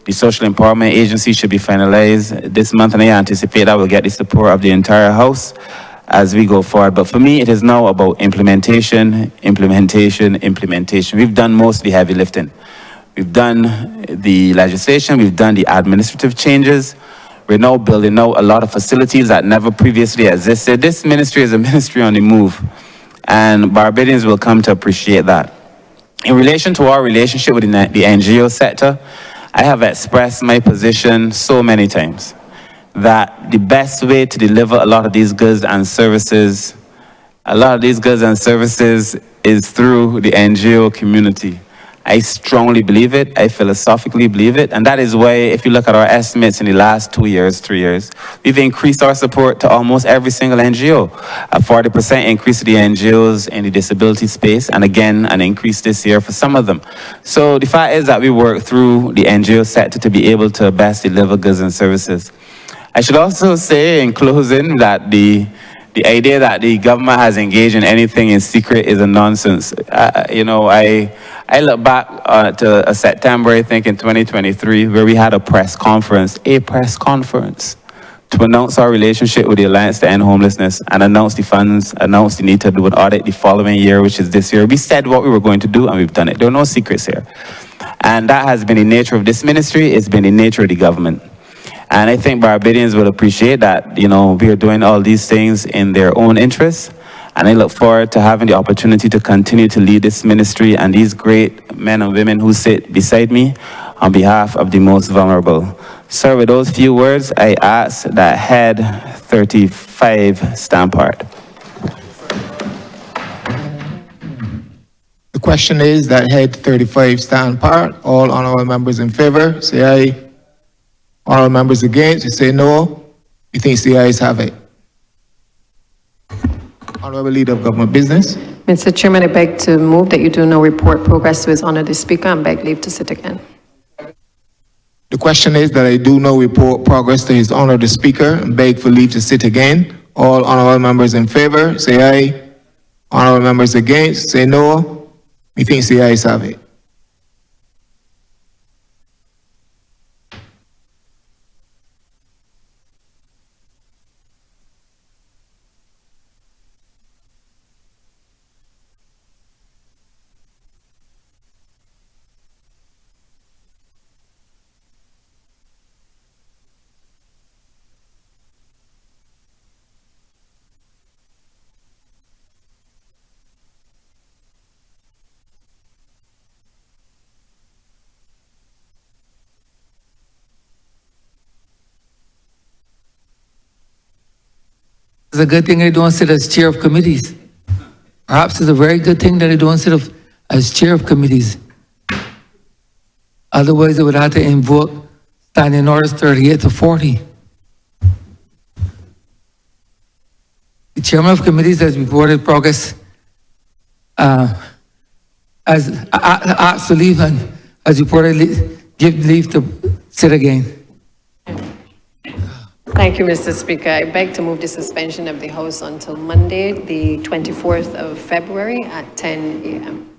Speaker 4: The Social Empowerment Agency should be finalized this month, and I anticipate that we'll get the support of the entire House as we go forward. But for me, it is now about implementation. We've done most of the heavy lifting. We've done the legislation, we've done the administrative changes. We're now building out a lot of facilities that never previously existed. This ministry is a ministry on the move, and Barbadians will come to appreciate that. In relation to our relationship with the NGO sector, I have expressed my position so many times that the best way to deliver a lot of these goods and services is through the NGO community. I strongly believe it, I philosophically believe it, and that is why if you look at our estimates in the last 2 years, 3 years, we've increased our support to almost every single NGO. A 40% increase to the NGOs in the disability space, and again, an increase this year for some of them. So the fact is that we work through the NGO sector to be able to best deliver goods and services. I should also say in closing that the idea that the government has engaged in anything in secret is a nonsense. I look back to a September, I think in 2023, where we had a press conference to announce our relationship with the Alliance to End Homelessness and announce the funds, announce the need to do an audit the following year, which is this year. We said what we were going to do and we've done it. There are no secrets here. And that has been the nature of this ministry, it's been the nature of the government. And I think Barbadians will appreciate that, we are doing all these things in their own interests. And I look forward to having the opportunity to continue to lead this ministry and these great men and women who sit beside me on behalf of the most vulnerable. Sir, with those few words, I ask that Head 35 stand part.
Speaker 2: The question is that Head 35 stand part. All honorable members in favor, say aye. Honorable members against, you say no. You think the ayes have it. Honorable Leader of Government Business.
Speaker 19: Mr. Chairman, I beg to move that you do no report progress to His Honor the Speaker and beg leave to sit again.
Speaker 2: The question is that I do no report progress to His Honor the Speaker and beg for leave to sit again. All honorable members in favor, say aye. Honorable members against, say no. Methinks the ayes have it.
Speaker 1: It's a good thing they don't sit as chair of committees. Perhaps it's a very good thing that they don't sit as chair of committees. Otherwise, they would have to invoke standing orders 38 to 40. The chairman of committees has reported progress as asked to leave and has reported give leave to sit again.
Speaker 19: Thank you, Mr. Speaker. I beg to move the suspension of the House until Monday, the 24th of February at 10 a.m.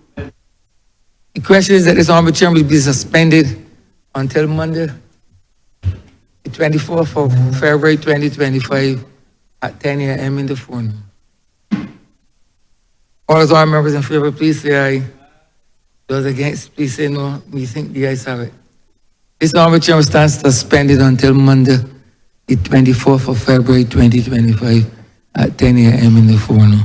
Speaker 1: The question is that this honorable chair will be suspended until Monday, the 24th of February 2025 at 10 a.m. in the forenoon. All those honorable members in favor, please say aye. Those against, please say no. We think the ayes have it. This honorable chair will stand suspended until Monday, the 24th of February 2025 at 10 a.m. in the forenoon.